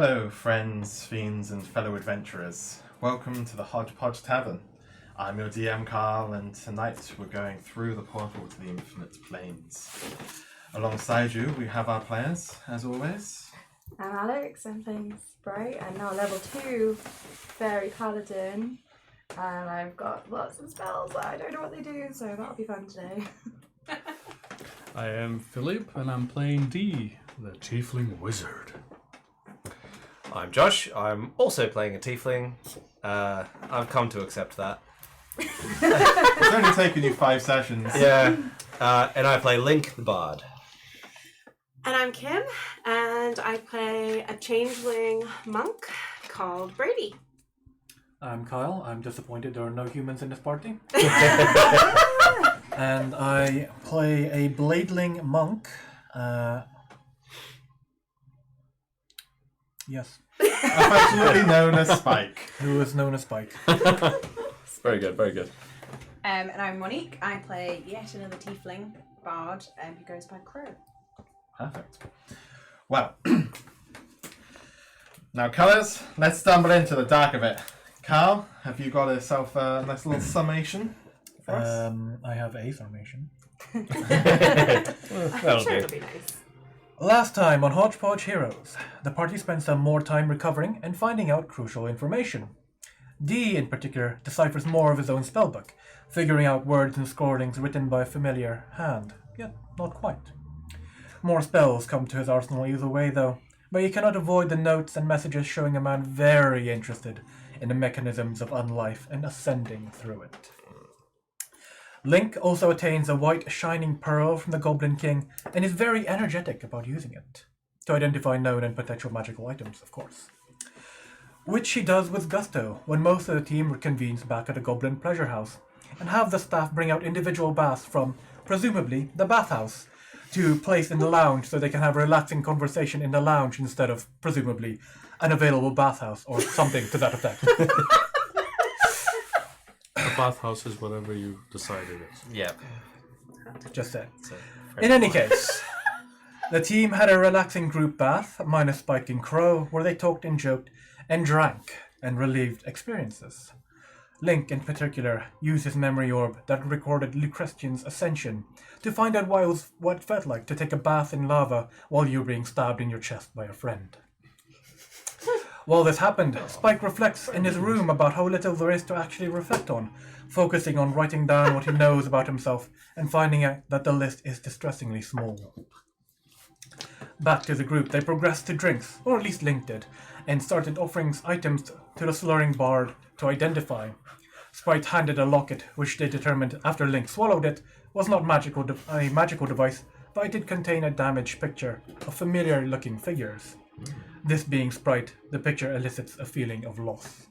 Hello, friends, fiends, and fellow adventurers. Welcome to the Hodgepodge Tavern. I'm your DM, Carl, and tonight we're going through the portal to the Infinite Planes. Alongside you, we have our players, as always. I'm Alex, I'm playing Sprite. I'm now level 2 Fairy Paladin. And I've got lots of spells, but I don't know what they do, so that'll be fun today. I am Philip, and I'm playing D, the Tiefling Wizard. I'm Josh. I'm also playing a tiefling. I've come to accept that. It's only taken you 5 sessions. Yeah. And I play Link the Bard. And I'm Kim, and I play a changeling monk called Brady. I'm Kyle. I'm disappointed there are no humans in this party. And I play a bladeling monk. Yes. Affectionately known as Spike. Who is known as Spike. Very good, very good. And I'm Monique. I play yet another tiefling bard who goes by Crow. Perfect. Well, now, colours, let's stumble into the dark of it. Carl, have you got yourself a nice little summation for us? I have a summation. I'm sure it'll be nice. Last time on Hodgepodge Heroes, the party spent some more time recovering and finding out crucial information. D, in particular, deciphers more of his own spellbook, figuring out words and scrawlings written by a familiar hand, yet not quite. More spells come to his arsenal either way, though, but he cannot avoid the notes and messages showing a man very interested in the mechanisms of unlife and ascending through it. Link also attains a white shining pearl from the Goblin King and is very energetic about using it, to identify known and potential magical items, of course. Which he does with gusto when most of the team reconvenes back at the Goblin Pleasure House, and have the staff bring out individual baths from, presumably, the bathhouse, to place in the lounge so they can have a relaxing conversation in the lounge instead of, presumably, an available bathhouse or something to that effect. A bathhouse is whatever you decide it is. Yeah. Just saying. In any case, the team had a relaxing group bath, minus Spike and Crow, where they talked and joked and drank and relieved experiences. Link, in particular, used his memory orb that recorded Lucretian's ascension to find out what it felt like to take a bath in lava while you were being stabbed in your chest by a friend. While this happened, Spike reflects in his room about how little there is to actually reflect on, focusing on writing down what he knows about himself and finding out that the list is distressingly small. Back to the group, they progressed to drinks, or at least Link did, and started offering items to the slurring bard to identify. Spike handed a locket, which they determined, after Link swallowed it, was not a magical device, but it did contain a damaged picture of familiar-looking figures. This being Sprite, the picture elicits a feeling of loss.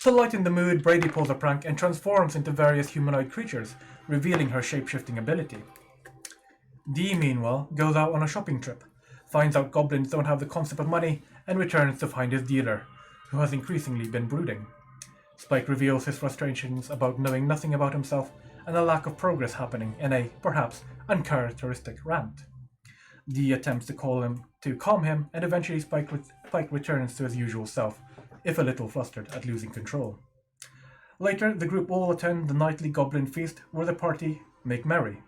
To lighten the mood, Brady pulls a prank and transforms into various humanoid creatures, revealing her shape-shifting ability. Dee, meanwhile, goes out on a shopping trip, finds out goblins don't have the concept of money, and returns to find his dealer, who has increasingly been brooding. Spike reveals his frustrations about knowing nothing about himself and a lack of progress happening in a, perhaps, uncharacteristic rant. Dee attempts to calm him, and eventually Spike returns to his usual self, if a little flustered at losing control. Later, the group all attend the nightly goblin feast where the party make merry.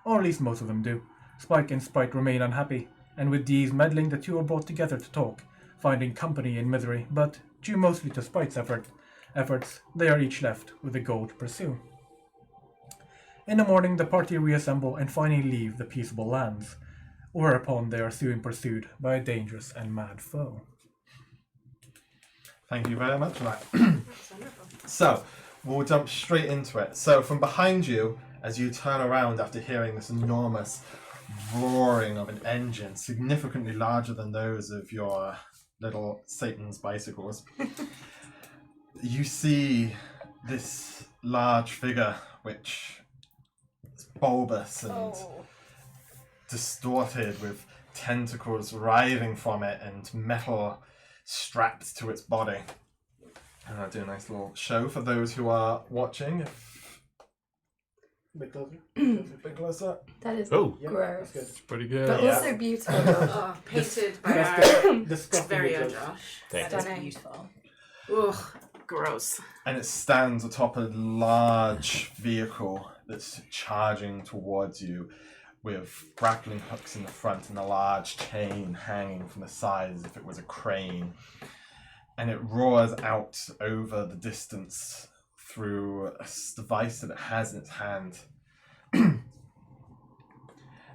Or at least most of them do. Spike and Sprite remain unhappy, and with Dee's meddling, the two are brought together to talk, finding company in misery, but due mostly to Sprite's efforts, they are each left with a goal to pursue. In the morning, the party reassemble and finally leave the peaceable lands, whereupon they are soon pursued by a dangerous and mad foe. Thank you very much for that. That's wonderful. So, we'll jump straight into it. So, from behind you, as you turn around after hearing this enormous roaring of an engine, significantly larger than those of your little Satan's bicycles, you see this large figure, which is bulbous and distorted, with tentacles writhing from it and metal strapped to its body. And I'll do a nice little show for those who are watching. A bit closer. Bit closer. That is Oh. Yeah, gross. that's good. Pretty good. But Yeah. also beautiful. Oh, painted by our Disgusting. very bit own closer. Josh. Thank That is Stunning. beautiful. Ugh, gross. And it stands atop a large vehicle that's charging towards you with grappling hooks in the front and a large chain hanging from the side as if it was a crane. And it roars out over the distance through a device that it has in its hand.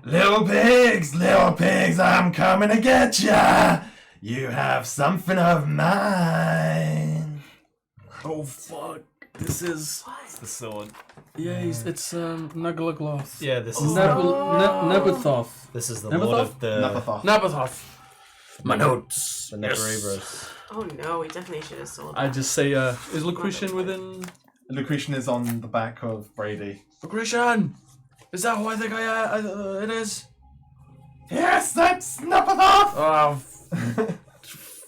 Little pigs, I'm coming to get ya! You have something of mine. Oh fuck! This is It's the sword. it's Nugglegloth. Yeah, this is Nebuthoth. this is the Nebathoth? lord of the Napathoth. Nebuthoth. My notes. the Neburebros. Oh no, we definitely should have sold I that. just say, is Lucretian within? Lucretian is on the back of Brady. Lucretian! Is that who I think it is? Yes, that's Napathoth! Oh,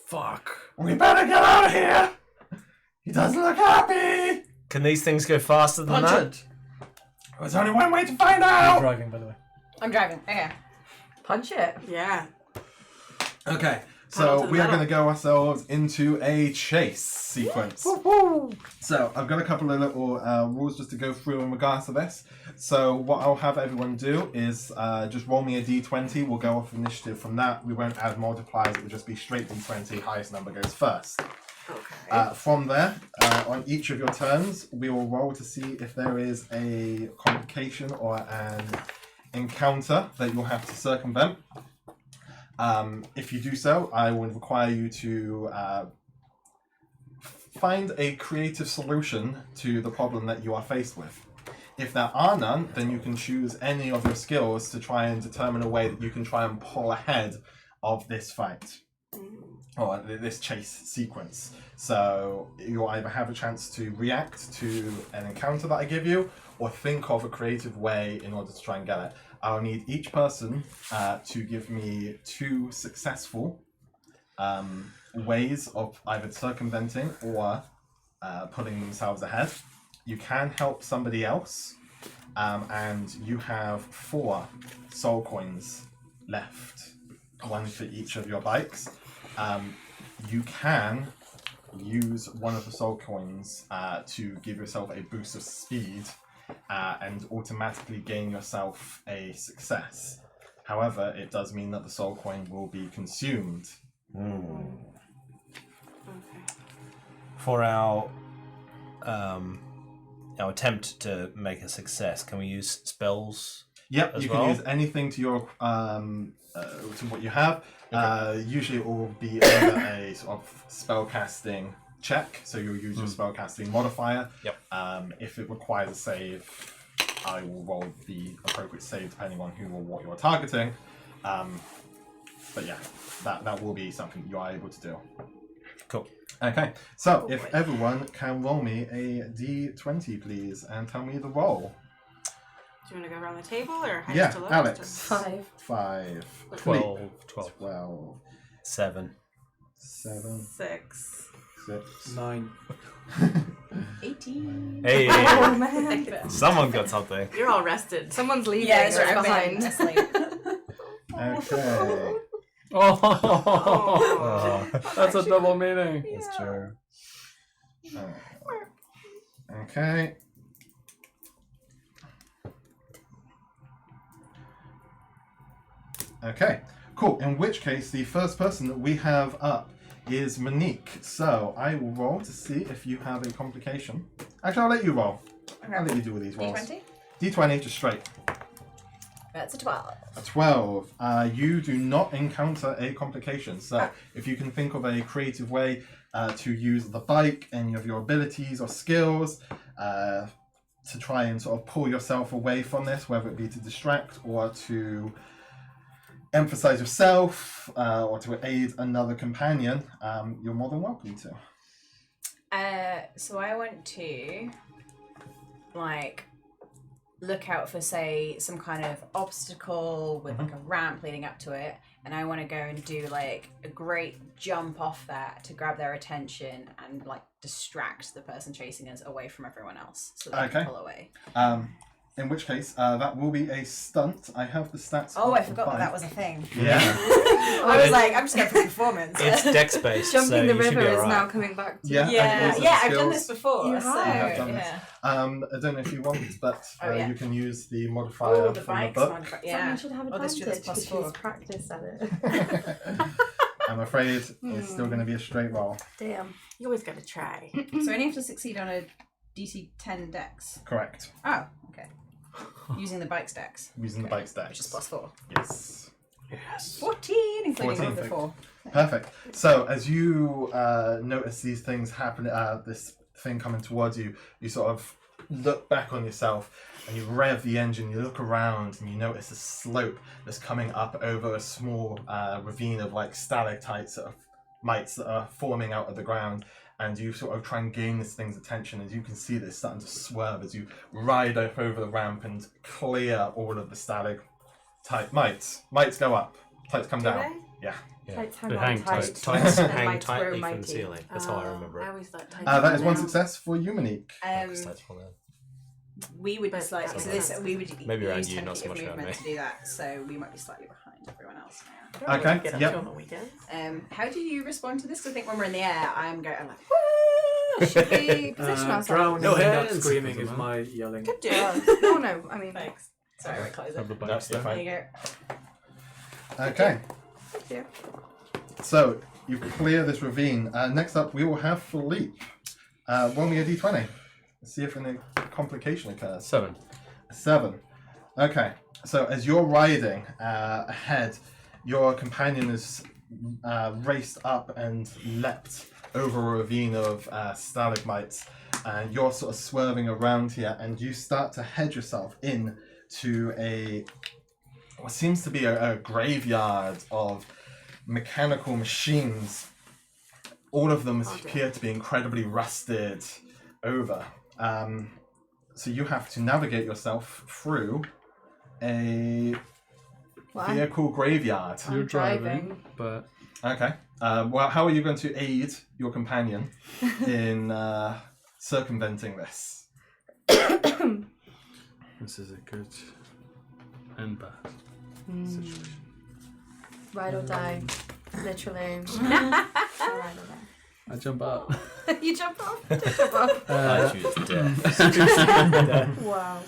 fuck. We better get out of here! He doesn't look happy! Can these things go faster than Punch that? it! There's only one way to find I'm out! driving, by the way. I'm driving. Okay. Punch it. Yeah. Okay, Pedal so to the we are metal. going to go ourselves into a chase sequence. So I've got a couple of little rules just to go through in regards to this. So what I'll have everyone do is just roll me a d20. We'll go off initiative from that. We won't add multipliers. It will just be straight d20. Highest number goes first. Okay. From there, on each of your turns, we will roll to see if there is a complication or an encounter that you'll have to circumvent. If you do so, I will require you to find a creative solution to the problem that you are faced with. If there are none, then you can choose any of your skills to try and determine a way that you can try and pull ahead of this fight or this chase sequence. So you'll either have a chance to react to an encounter that I give you or think of a creative way in order to try and get it. I'll need each person to give me 2 successful ways of either circumventing or putting themselves ahead. You can help somebody else, and you have 4 soul coins left, 1 for each of your bikes. You can use one of the soul coins to give yourself a boost of speed and automatically gain yourself a success. However, it does mean that the soul coin will be consumed. Okay. For our attempt to make a success, can we use spells? Yep, As you can well? use anything to your to what you have. Usually, it will be under a sort of spellcasting check, so you'll use your spellcasting modifier. Yep. If it requires a save, I will roll the appropriate save depending on who or what you're targeting. But yeah, that will be something you are able to do. Cool. Okay, so Oh, if boy. everyone can roll me a d20, please, and tell me the roll. Do you want to go around the table or highest Yeah, to lowest? Alex. 5. 5. 12. 12. 7. 7. 6. 6. 9. 18. Hey, Oh man. someone got something. You're all rested. Someone's leaving Yeah, that's right right. behind. Asleep. Okay. Oh, Oh, that's a double meaning. that's true. Okay. Okay, cool. In which case, the first person that we have up is Monique. So I will roll to see if you have a complication. Actually, I'll let you roll. I'll let you do these rolls. D20? D20, just straight. That's a 12. A 12. You do not encounter a complication. So if you can think of a creative way to use the bike, any of your abilities or skills, to try and sort of pull yourself away from this, whether it be to distract or to emphasize yourself or to aid another companion, you're more than welcome to. So I want to, like, look out for, say, some kind of obstacle with like a ramp leading up to it, and I want to go and do like a great jump off that to grab their attention and like distract the person chasing us away from everyone else so they Okay. can pull away. In which case, that will be a stunt. I have the stats. Oh, of I the forgot bike. that was a thing. Yeah. I was like, I'm just going for performance. It's dex based, Jumping so the you should river be is alright. now coming back to Yeah. Yeah, and yeah, also I've done skills. this before. You so, have done this. yeah. I don't know if you want, but Oh, yeah. you can use the modifier Oh, the from bike's the book. modifier. Someone Yeah. should have Oh, this advantage shit is because +4. she's practiced at it. I'm afraid it's still going to be a straight roll. Damn. You always gotta try. So I only have to succeed on a DC 10 dex. Correct. Oh, okay. Using the bike's dex. Using the bike stats. Which is +4. Yes. 14, including 14. the 4. Perfect. So as you notice these things happen, this thing coming towards you, you sort of look back on yourself and you rev the engine, you look around and you notice a slope that's coming up over a small ravine of like stalactites that are mites that are forming out of the ground, and you sort of try and gain this thing's attention. As you can see this starting to swerve as you ride up over the ramp and clear all of the stalactite mites. Mites go up, tights come Do down. they? Yeah. Yeah. Tights They hang hang on tight. Tights And hang mites grow tightly from mighty. the ceiling. That's how I remember I it. always thought That is one now. success for you, Monique. Because tights fall down. We would be But slightly, that so makes this sense. we would Maybe around use you, 10 not so feet of much around movement me. to do that, so we might be slightly behind everyone else now. I don't Okay, really get up yep. to on the weekends. How do you respond to this? 'Cause I think when we're in the air, I'm like, Woo! Should we position ourselves? Drowning No and not hands. screaming is my yelling. Good Yeah. job. No, no. I mean, thanks. Sorry, we're closing. Have the No, bikes you're there. There fine. you go. Okay. thank you. So you clear this ravine. Next up, we will have Philippe. Roll me a d20. Let's see if any complication occurs. 7. 7. Okay. So as you're riding ahead, your companion has raced up and leapt over a ravine of stalagmites, and you're sort of swerving around here, and you start to head yourself in to what seems to be a graveyard of mechanical machines. All of them appear to be incredibly rusted over. So you have to navigate yourself through a Well, vehicle graveyard. I'm You're driving, driving. but Okay. Well, how are you going to aid your companion in circumventing this? this is a good and bad situation. Ride or die. Literally. Ride or I jump out. die. You jump off? Don't jump off. I choose death. Wow.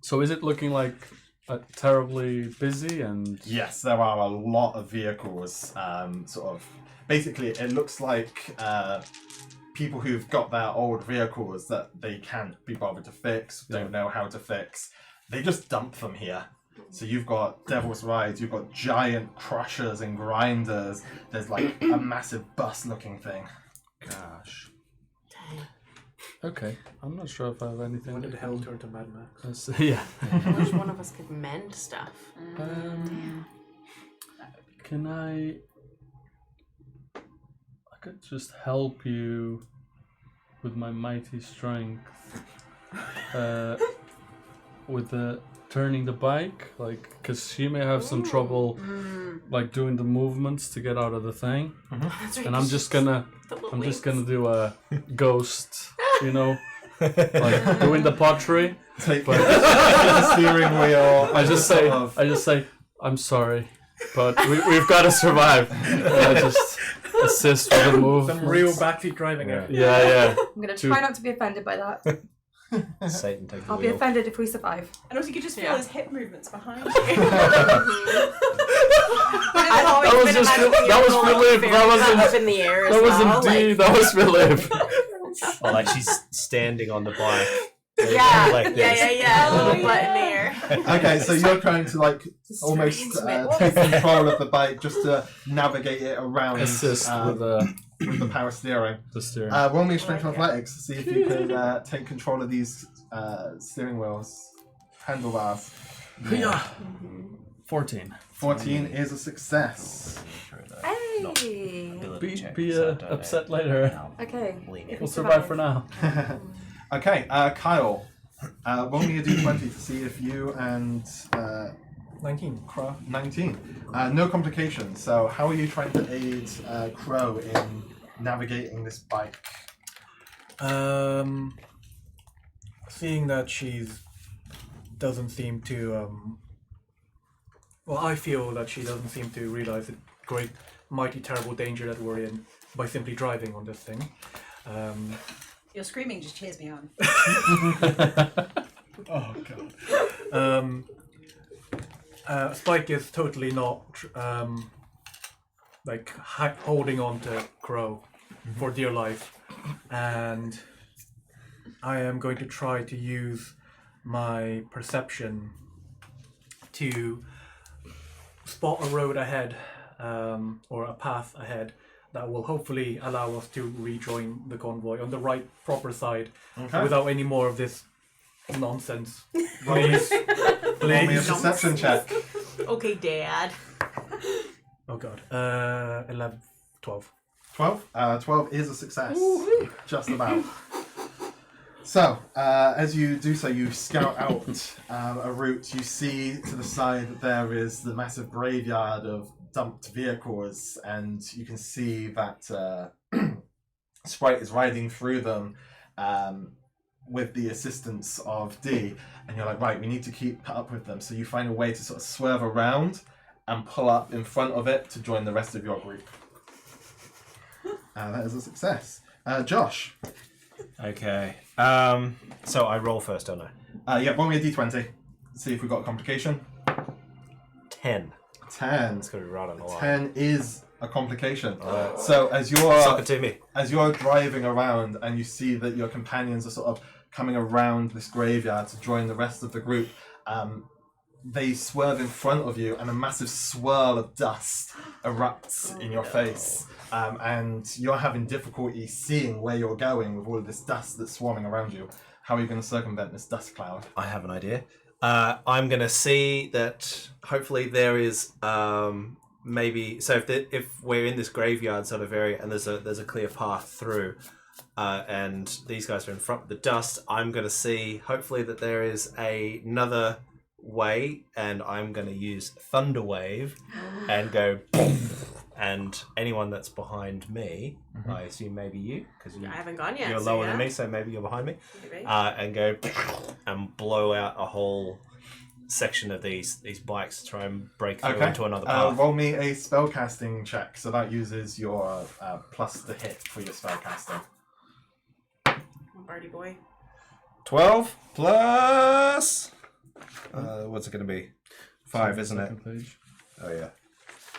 So is it looking like terribly busy and Yes, there are a lot of vehicles. Sort of. Basically, it looks like people who've got their old vehicles that they can't be bothered to fix, don't know how to fix. They just dump them here. So you've got Devil's Rides, you've got giant crushers and grinders. There's like a massive bus-looking thing. gosh? Okay, I'm not sure if I have anything. When did that hell can- turn to Mad Max? Yeah. I wish one of us could mend stuff. Can I could just help you with my mighty strength with the turning the bike, like, because she may have some trouble like doing the movements to get out of the thing, That's right. and I'm just gonna do a ghost, you know, like doing the pottery. Take the steering wheel. I just say I'm sorry, but we've got to survive. And I just assist with the move. Some real backseat driving. Yeah, yeah. I'm going to try not to be offended by that. Satan, take the I'll be wheel. offended if we survive. And also, you could just feel his hip movements behind you. I've That always was been just imagining that was you Philippe. like That wasn't up in the air as that well. wasn't D. That was Philippe. Or like she's standing on the bike. Yeah, Like this. yeah. A little butt in the air. Okay, so you're trying to like almost take control of the bike just to navigate it around Assist with with the power steering. the steering. Roll me strength athletics to see if you can take control of these steering wheels, handlebars. 14. 14 is a success. Hey! Be upset later. Okay. We'll survive for now. Okay, Kyle. Roll me a d20 to see if you and 19. Crow 19. No complications. So how are you trying to aid Crow in navigating this bike? seeing that doesn't seem to well, I feel that she doesn't seem to realize the great, mighty, terrible danger that we're in by simply driving on this thing. Your screaming just cheers me on. Oh god. Spike is totally not holding on to Crow for dear life, and I am going to try to use my perception to spot a road ahead, or a path ahead that will hopefully allow us to rejoin the convoy on the right proper side without any more of this nonsense. Please. Roll me a perception check. Okay, Dad. Oh god. 11, 12. 12? 12 is a success. Just about. So, as you do so, you scout out a route. You see to the side that there is the massive graveyard of dumped vehicles, and you can see that Sprite is riding through them with the assistance of D. And you're like, right, we need to keep up with them. So you find a way to sort of swerve around and pull up in front of it to join the rest of your group. That is a success. Josh. Okay. So I roll first, don't I? Yeah, roll me a d20. See if we've got a complication. 10. 10. It's going to be right on the line. 10 is a complication. So as you're Suck it to me. as you're driving around and you see that your companions are sort of coming around this graveyard to join the rest of the group, they swerve in front of you and a massive swirl of dust erupts in your face. And you're having difficulty seeing where you're going with all of this dust that's swarming around you. How are you going to circumvent this dust cloud? I have an idea. I'm going to see that hopefully there is maybe... So if we're in this graveyard sort of area and there's a clear path through and these guys are in front of the dust, I'm going to see hopefully that there is another way, and I'm going to use Thunder Wave and go... And anyone that's behind me, I assume maybe you, because I haven't gone yet. you're so lower yeah. than me, so maybe you're behind me. Maybe. And go and blow out a whole section of these bikes to try and break through into another path. Roll me a spellcasting check. So that uses your plus the hit for your spellcasting. Barty boy. 12 plus... what's it going to be? 5, isn't it? Second page. Oh, yeah.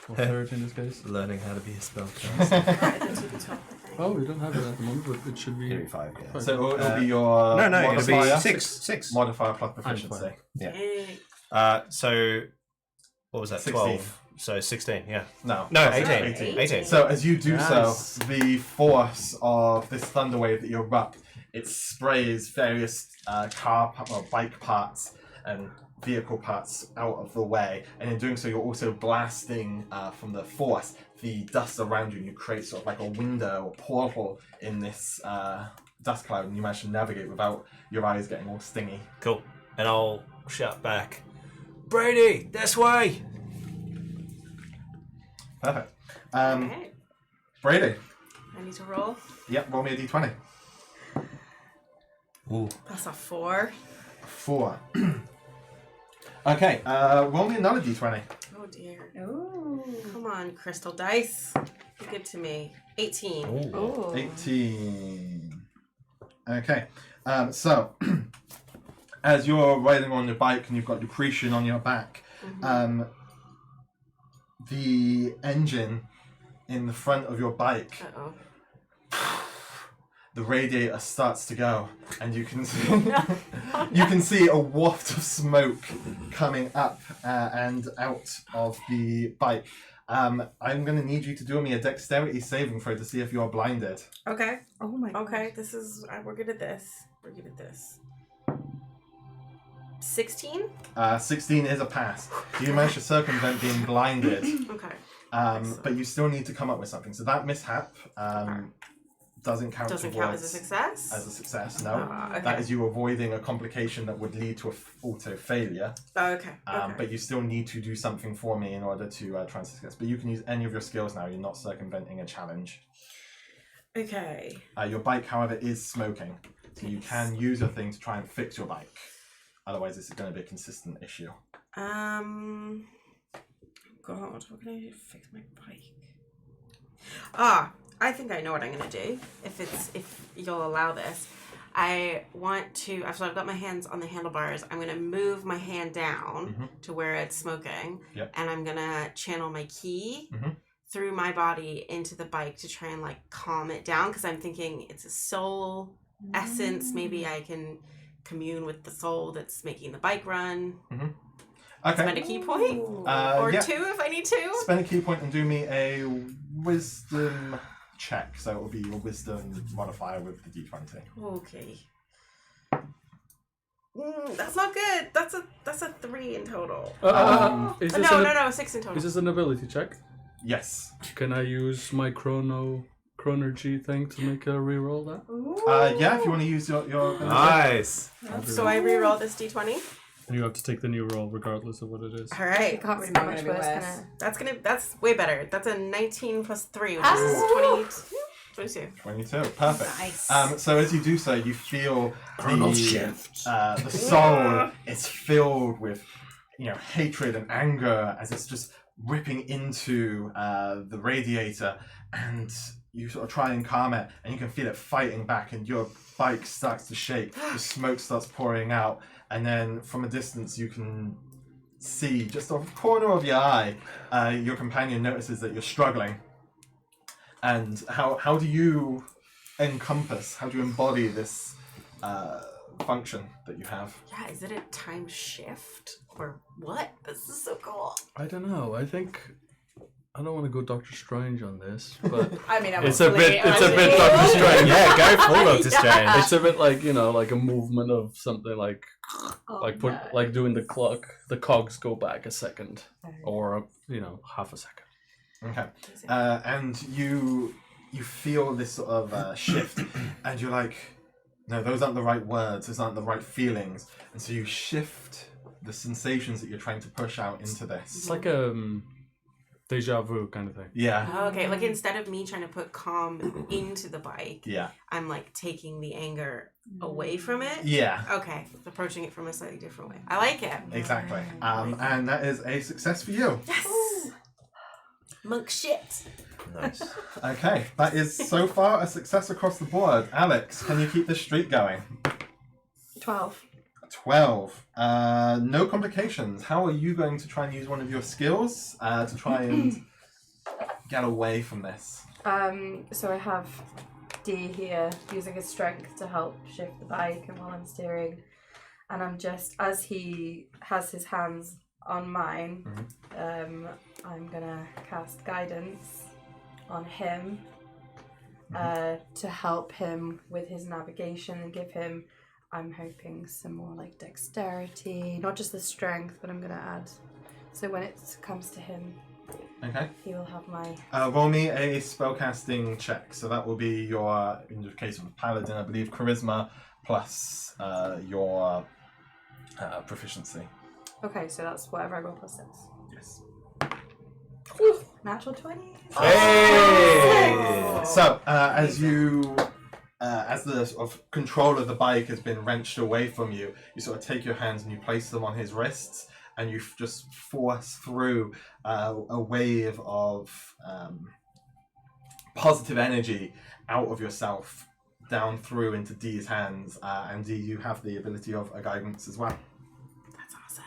Or third in this case. Learning how to be a spellcaster. Right, it's at the top, I think. Oh, we don't have it at the moment, but it should be. Maybe 5, yeah. So it'll be your No, it'll modifier. be 6. Modifier plus proficiency. Yeah. Hey. So, what was that? 16. 12. So 16, yeah. No. No, plus 18. 18. So as you do Yes. so, the force of this thunder wave that you erupt, it sprays various bike parts and vehicle parts out of the way, and in doing so you're also blasting from the force the dust around you, and you create sort of like a window or portal in this dust cloud, and you manage to navigate without your eyes getting all stingy. Cool. And I'll shout back, Brady, this way! Perfect. Okay. Brady. I need to roll. Yep, roll me a d20. Ooh. That's a 4. 4. Okay, roll me another d20. Oh dear. Ooh. Come on, crystal dice. Be good to me. 18. Oh. 18. Okay, so as you're riding on your bike and you've got Lucretian on your back, the engine in the front of your bike, Uh-oh. the radiator starts to go, and you can see, you can see a waft of smoke coming up and out of the bike. I'm going to need you to do me a dexterity saving throw to see if you're blinded. Okay. Oh my god. Okay, this is... we're good at this. We're good at this. 16? 16 is a pass. You managed to circumvent being blinded, Okay. but you still need to come up with something. So that mishap doesn't count Doesn't towards count as a success? as a success, no. Okay. That is you avoiding a complication that would lead to a auto failure. Oh, okay. Okay. But you still need to do something for me in order to try and success. But you can use any of your skills now. You're not circumventing a challenge. Okay. Your bike, however, is smoking. So you can use your thing to try and fix your bike. Otherwise, this is going to be a consistent issue. God, what can I do to fix my bike? I think I know what I'm gonna do. If you'll allow this, I want to. So I've got my hands on the handlebars. I'm gonna move my hand down to where it's smoking, and I'm gonna channel my ki through my body into the bike to try and like calm it down. Because I'm thinking it's a soul essence. Maybe I can commune with the soul that's making the bike run. Okay. Spend a key point or 2 if I need to. Spend a key point and do me a wisdom check. So it will be your wisdom modifier with the d20. Okay. That's not good. That's a 3 in total. Is this No, 6 in total. Is this an ability check? Yes. Can I use my chronergy thing to make a reroll that? Yeah, if you want to use your Nice. So I reroll this d20. And you have to take the new roll regardless of what it is. All right. It can't It's really not be much gonna be worse, worse. can it? That's way better. That's a 19 plus 3, which is 22. 22. Perfect. Nice. So as you do so, you feel the soul is filled with, hatred and anger as it's just ripping into the radiator, and you sort of try and calm it, and you can feel it fighting back, and your bike starts to shake. The smoke starts pouring out, and then from a distance you can see, just off the corner of your eye, your companion notices that you're struggling. And how do you encompass, how do you embody this function that you have? Yeah, is it a time shift or what? This is so cool. I don't know. I think I don't want to go Doctor Strange on this, but I mean, it's a bit Doctor Strange. Yeah, go full Doctor Strange. It's a bit like like a movement of something like like doing the cogs go back a second or half a second. Okay. And you feel this sort of shift, and you're like, no, those aren't the right words, those aren't the right feelings. And so you shift the sensations that you're trying to push out into this. It's like a deja vu kind of thing. Yeah. Oh, okay, like instead of me trying to put calm into the bike, I'm like taking the anger away from it. Yeah. Okay, approaching it from a slightly different way. I like it. Exactly. And that is a success for you. Yes. Monk shit. Nice. Okay, that is so far a success across the board. Alex, can you keep this streak going? 12. 12. No complications. How are you going to try and use one of your skills to try and get away from this? So I have D here using his strength to help shift the bike, and while I'm steering, and I'm just, as he has his hands on mine, I'm gonna cast guidance on him to help him with his navigation and give him, I'm hoping, some more like dexterity, not just the strength, but I'm gonna add, so when it comes to him, Okay. he will have my Roll me a spellcasting check. So that will be your, in the case of a paladin, I believe, charisma plus your proficiency. Okay, so that's whatever I roll plus 6. Yes. Natural 20. Hey! So as you, as the sort of control of the bike has been wrenched away from you, you sort of take your hands and you place them on his wrists, and you just force through a wave of positive energy out of yourself down through into Dee's hands, and Dee, you have the ability of a guidance as well. That's awesome.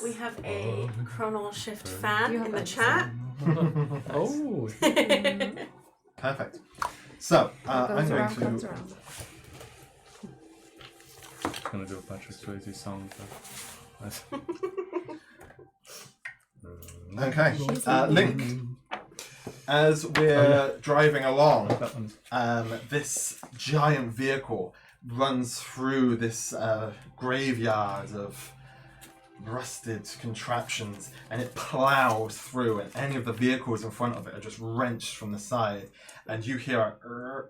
We have a chronal shift fan You have in the a- chat. Oh, Perfect. So I'm Goes going around, to. comes around. I'm gonna do a Patrick Swayze song. But... Okay, Link. As we're driving along, That one's... this giant vehicle runs through this graveyard of rusted contraptions, and it plows through, and any of the vehicles in front of it are just wrenched from the side, and you hear a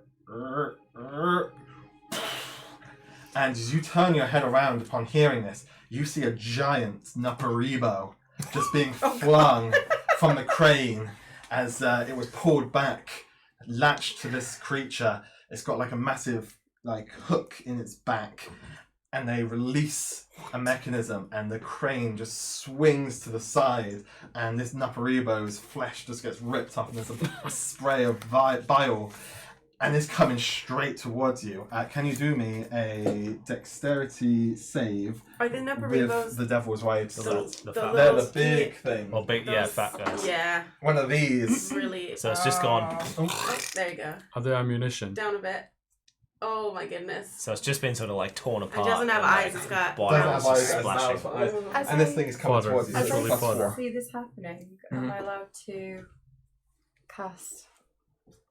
and as you turn your head around upon hearing this, you see a giant Naparibo just being flung from the crane as it was pulled back, latched to this creature. It's got like a massive like hook in its back, and they release a mechanism, and the crane just swings to the side, and this Naparibo's flesh just gets ripped off, and there's a spray of bile, and it's coming straight towards you. Can you do me a dexterity save Are the with Naparibos the Devil's Weight? The They're fat the big thing. Well, big, fat guys. Yeah, One of these. really. So it's just gone. Oh, there you go. Have they ammunition? Down a bit. Oh my goodness. So it's just been sort of like torn apart. It doesn't have and, eyes. like, It's got. bile Doesn't have just eyes, splashing. mouth for eyes. As And this I- thing is coming Fodder. towards you. As So I it's plus fodder. 4. see this happening, am I allowed to cast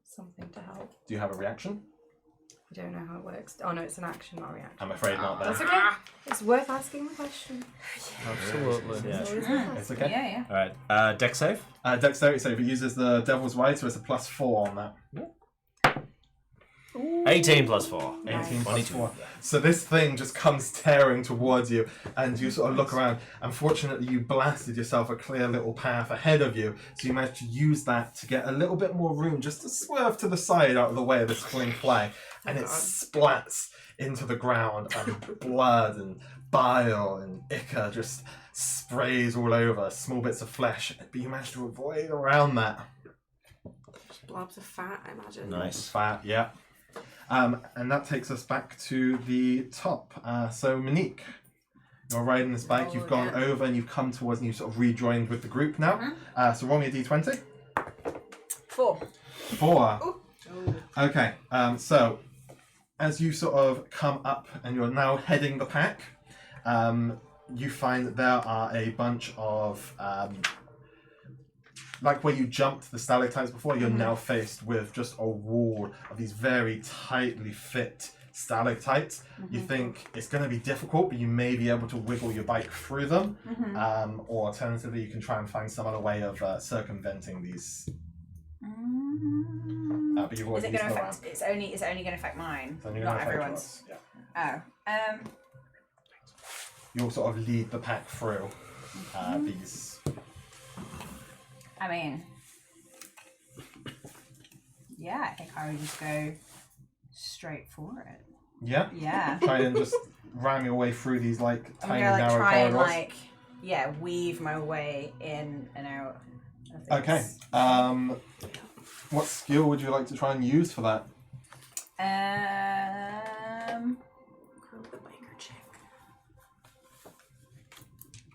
something to help? Do you have a reaction? I don't know how it works. Oh no, it's an action, not a reaction. I'm afraid not That's there. okay. It's worth asking the question. Absolutely. Yeah. It's always worth It's asking. okay. Yeah, All right. Dex save. Dexterity save. It uses the Devil's Weight, so it's a plus 4 on that. 18 plus 4. 18 plus 22. 4. So this thing just comes tearing towards you, and you sort of look around. Unfortunately, you blasted yourself a clear little path ahead of you, so you managed to use that to get a little bit more room, just to swerve to the side out of the way of this fling flag, and it splats into the ground, and blood and bile and ichor just sprays all over, small bits of flesh, but you managed to avoid around that. Just blobs of fat, I imagine. Nice. Fat, yeah. And that takes us back to the top. So Monique, you're riding this bike. You've gone over and you've come towards and you've sort of rejoined with the group now. So roll me a d20. 4. 4. Oh. Okay. So as you sort of come up and you're now heading the pack, you find that there are a bunch of like where you jumped the stalactites before, you're now faced with just a wall of these very tightly fit stalactites. You think it's going to be difficult, but you may be able to wiggle your bike through them, or alternatively, you can try and find some other way of circumventing these. But you've Is already it used going to the affect? ramp. It's only going to affect mine, So you're not gonna affect everyone's. yours, yeah. Oh. You'll sort of lead the pack through these. I mean, yeah, I think I would just go straight for it. Yeah? Yeah. Try and just ram your way through these like I'm tiny gonna like narrow try and corridors. like weave my way in and out. of Okay. things. What skill would you like to try and use for that? Curl the biker chick.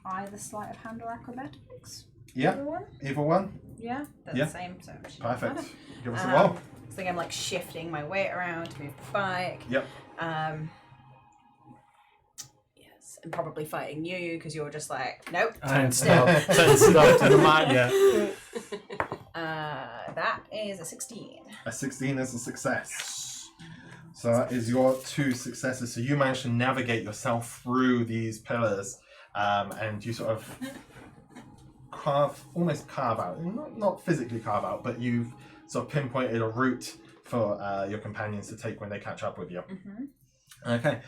Either sleight of hand or acrobatics. Yeah, Either one. either one. Yeah, that's Yeah. the same. So it should Perfect. matter. Give us a roll. So I'm like shifting my weight around to move the bike. Yep. Yes, and probably fighting you because you're just like, nope. Tensed up to the mat. Yeah. That is a 16. A 16 is a success. So that is your 2 successes. So you managed to navigate yourself through these pillars, and you sort of almost carve out, not physically carve out, but you've sort of pinpointed a route for your companions to take when they catch up with you. Okay.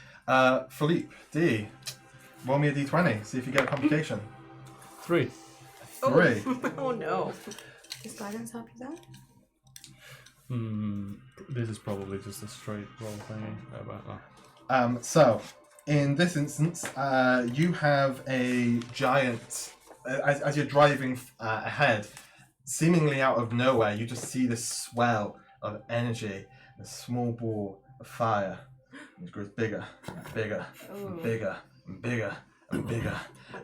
Philippe, D, roll me a d20, see if you get a complication. 3. 3. Oh no. Does guidance help you there? This is probably just a straight roll thingy. How about that? So, in this instance, you have a giant, as you're driving ahead, seemingly out of nowhere, you just see this swell of energy, a small ball of fire. It grows bigger, and bigger, and bigger, and bigger, and bigger.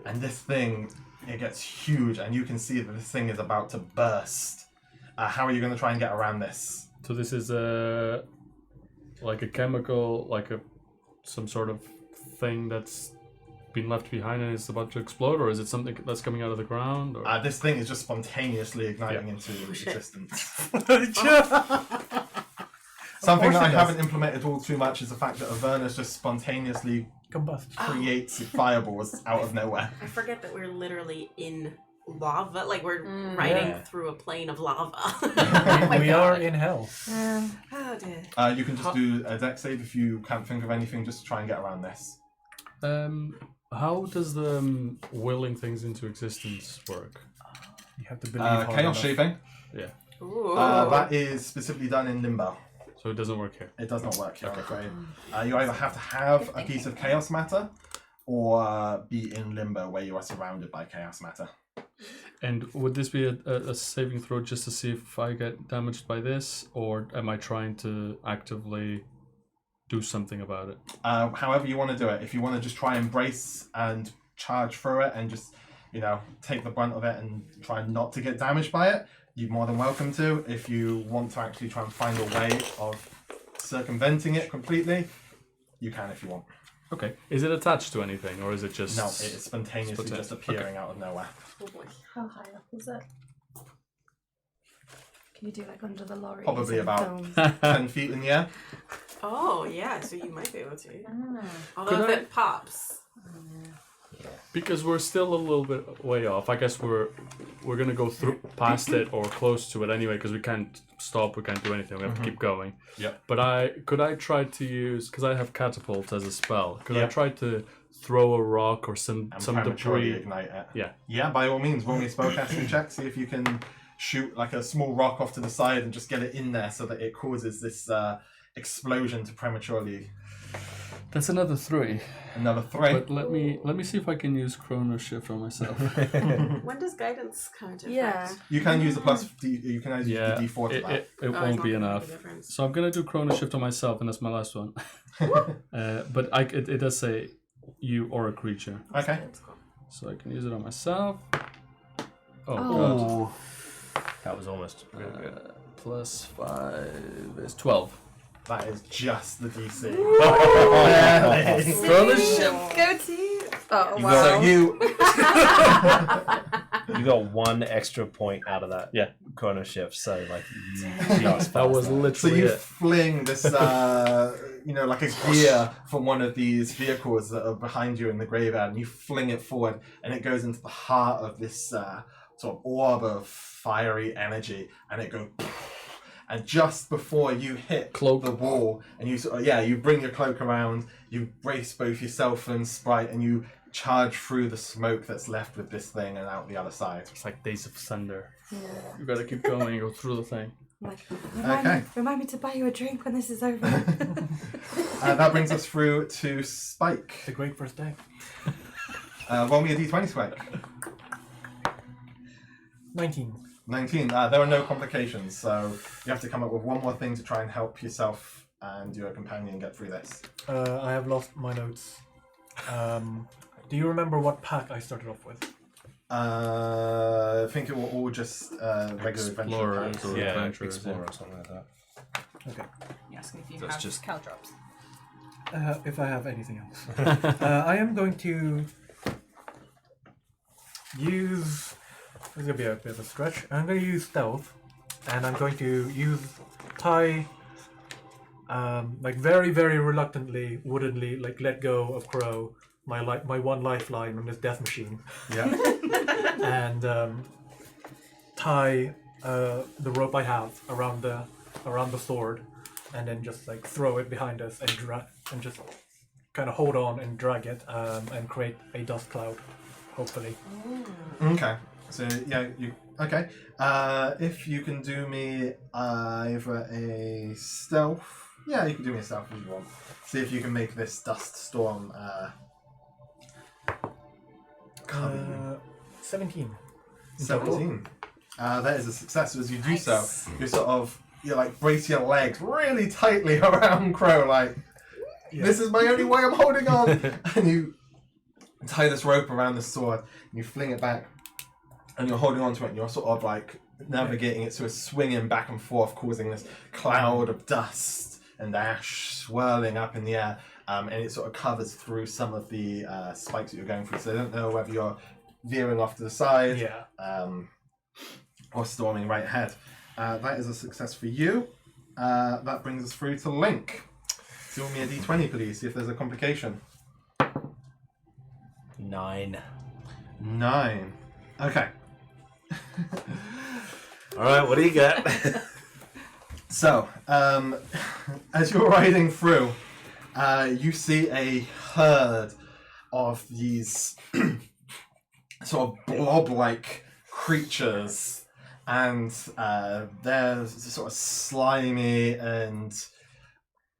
And this thing, it gets huge, and you can see that this thing is about to burst. How are you going to try and get around this? So this is like a chemical, like some sort of thing that's been left behind and is about to explode, or is it something that's coming out of the ground? Or? This thing is just spontaneously igniting into existence. Something that I haven't implemented all too much is the fact that Avernus just spontaneously Combust. creates fireballs out of nowhere. I forget that we're literally in lava. Like we're riding through a plane of lava. We are in hell. Oh dear. You can just do a dex save if you can't think of anything, just to try and get around this. How does the willing things into existence work? You have to believe hard Chaos enough. shaping. Yeah. Ooh. That is specifically done in Limbo. So So it doesn't work here. It does not work here, I'm afraid. You either have to have a piece of chaos matter or be in limbo where you are surrounded by chaos matter. And would this be a saving throw just to see if I get damaged by this, or am I trying to actively do something about it? However you want to do it. If you want to just try and brace and charge through it and just, take the brunt of it and try not to get damaged by it, you're more than welcome to. If you want to actually try and find a way of circumventing it completely, you can if you want. Okay. Is it attached to anything, or is it just... No, it is spontaneously just appearing out of nowhere. Oh boy. How high up is it? Can you do like under the lorry? Probably about 10 feet in the air. Oh, yeah, so you might be able to. Ah. Although Could if I- it pops. Because we're still a little bit way off. I guess we're gonna go through past it or close to it anyway, because we can't stop. We can't do anything. We have to keep going. Yep. But could I try to use, because I have catapult as a spell. Could I Yep. try to throw a rock or some And prematurely debris? ignite it. Yeah. Yeah, by all means, roll me a spellcasting check. See if you can shoot like a small rock off to the side and just get it in there so that it causes this explosion to prematurely. That's another 3. Another 3. But let me see if I can use Chrono Shift on myself. When does guidance come into effect? Yeah. You can use the plus D. You can use Yeah, the D4 to it that. Oh, it's won't not be gonna make a enough. difference. So I'm gonna do Chrono Shift on myself, and that's my last one. But it does say you or a creature, Okay. That's cool. so I can use it on myself. Oh, Oh. That was almost. god. Plus 5 is 12. That is just the DC. Chrono Shift. Go team! Oh, You wow. So you. You got 1 extra point out of that. Yeah. Chrono shift. So like, That was So literally you it. fling this, like a gear from one of these vehicles that are behind you in the graveyard, and you fling it forward, and it goes into the heart of this sort of orb of fiery energy, and it goes. And just before you hit Cloak. the wall, and you bring your cloak around, you brace both yourself and Sprite, and you charge through the smoke that's left with this thing and out the other side. It's like Days of Thunder. Yeah. You gotta keep going and go through the thing. Like, Okay. remind me to buy you a drink when this is over. That brings us through to Spike. It's a great first day. Roll me a d20, Spike. 19. 19. There are no complications, so you have to come up with one more thing to try and help yourself and your companion get through this. I have lost my notes. Do you remember what pack I started off with? I think it will all just regular Explorers adventure. or yeah, adventurers. explorer or something like that. Okay. You're asking if you That's have just- cal drops. If I have anything else. I am going to use... This is going to be a bit of a stretch. I'm going to use stealth. And I'm going to tie... like very, very reluctantly, woodenly, like let go of Crow, my one lifeline on this death machine. Yeah. And tie the rope I have around the sword, and then just like throw it behind us and just kind of hold on and drag it and create a dust cloud, hopefully. Okay. So yeah, okay. If you can do me either a stealth. Yeah, you can do me a stealth if you want. See if you can make this dust storm cover you. 17. 17. That is a success. As you do so, you like brace your legs really tightly around Crow, like this is my only way I'm holding on. And you tie this rope around the sword, and you fling it back, and you're holding on to it, and you're sort of like navigating it, so it's swinging back and forth, causing this cloud of dust and ash swirling up in the air, and it sort of covers through some of the spikes that you're going through. So I don't know whether you're veering off to the side, or storming right ahead. That is a success for you. That brings us through to Link. Roll me a d20, please. See if there's a complication. 9. 9. Okay. All right, what do you got? So, as you're riding through, you see a herd of these sort of blob-like creatures, and they're sort of slimy and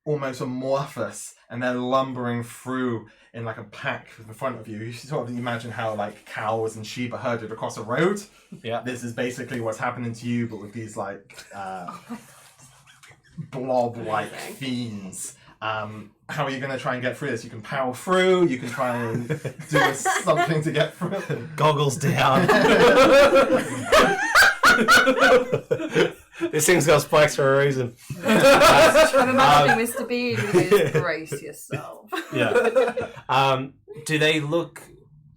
almost amorphous, and they're lumbering through in like a pack in front of you. You sort of imagine how like cows and sheep are herded across a road. Yeah. This is basically what's happening to you, but with these like blob-like fiends. How are you going to try and get through this? You can power through. You can try and do something to get through. Goggles down. This thing's got spikes for a reason. I'm imagining Mr. Bean who goes, brace yourself. Yeah. Do they look?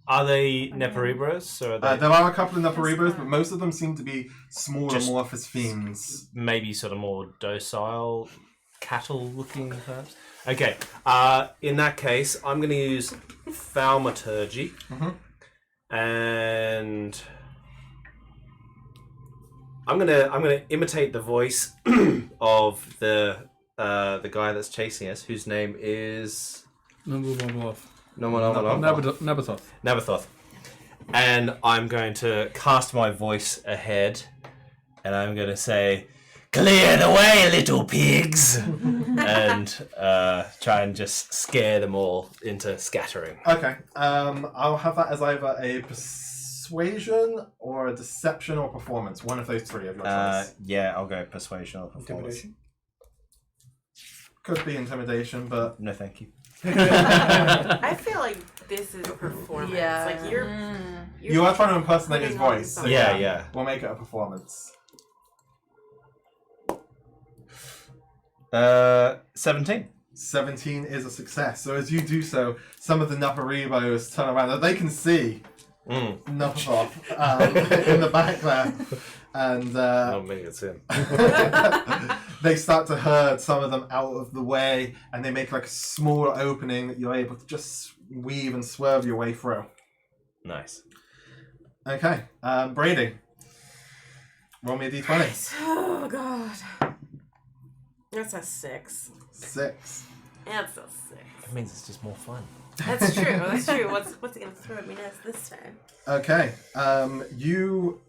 Are they Neperebros? Or are they There are a couple of Neperebros, but most of them seem to be small Just- amorphous fiends. maybe sort of more docile, cattle-looking, perhaps? Okay. In that case, I'm going to use thaumaturgy, and I'm gonna imitate the voice of the guy that's chasing us, whose name is Nabathoth. Nabathoth. And I'm going to cast my voice ahead, and I'm going to say, "Clear the way, little pigs!" and try and just scare them all into scattering. Okay. I'll have that as either a persuasion or a deception or performance. One of those three of your choice. Yeah, I'll go persuasion or performance. Intimidation. Could be intimidation, but No, thank you. I feel like this is performance. Yeah. Like you're you are trying to impersonate his putting on voice. So something. Yeah. We'll make it a performance. 17. 17 is a success. So as you do so, some of the Naparebos turn around. They can see Napathop in the back there. And Not me, it's him. they start to herd some of them out of the way, and they make like a small opening that you're able to just weave and swerve your way through. Nice. Okay, Brady. Roll me a d20. Oh god. That's a 6. 6. That's a 6. That means it's just more fun. That's true. That's true. What's it gonna throw at me next this time? Okay, you...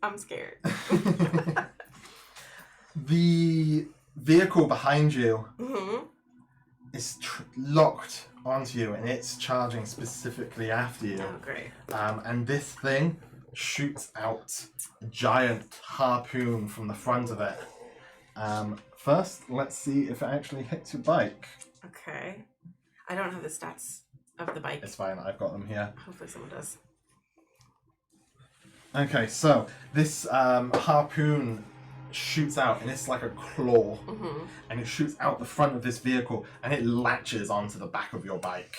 I'm scared. The vehicle behind you Mm-hmm. is locked onto you, and it's charging specifically after you. Oh great. And this thing shoots out a giant harpoon from the front of it. First, let's see if it actually hits your bike. Okay. I don't have the stats of the bike. It's fine, I've got them here. Hopefully someone does. Okay, so this harpoon shoots out, and it's like a claw, and it shoots out the front of this vehicle, and it latches onto the back of your bike.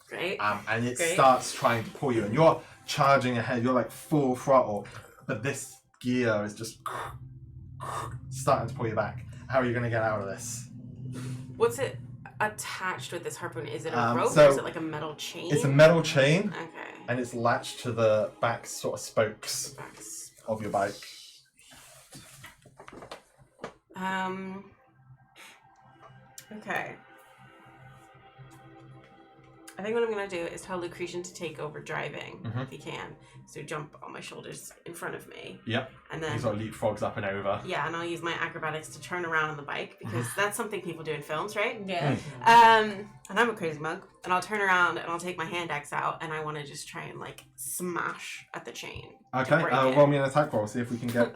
Great. And it Great. starts trying to pull you, and you're charging ahead. You're like full throttle, but this gear is just starting to pull you back. How are you going to get out of this? What's it attached with this harpoon? Is it a rope so or is it like a metal chain? It's a metal chain, Okay. and it's latched to the back sort of spokes of your bike. Okay. I think what I'm gonna do is tell Lucretian to take over driving if he can. So jump on my shoulders in front of me. Yep. And then He sort of leapfrogs up and over. yeah, and I'll use my acrobatics to turn around on the bike because that's something people do in films, right? Yeah. And I'm a crazy mug, and I'll turn around and I'll take my hand axe out, and I want to just try and like smash at the chain. to Okay, break it. roll me an attack roll, see if we can get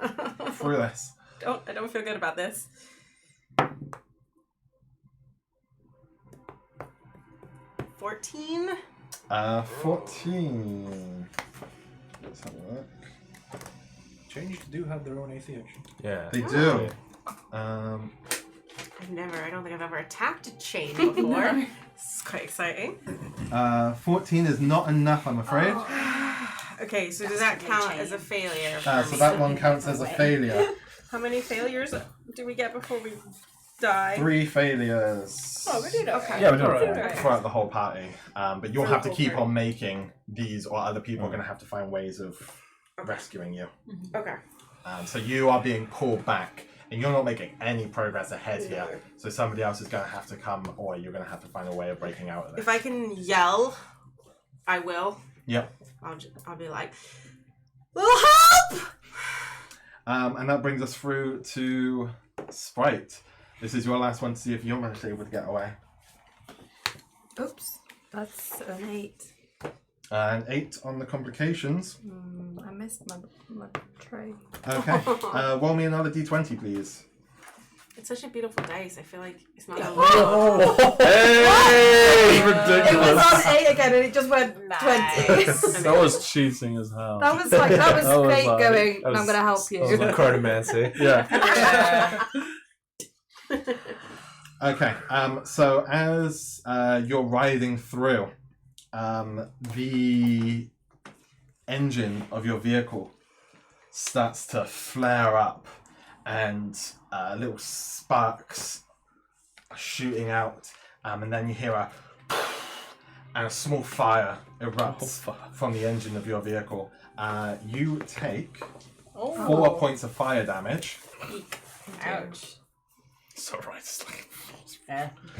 through this. I don't feel good about this. 14. 14. Let's have a look. Changes do have their own AC action. Yeah. They do. I don't think I've ever attacked a chain before. It's quite exciting. 14 is not enough, I'm afraid. Okay, so does that count as a failure? So that one counts as a failure. How many failures do we get before we die? 3 failures. Oh, we did okay. Yeah, we're doing Alright. it throughout the whole party. But you'll For have the to whole keep party. on making these, or other people are going to have to find ways of rescuing you. Okay. So you are being pulled back, and you're not making any progress ahead here. So somebody else is going to have to come, or you're going to have to find a way of breaking out of it. If I can yell, I will. Yep. I'll be like, "Little help!" And that brings us through to Sprite. This is your last one to see if you're actually able to get away. Oops, that's an 8. An 8 on the complications. I missed my tray. Okay. Roll me another d20, please. It's such a beautiful dice. I feel like it's not. Hey! It was Ridiculous. on 8 again and it just went 20. That was cheating as hell. That was like, that was That was fate like- going, that was- I'm going to help you. Chronomancy. Yeah. Okay, so as you're riding through, the engine of your vehicle starts to flare up and little sparks are shooting out, and then you hear and a small fire erupts from the engine of your vehicle. You take 4 points of fire damage. Ouch. So right.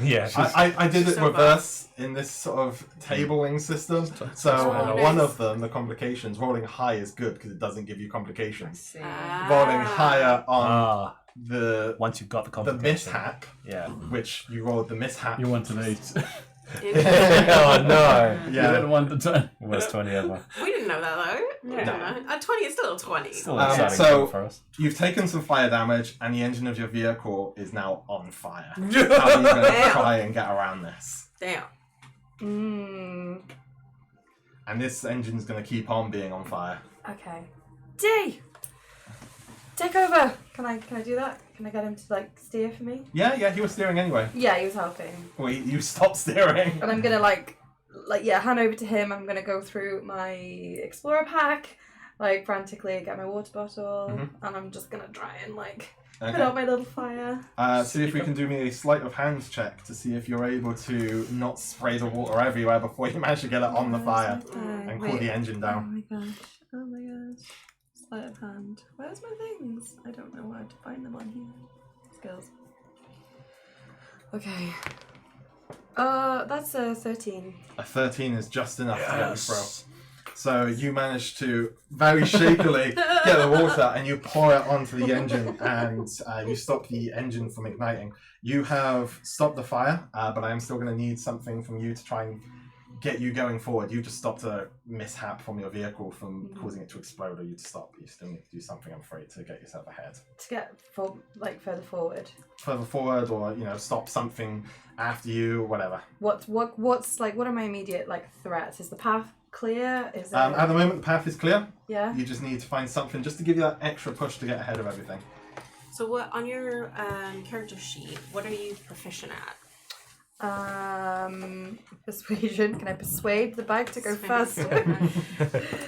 Yeah. I did it So reverse in this sort of tabling system. So Oh, one nice. of them, the complications, rolling high is good because it doesn't give you complications. See. Rolling higher on the Once you've got the the complication. mishap, Yeah. which you rolled the mishap. You want an 8. Oh no. You didn't want the 10. Worst 20 ever. We didn't know that though. We didn't know. A 20 is still a 20. Still an exciting so- game for us. You've taken some fire damage, and the engine of your vehicle is now on fire. How are you going to try and get around this? Damn. And this engine's going to keep on being on fire. Okay. D! Take over! Can I do that? Can I get him to like steer for me? Yeah, he was steering anyway. Yeah, he was helping. Well, you stopped steering. And I'm gonna hand over to him. I'm gonna go through my explorer pack, like frantically get my water bottle, and I'm just gonna try and put out my little fire. See if we can do me a sleight of hand check to see if you're able to not spray the water everywhere before you manage to get it on the fire and cool the engine down. Oh my gosh. Sleight of hand. Where's my things? I don't know where to find them on here. Skills. Okay. That's a 13. A 13 is just enough to get you through. So you manage to very shakily get the water and you pour it onto the engine and you stop the engine from igniting. You have stopped the fire, but I am still going to need something from you to try and get you going forward. You just stopped a mishap from your vehicle from causing it to explode, or you to stop. You still need to do something, I'm afraid, to get yourself ahead. To get further forward. Further forward, or stop something after you, whatever. What's what are my immediate threats? Is the path clear? Is it At the moment, the path is clear. yeah? You just need to find something just to give you that extra push to get ahead of everything. So what on your character sheet, what are you proficient at? Persuasion. Can I persuade the bike to go faster?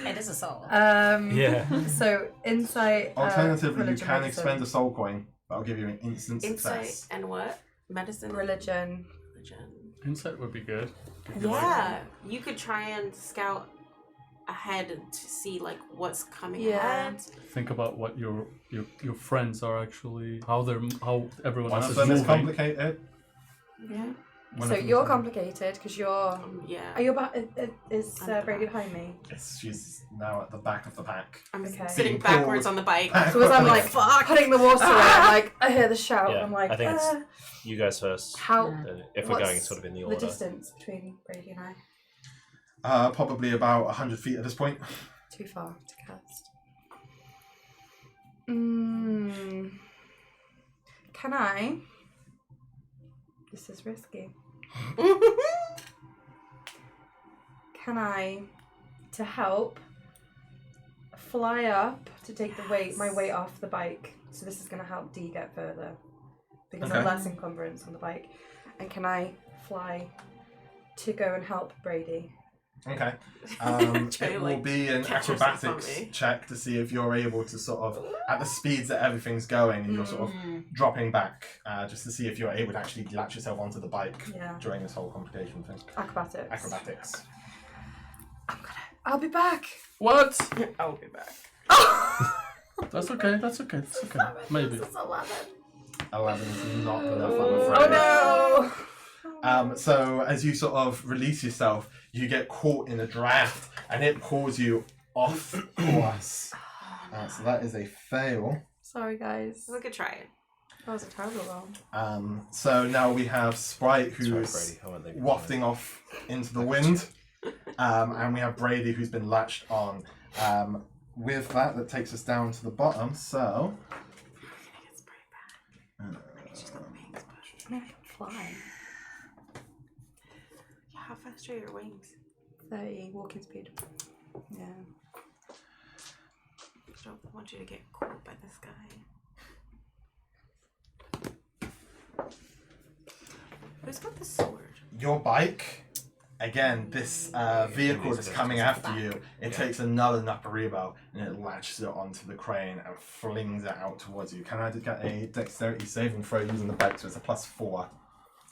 It is a soul. Yeah. So insight. Alternatively, you religion, can medicine. expend a soul coin. That'll give you an instant Insight success. and what? Medicine? Religion. Religion. Insight would be good. Yeah. You could try and scout ahead to see what's coming Yeah. ahead. Think about what your friends are actually, how everyone One else of is them is moving. complicated. Yeah. One So of them you're is- complicated because you're. Yeah. Are you is I'm Brady back. behind me? She's now at the back of the pack. I'm Okay. sitting Being backwards pulled on the bike. So as I'm putting the water away, I hear the shout. Yeah, I'm like, I think it's you guys first. how? If we're going What's sort of in the The order. distance between Brady and I. Probably about 100 feet at this point. Too far to cast. Can I? This is risky. Can I, to help, fly up to take my weight off the bike? So this is going to help Dee get further because Okay. I'm less encumbrance on the bike. And can I fly to go and help Brady? Okay. Trying to, It will be an catch yourself on acrobatics me. check to see if you're able to sort of, at the speeds that everything's going, and you're sort of dropping back, just to see if you're able to actually latch yourself onto the bike Yeah. during this whole complication thing. Acrobatics. Acrobatics. I'll be back. What? I'll be back. That's okay. Maybe. This is 11. 11 is not enough, I'm Oh afraid. no! So as you sort of release yourself, you get caught in a draft, and it pulls you off course. So that is a fail. Sorry, guys. It was a good try. That was a terrible roll. So now we have Sprite, Sorry, who's Brady. I won't leave you wafting off into the wind. And we have Brady, who's been latched on. With that takes us down to the bottom. So Maybe fly. Yeah, how fast are your wings? 30 walking speed. Yeah. I don't want you to get caught by this guy. Who's got the sword? your bike, again, this vehicle that's coming after you, it takes another Naparebo and it latches it onto the crane and flings it out towards you. Can I get a dexterity saving throw using the bike? So it's a +4.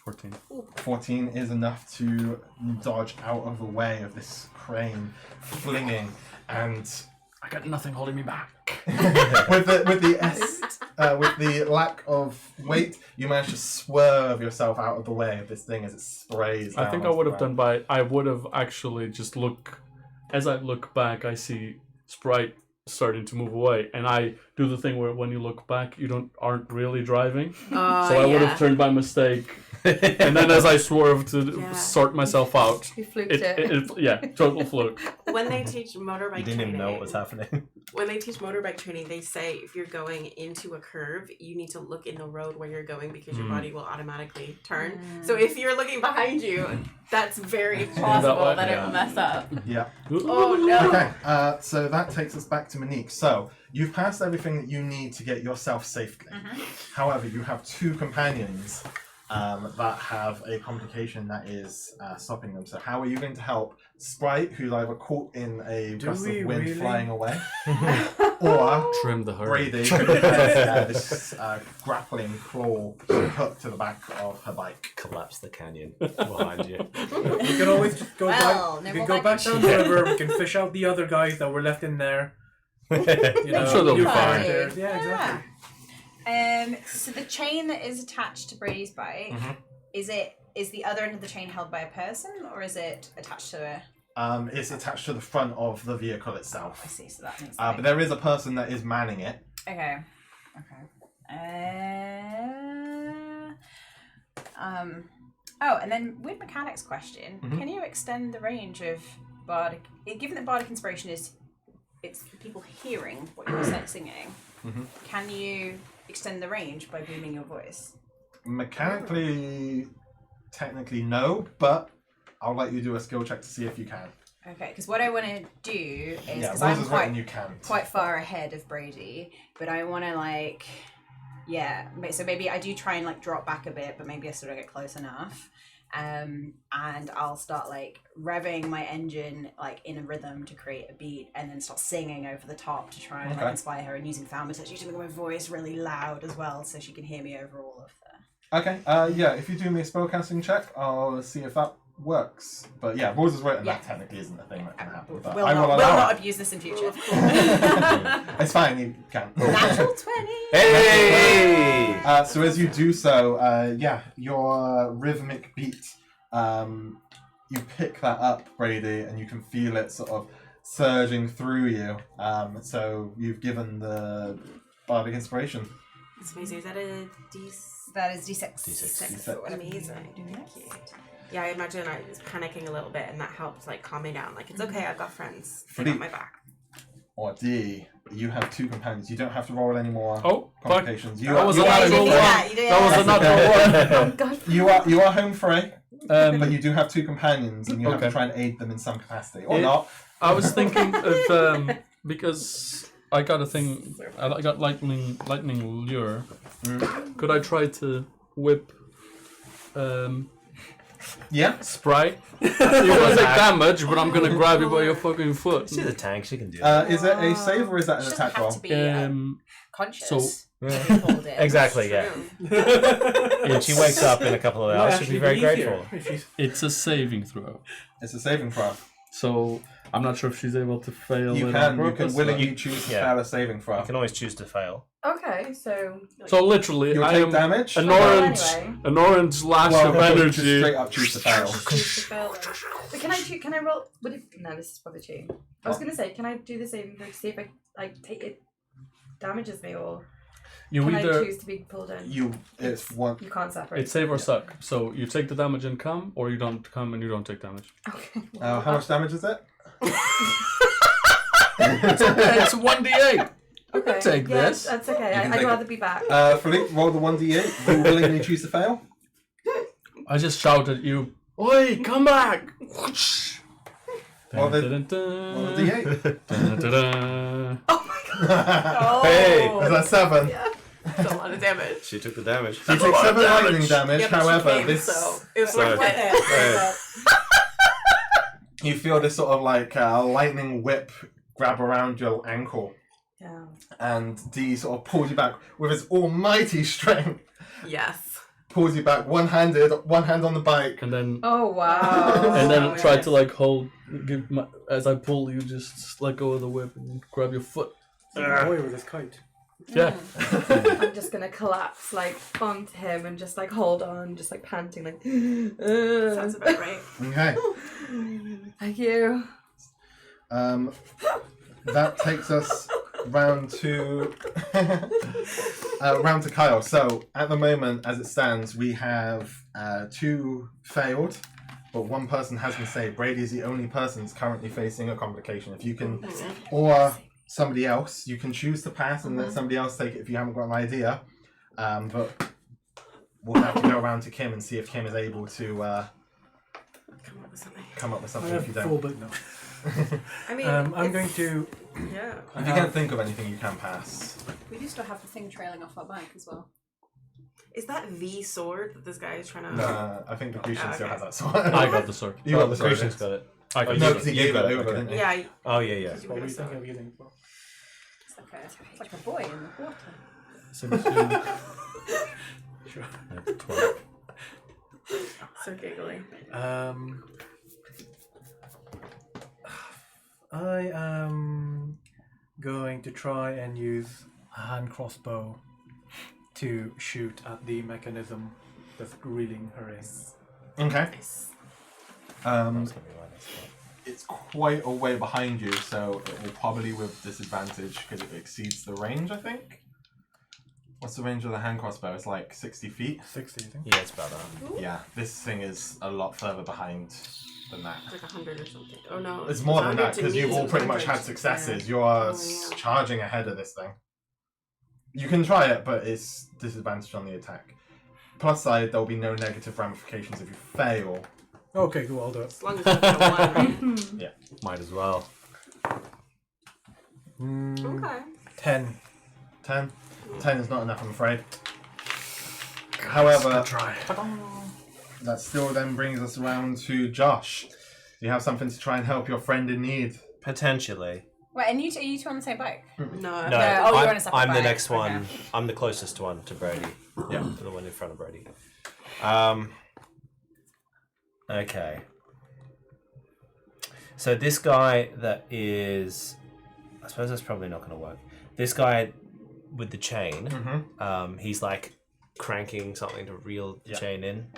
14. 14 is enough to dodge out of the way of this crane flinging, and I got nothing holding me back. with the lack of weight, you manage to swerve yourself out of the way of this thing as it sprays. I think I would have done I would have actually just as I look back, I see Sprite starting to move away, and I do the thing where when you look back, you aren't really driving. So I would have turned by mistake, and then as I swerved to sort myself out, You fluked it. yeah, total fluke. When they teach motorbike You didn't training, even know what was happening. when they teach motorbike training, they say if you're going into a curve, you need to look in the road where you're going because your body will automatically turn. So if you're looking behind you, that's very plausible that it will mess up. Yeah. Oh no! Okay, so that takes us back to Monique. So you've passed everything that you need to get yourself safely. However, you have two companions that have a complication that is stopping them. So how are you going to help Sprite, who's either caught in a gust of wind flying away, or Trim the herd. Brady, who has this grappling claw hooked to the back of her bike? Collapse the canyon behind you. We can always just go Well, back. no We more can go back baggage. down the river. We can fish out the other guys that were left in there. You know, sure they'll be you fine. find- Yeah, exactly. So the chain that is attached to Brady's bike, is the other end of the chain held by a person, or is it attached to a... It's attached to the front of the vehicle I itself. see, so that makes But there is a person that is manning it. Okay. Oh, and then weird mechanics question. Can you extend the range of bardic... Given that bardic inspiration it's the people hearing what you're singing, can you extend the range by booming your voice? Mechanically, technically no, but I'll let you do a skill check to see if you can. Okay, because what I want to do is... Yeah, Because rules I'm is written you can. quite far ahead of Brady, but I want to so maybe I do try and drop back a bit, but maybe I still don't get close enough. And I'll start revving my engine in a rhythm to create a beat, and then start singing over the top to try and inspire her, and using thaumaturgy to make my voice really loud as well, so she can hear me over all of the... Okay, yeah, if you do me a spellcasting check, I'll see if that works. But yeah, rules is written, that technically isn't a thing that can happen. But Will I will not allow it. abuse this in future. It's fine, you can. Natural 20! Hey! So as you do so, your rhythmic beat, you pick that up, Brady, and you can feel it sort of surging through you. So you've given the bardic inspiration. That's amazing. Is that a D? That is D6. D6. Amazing. Thank you. Yeah, I imagine I was panicking a little bit, and that helped calm me down. It's okay, I've got friends. They got my back. Or D, you have two companions. You don't have to roll any more complications. That was a you natural one. That was a natural one. You are home free, but you do have two companions, and you have to try and aid them in some capacity, or not. I was thinking of because I got a thing. I got lightning lure. Could I try to whip? Yeah. Sprite. You won't take damage, but I'm gonna grab you by your fucking foot. She's a tank, she can do that. Is it a save or is that an She attack doesn't roll? have to be conscious. so- Hold it. Exactly, yeah. When she wakes up in a couple of hours, she'll be very grateful. It's a saving throw. It's a saving throw. So I'm not sure if she's able to fail. You it on can purpose, willingly choose to fail a saving throw. You can always choose to fail. Okay, so So literally, You'll I take am damage. an Well, orange, anyway. an orange lash of Just energy. straight up choose to fail. choose to fail then. But can I roll? No, this is probably cheating. I was gonna say, can I do the saving throw to see if I take it damages me, or You can I either choose to be pulled in? It's one. You can't separate. it's save or suck. So you take the damage and come, or you don't come and you don't take damage. Okay. How much damage is it? It's 1d8. Okay. take yeah, this. That's okay. can I'd take rather it. be back. Philippe, roll the 1d8. You willingly choose to fail? I just shout at you, "Oi, come back!" Roll the Dun, dun, roll dun. the d8. Dun, dun, dun. Oh. Hey! Is that 7? That's a lot of damage. She took the damage. You take 7 lightning damage, Yeah, but she however, came, this so it was So- worth it. you feel this sort of like lightning whip grab around your ankle, Yeah. and D sort of pulls you back with his almighty strength. Yes. Pulls you back one-handed, one hand on the bike. And then Oh wow. and then Oh, try yes. to like hold. Give my, as I pull, you just let go of the whip and grab your foot. Boy with his kite. Yeah. I'm just gonna collapse like onto him and just like hold on, just like panting, like. Sounds about right. Okay. Thank you. That takes us round to Kyle. So at the moment, as it stands, we have 2 failed, but 1 person has been saved. Brady is the only person who's currently facing a complication. If you can, or somebody else, you can choose to pass and let somebody else take it if you haven't got an idea. But we'll have to go around to Kim and see if Kim is able to Come up with something. come up with I something have if you full don't. book now. I mean, I'm it's- going to. Yeah. If you can't think of anything, you can pass. We do still have the thing trailing off our bike as well. Is that the sword that this guy is trying to? No, I think the Grecian still has that sword. I got the sword. You got the sword. Grecian's got it. I got No, the because sword. he gave it got it, over, okay. didn't he? Yeah. Oh, yeah, yeah. You What got were a you sword. thinking of using for? It's like a boy in the water. Since you- 12. So giggly. I am going to try and use a hand crossbow to shoot at the mechanism that's reeling her in. Okay. Nice. That's gonna be my next one. It's quite a way behind you, so it will probably with disadvantage because it exceeds the range, I think. What's the range of the hand crossbow? It's like 60 feet. 60, I think. Yeah, it's about that. Yeah, this thing is a lot further behind than that. It's like 100 or something. Oh no. It's more than 100 that to because me you've all is pretty much 100. had successes. Yeah. You're Oh, yeah. charging ahead of this thing. You can try it, but it's disadvantage on the attack. Plus side, there will be no negative ramifications if you fail. Okay, cool, I'll do it. As long as it's got a 1, right? Might as well. Okay. 10. 10? 10 is not enough, I'm afraid. However, Try. that still then brings us around to Josh. Do you have something to try and help your friend in need? Potentially. Wait, and are you two on the same bike? No. No, oh, you're I'm, on a separate I'm the bike. next one. Okay. I'm the closest one to Brady. Yeah. To the one in front of Brady. Okay. So this guy that is, I suppose that's probably not going to work. This guy with the chain, he's like cranking something to reel the chain in.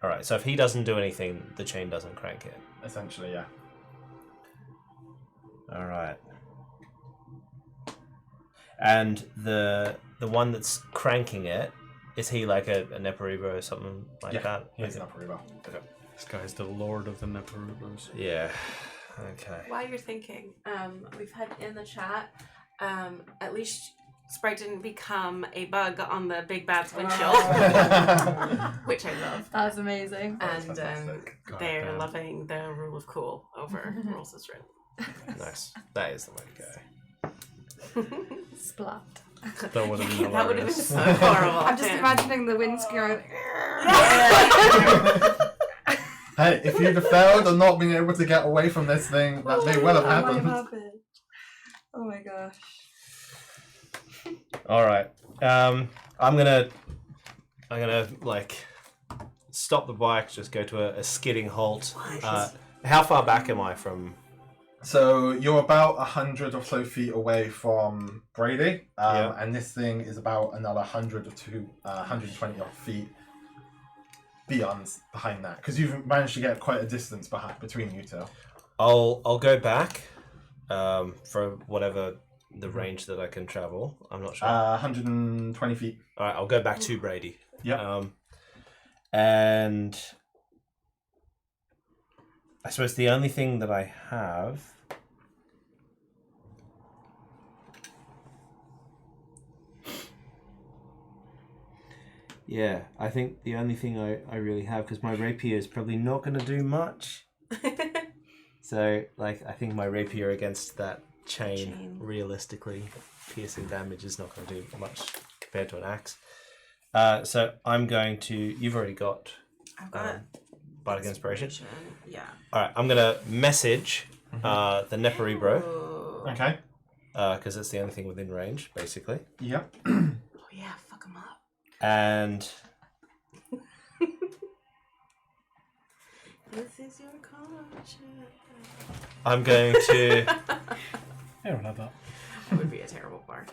All right. So if he doesn't do anything, the chain doesn't crank it. Essentially, yeah. All right. And the one that's cranking it, is he like a Nepariba or something like that? He's an upper river. This guy's the lord of the Neparubas. Yeah. Okay. While you're thinking, we've had in the chat, at least Sprite didn't become a bug on the big bad's windshield, which I love. That's amazing. And fantastic. they're damn. loving the rule of cool over rules as written. Nice. That is the way to go. Splat. That would have been That would have been hilarious. so horrible. I'm just imagining the windscreen. Hey, if you'd have failed or not being able to get away from this thing, that may well have That might happened. Oh my gosh. All right. I'm gonna like stop the bike. Just go to a skidding halt. How far back am I from? So you're about 100 or so feet away from Brady, Yeah. and this thing is about another 100 or 120 odd feet behind that, because you've managed to get quite a distance between you two. I'll go back for whatever the range that I can travel. I'm not sure. 120 feet. All right, I'll go back to Brady. Yep. And I suppose the only thing that I have. Yeah, I think the only thing I really have, because my rapier is probably not going to do much. So, like, I think my rapier against that chain, realistically, piercing damage is not going to do much compared to an axe. So I'm going to. You've already got. I've got Bardic Inspiration. Yeah. All right, I'm gonna message the Neparibro. Okay. Because it's the only thing within range, basically. Yep. Oh yeah, fuck him up. And This is your culture. I'm going to. I don't have that. I would be a terrible bard.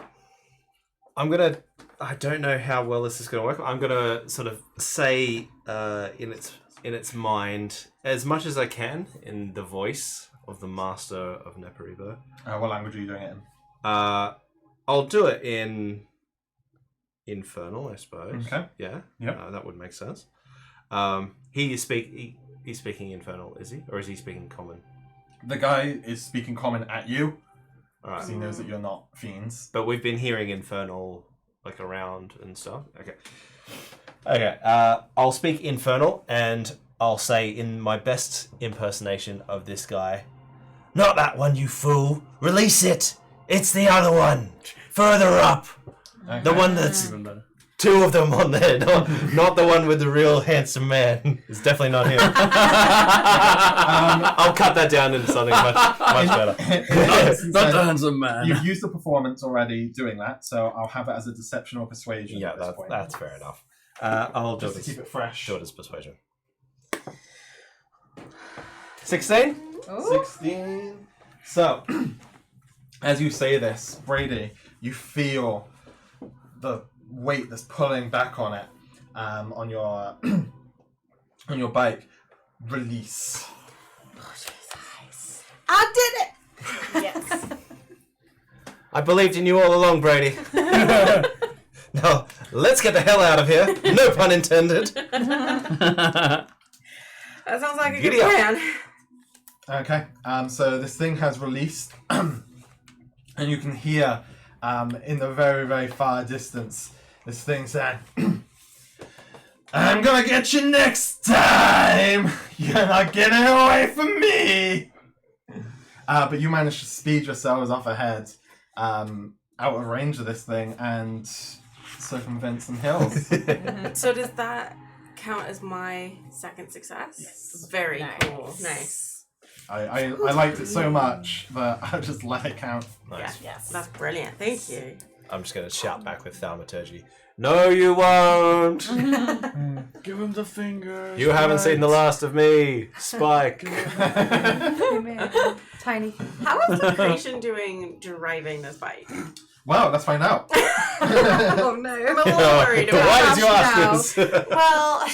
I'm gonna. I don't know how well this is gonna work. I'm gonna sort of say in its mind as much as I can in the voice of the master of Neparibo. What language are you doing it in? I'll do it in Infernal, I suppose. Okay. Yeah. Yep. That would make sense. He's speaking Infernal, is he, or is he speaking Common? The guy is speaking Common at you, All right. because he knows that you're not fiends. But we've been hearing Infernal like around and stuff. Okay. I'll speak Infernal and I'll say in my best impersonation of this guy, "Not that one, you fool! Release it! It's the other one! Further up! Okay. The one that's Even better. two of them on there, not the one with the real handsome man. It's definitely not him." I'll cut that down into something much better. Not the handsome man. You've used the performance already doing that, so I'll have it as a deception or persuasion. Yeah, at this point. that's fair enough. I'll do Just to keep it fresh. it as persuasion. 16? 16. So, as you say this, Brady, you feel the weight that's pulling back on it, on your on your bike. Release. I did it! Yes. I believed in you all along, Brady. Now, let's get the hell out of here. No pun intended. That sounds like a Giddy good up. plan. Okay. So this thing has released, and you can hear, in the very, very far distance, this thing saying, "I'm gonna get you next time. You're not getting away from me." But you managed to speed yourselves off ahead, out of range of this thing, and circumvent some hills. So does that count as my second success? Yes. Very Nice. cool. Nice. I liked it so much that I just let it count. Nice. Yeah, that's brilliant. Thank you. I'm just going to shout back with thaumaturgy. No, you won't. Give him the finger. You haven't seen the last of me, Spike. Tiny. How is the creation doing driving this bike? Well, let's find out. Oh no. I'm a little worried about Why did you Crash ask this? Well,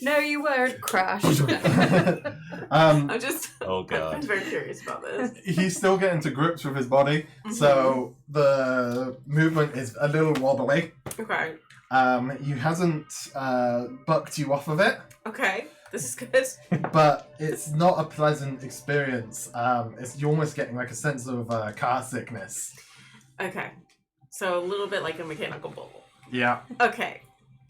No, you weren't. Crash. I'm just. Oh, God. I'm very curious about this. He's still getting to grips with his body, so the movement is a little wobbly. Okay. He hasn't bucked you off of it, Okay. This is good. but it's not a pleasant experience. You're almost getting like a sense of car sickness. Okay. So a little bit like a mechanical bull. Yeah. Okay.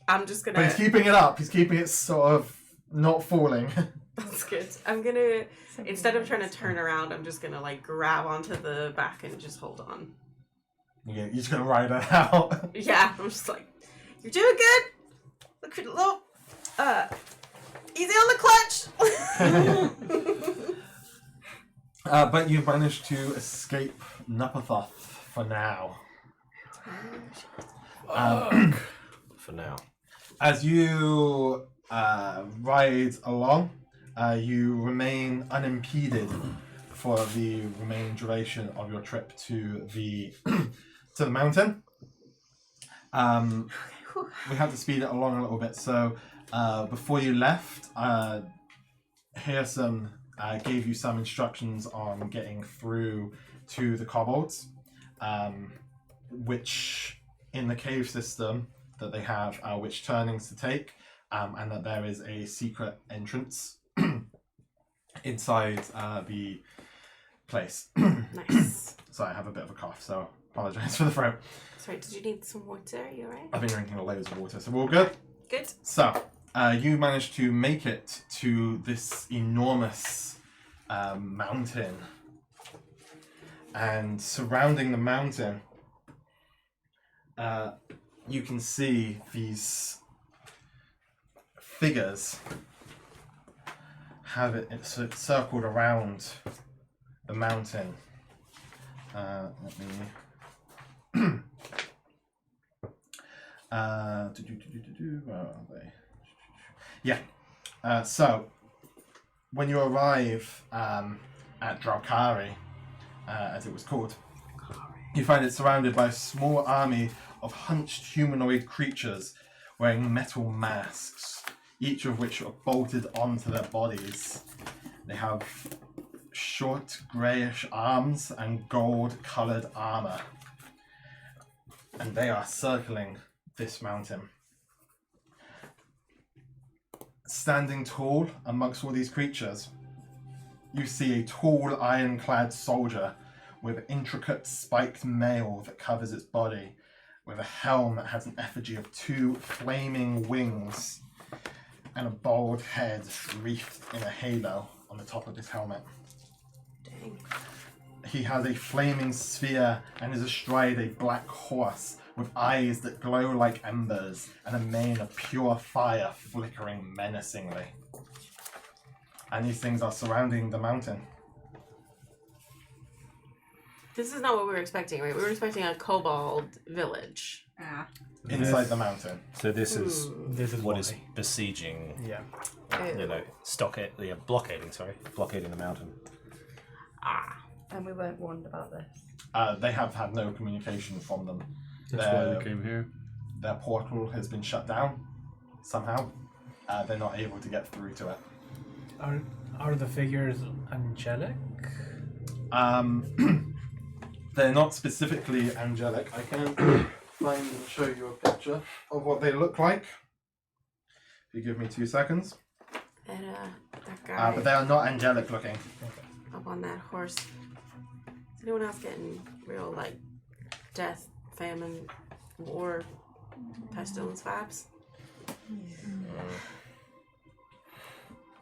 I'm just But gonna. he's keeping it up. He's keeping it sort of not falling. That's good. I'm gonna. Instead of trying to turn around, I'm just gonna like grab onto the back and just hold on. You're just going to ride it out. Yeah. I'm just like, you're doing good. Look at a little. Easy on the clutch. But you've managed to escape Napathoth for now. For now. As you ride along, you remain unimpeded for the remaining duration of your trip to the to the mountain. We had to speed it along a little bit, so before you left, Harrison gave you some instructions on getting through to the kobolds. which in the cave system that they have are which turnings to take, and that there is a secret entrance inside the place. Nice. Sorry, I have a bit of a cough, so apologise for the throat. Sorry, did you need some water? You alright? I've been drinking loads of water, so we're all good. Good. So, you managed to make it to this enormous mountain. And surrounding the mountain, you can see these figures have it circled around the mountain. Let me... where are they? Yeah. So, when you arrive at Draukari, as it was called, you find it surrounded by a small army of hunched humanoid creatures wearing metal masks, each of which are bolted onto their bodies. They have short greyish arms and gold-coloured armour, and they are circling this mountain. Standing tall amongst all these creatures, you see a tall iron-clad soldier with intricate spiked mail that covers its body, with a helm that has an effigy of 2 flaming wings and a bald head wreathed in a halo on the top of his helmet. Dang. He has a flaming sphere and is astride a black horse with eyes that glow like embers and a mane of pure fire flickering menacingly. And these things are surrounding the mountain. This is not what we were expecting, right? We were expecting a kobold village. Ah. Inside the mountain. So this is what why. is besieging. Yeah. You know, blockading the mountain. Ah. And we weren't warned about this. They have had no communication from them. That's why we came here. Their portal has been shut down somehow. They're not able to get through to it. Are the figures angelic? They're not specifically angelic. I can find and show you a picture of what they look like. If you give me 2 seconds. And that guy But they are not angelic looking. up on that horse. Is anyone else getting real, like, death, famine, war, pestilence vibes?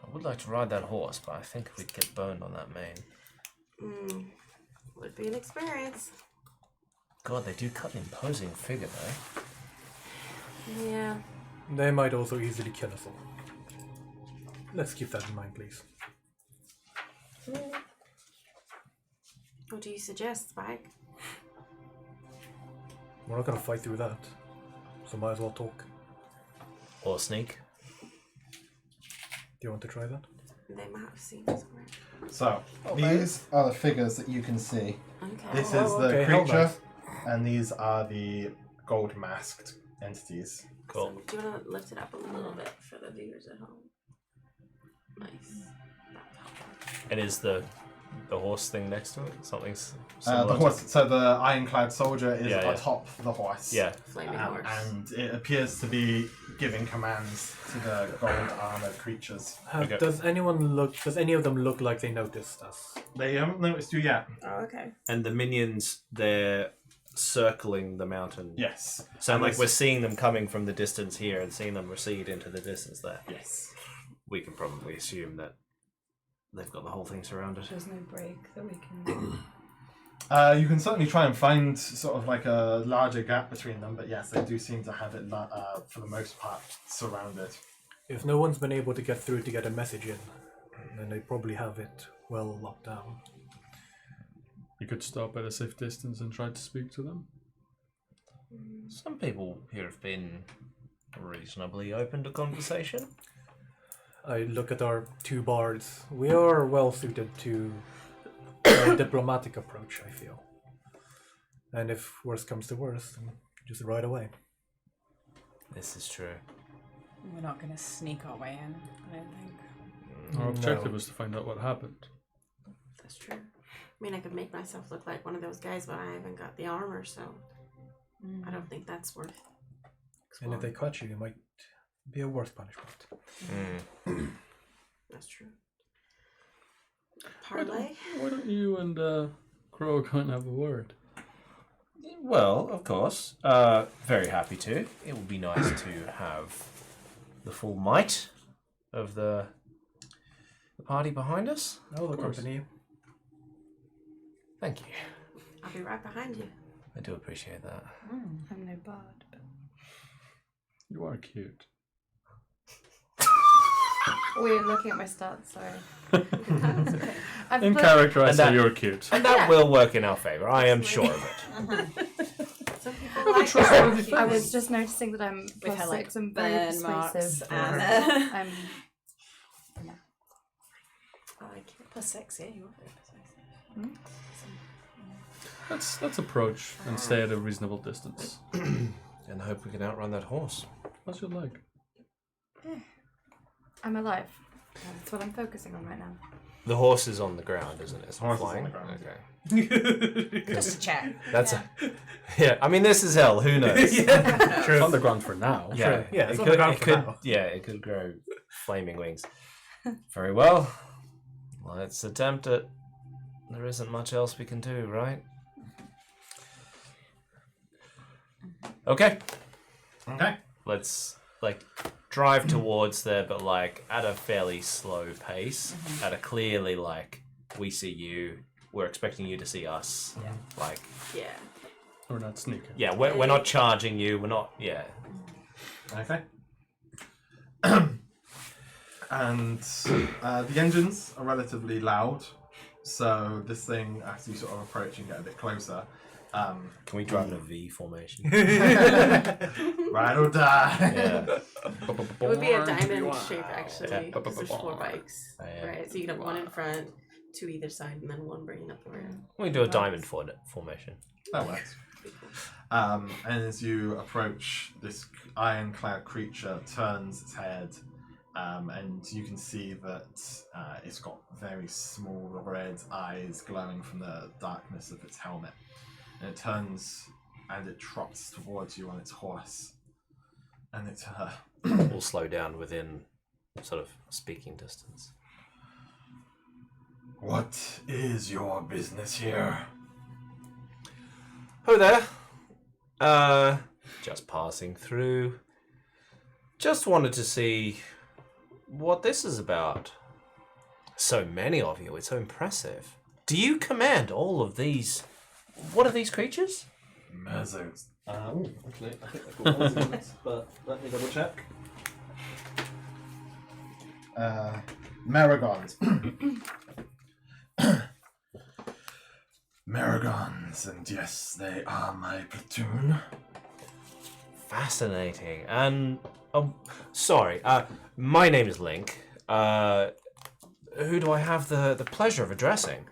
I would like to ride that horse, but I think we'd get burned on that mane. Would be an experience. God, they do cut an imposing figure, though. Yeah. They might also easily kill us all. Let's keep that in mind, please. What do you suggest, Spike? We're not gonna fight through that, so might as well talk. Or sneak. Do you want to try that? They might have seen us already. So, these are the figures that you can see. Okay. This is the okay, hell creature, nice. and these are the gold masked entities. Cool. So, do you want to lift it up a little bit for the viewers at home? Nice. And is the horse thing next to it? Something The similar to- horse. So the ironclad soldier is Yeah, yeah. atop the horse. Yeah. Flaming horse. And it appears to be giving commands to the gold armored creatures. Okay. Does any of them look like they noticed us? They haven't noticed you yet. Oh, okay. And the minions, they're circling the mountain. Yes. So And like this- we're seeing them coming from the distance here and seeing them recede into the distance there. Yes. We can probably assume that they've got the whole thing surrounded. There's no break that we can. You can certainly try and find sort of like a larger gap between them, but yes, they do seem to have it, for the most part, surrounded. If no one's been able to get through to get a message in, then they probably have it well locked down. You could stop at a safe distance and try to speak to them. Some people here have been reasonably open to conversation. I look at our 2 bards. We are well suited to a diplomatic approach, I feel. And if worst comes to worst, then just ride away. This is true. We're not going to sneak our way in, I don't think. Our objective No. was to find out what happened. That's true. mean, I could make myself look like one of those guys, but I haven't got the armor, so I don't think that's worth And if exploring. they catch you, it might be a worse punishment. That's true. Parlay? Why don't you and Crow go and have a word? Well, of course. Very happy to. It would be nice to have the full might of the party behind us. I will accompany you. Thank you. I'll be right behind you. I do appreciate that. I'm no bard. But... You are cute. We're looking at my stats, sorry. I've In put- character, I And say that- you're cute. And that will work in our favor. I am sure of it. Some people like I was just noticing that I'm With her, like, +6 and very burn marks persuasive. and I'm I like it. +6, yeah, you are very persuasive. Let's approach and stay at a reasonable distance. And hope we can outrun that horse. How's your leg? I'm alive. That's what I'm focusing on right now. The horse is on the ground, isn't it? It's not Horse is on flying. the ground. Okay. Just a check. That's yeah. I mean, this is hell. Who knows? It's on the ground for now. Yeah, Yeah, it's it on the could, ground it for could, now. yeah, it could grow flaming wings. Very well. Let's attempt it. There isn't much else we can do, right? Okay. Okay. Let's drive towards there, but at a fairly slow pace. At a clearly we see you. We're expecting you to see us. Yeah. Yeah. We're not sneaking. Yeah, we're not charging you. We're not. Yeah. Okay. And the engines are relatively loud, so this thing, as you sort of approach and get a bit closer, Can we drive in a V formation? ride or die. Yeah. It would be a diamond shape, actually, because there's 4 bikes, Yeah. right? So you can have 1 in front, 2 either side, and then 1 bringing up the rear. We do a diamond formation. That works. And as you approach, this ironclad creature turns its head, and you can see that it's got very small red eyes glowing from the darkness of its helmet. And it turns and it trots towards you on its horse. And it We'll slow down within sort of speaking distance. What is your business here? Oh there. Just passing through. Just wanted to see what this is about. So many of you, it's so impressive. Do you command all of these? What are these creatures? Mezzos. Actually, I think they're called mezzos, but let me double check. Maragons. Maragons, and yes, they are my platoon. Fascinating. And sorry, my name is Link. Who do I have the pleasure of addressing?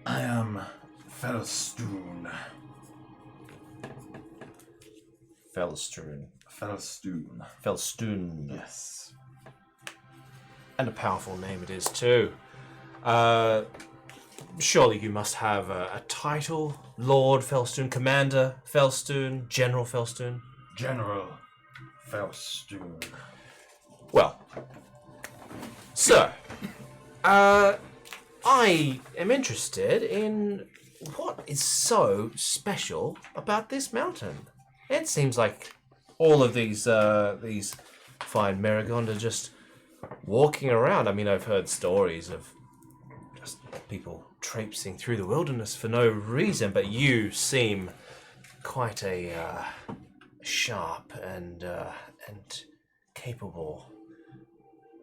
I am Felstoon. Felstoon. Felstoon. Felstoon. Yes. And a powerful name it is too. Surely you must have a title, Lord Felstoon, Commander Felstoon, General Felstoon. General Felstoon. Well, sir, I am interested in what is so special about this mountain. It seems like all of these fine Maragond are just walking around. I mean, I've heard stories of just people traipsing through the wilderness for no reason, but you seem quite a sharp and capable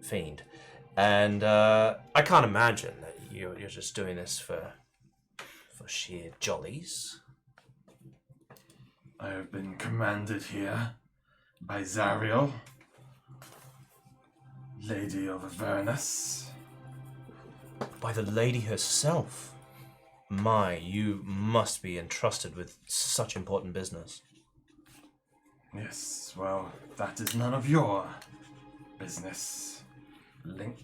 fiend. And I can't imagine that you're just doing this for sheer jollies. I have been commanded here by Zariel, Lady of Avernus. By the lady herself. My, you must be entrusted with such important business. Yes, well, that is none of your business, Link.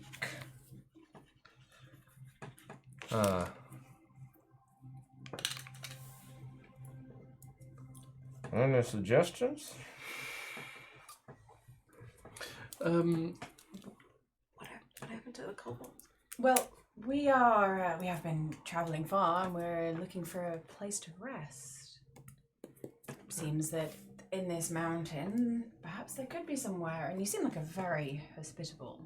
Any suggestions? What happened to the kobold? Well, we have been traveling far and we're looking for a place to rest. Seems that in this mountain, perhaps there could be somewhere, and you seem like a very hospitable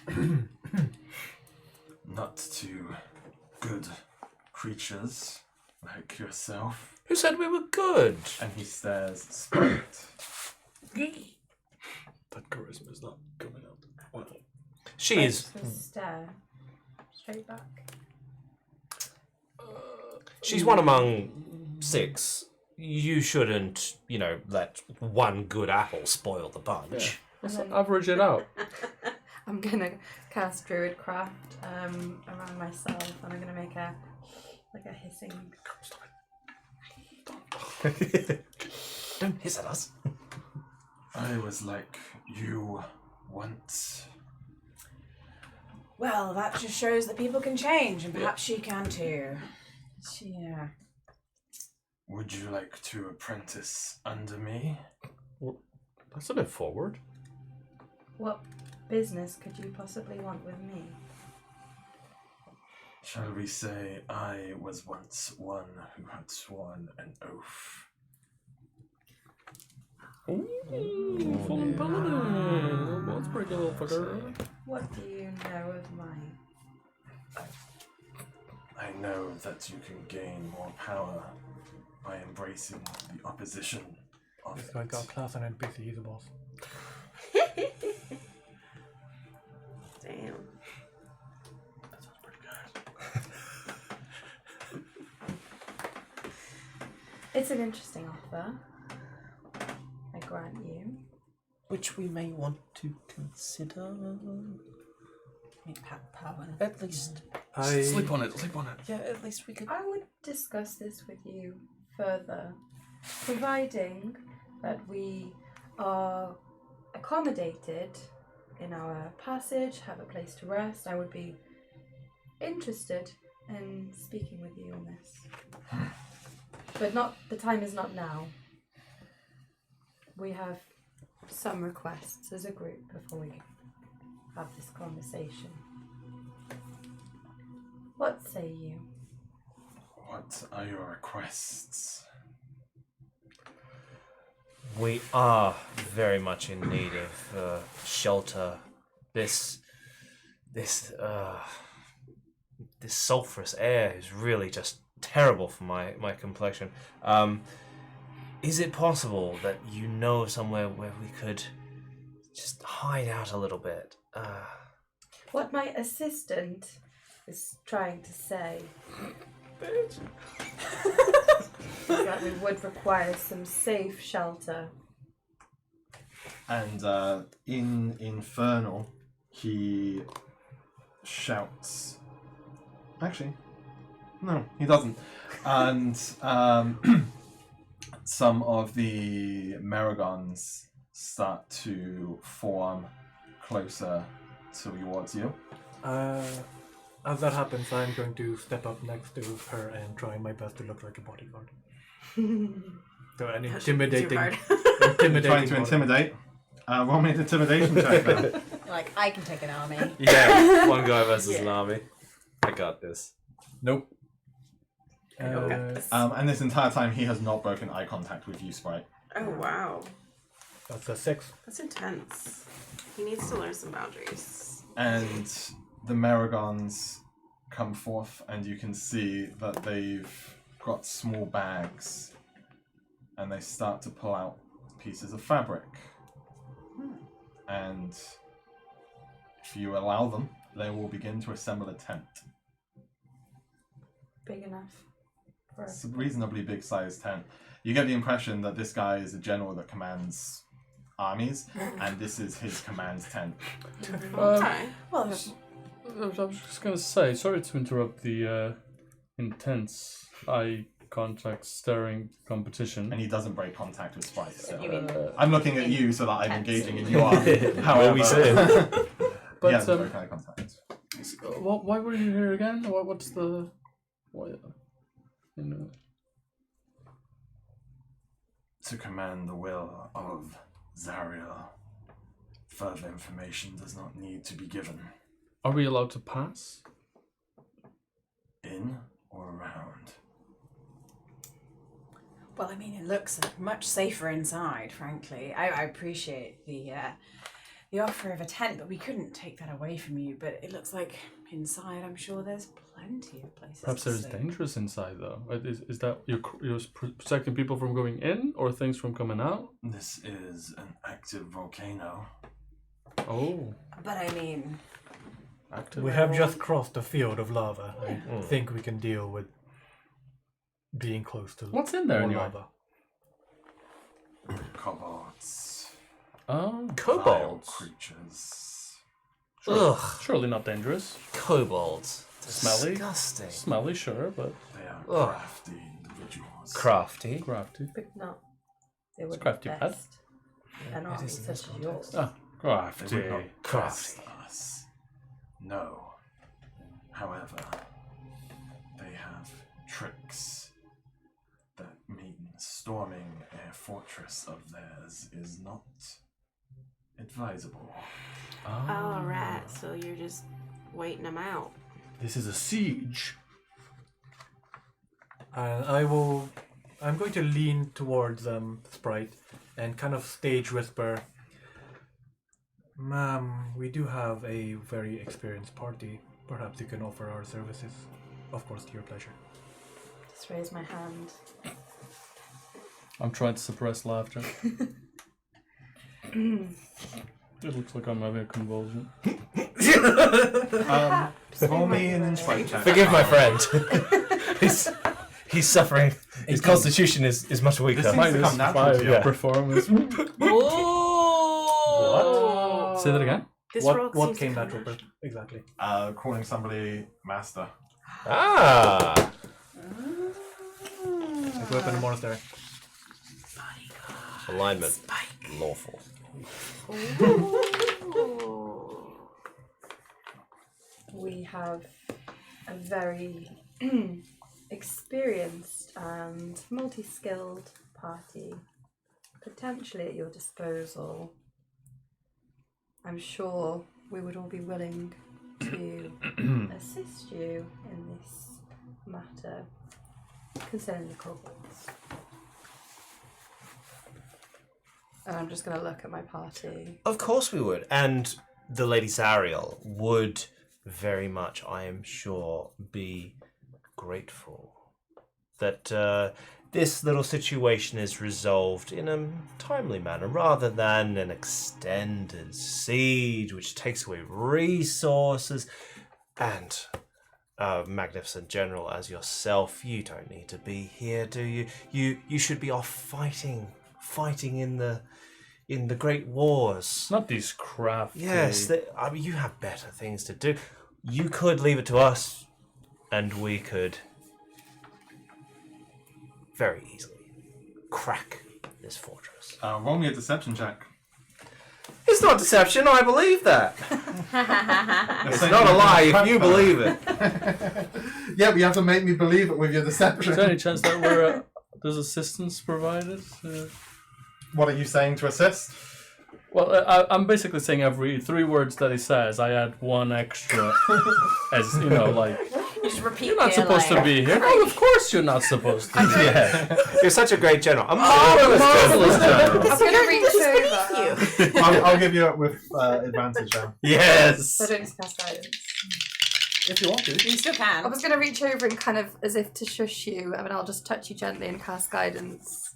fellow. Not to good creatures like yourself. Who said we were good? And he stares straight. That charisma's not coming up. Well, She is. Just stare straight back. She's one among 6. You shouldn't, let one good apple spoil the bunch. let's average it out. I'm gonna cast Druidcraft around myself, and I'm gonna make a hissing. Don't hiss at us. I was like you once. Well, that just shows that people can change, and perhaps she can too. Would you like to apprentice under me? That's a bit forward. What business could you possibly want with me? Shall we say I was once one who had sworn an oath? Ooh, full paladin. Let's break a little fucker. What do you know of mine? I know that you can gain more power by embracing the opposition of This it. guy got class on NPC, he's a boss. Damn. That sounds pretty good. It's an interesting offer. I grant you. Which we may want to consider. Power. At least. Sleep on it. Yeah, at least we could. I would discuss this with you further, providing that we are accommodated in our passage, have a place to rest. I would be interested in speaking with you on this. But the time is not now. We have some requests as a group before we have this conversation. What say you? What are your requests? We are very much in need of shelter. This sulfurous air is really just terrible for my complexion. Is it possible that you know of somewhere where we could just hide out a little bit? What my assistant is trying to say is that we would require some safe shelter. And in Infernal, he shouts. Actually, no, he doesn't. And some of the Merregons start to form closer towards you. As that happens, I'm going to step up next to her and try my best to look like a bodyguard. So an intimidating, hard. Trying to intimidate. Roll me an intimidation check then. You're like, I can take an army. Yeah, one guy versus an army. I got this. Nope. And this entire time, he has not broken eye contact with you, Sprite. Oh wow, That's a 6. that's intense. He needs to learn some boundaries. And the Merregons come forth, and you can see that they've got small bags, and they start to pull out pieces of fabric. And if you allow them, they will begin to assemble a tent. Big enough for It's a reasonably big sized tent. You get the impression that this guy is a general that commands armies, and this is his command tent. Okay. Well, I was just gonna say, sorry to interrupt the intense eye contact staring competition. And he doesn't break contact with Sprite. So. you mean I'm looking at you so that I'm Tense. engaging in you are. Where we sit. But, But yeah, break eye contact. Why were you here again? What's the... What, you know? To command the will of Zariel. Further information does not need to be given. Are we allowed to pass? In or around? Well, I mean, it looks much safer inside, frankly. I appreciate the offer of a tent, but we couldn't take that away from you. But it looks like inside, I'm sure there's plenty of places. Perhaps to there's sleep. dangerous inside, though. Is that you're protecting people from going in or things from coming out? This is an active volcano. Oh, But I mean, active. We have just crossed a field of lava. I think we can deal with being close to What's in there more anyway? lava. Kobolds. Oh, Vile Kobolds. creatures. Ugh. surely not dangerous. Kobolds. Smelly. Disgusting. Smelly, sure, but They are Ugh. crafty individuals. Crafty. crafty. But not. They would crafty be pet. best. An army is in this such as yours. Ah, They crafty. would not Crafty. trust us. No. However, they have tricks that mean storming a fortress of theirs is not advisable. All right, so you're just waiting them out. This is a siege. And I'm going to lean towards Sprite and kind of stage whisper, "Ma'am, we do have a very experienced party. Perhaps you can offer our services. Of course, to your pleasure." Just raise my hand. I'm trying to suppress laughter. It looks like I'm having a convulsion. Roll me an insight check. Forgive my friend. he's suffering. His constitution is much weaker. This seems to come natural to you. Yeah. Performance. Whoa! Say that again? This roll What seems to came come natural? Exactly. Calling somebody master. Ah. I go up in the monastery. Alignment. Lawful. We have a very experienced and multi-skilled party potentially at your disposal. I'm sure we would all be willing to assist you in this matter concerning the kobolds. And I'm just going to look at my party. Of course we would. And the Lady Zariel would very much, I am sure, be grateful that this little situation is resolved in a timely manner rather than an extended siege which takes away resources. And a magnificent general as yourself, you don't need to be here, do you? You should be off fighting in the Great Wars. Not these crafty. Yes, I mean, you have better things to do. You could leave it to us, and we could very easily crack this fortress. Roll me a deception check. It's not deception, I believe that. It's not a lie if you believe it. Yeah, but you have to make me believe it with your Is there any deception. chance that there's assistance provided? What are you saying to assist? Well, I'm basically saying every 3 words that he says, I add 1 extra. As, you know, like, you just repeat. you're not supposed to be here. Well, of course you're not supposed to be here. Yeah. You're such a great general. A marvelous general. I'm going to reach over. I'll give you it with advantage now. Yes. So I don't need to cast guidance. If you want to. You still I can. was going to reach over and kind of as if to shush you, and then I'll just touch you gently and cast guidance.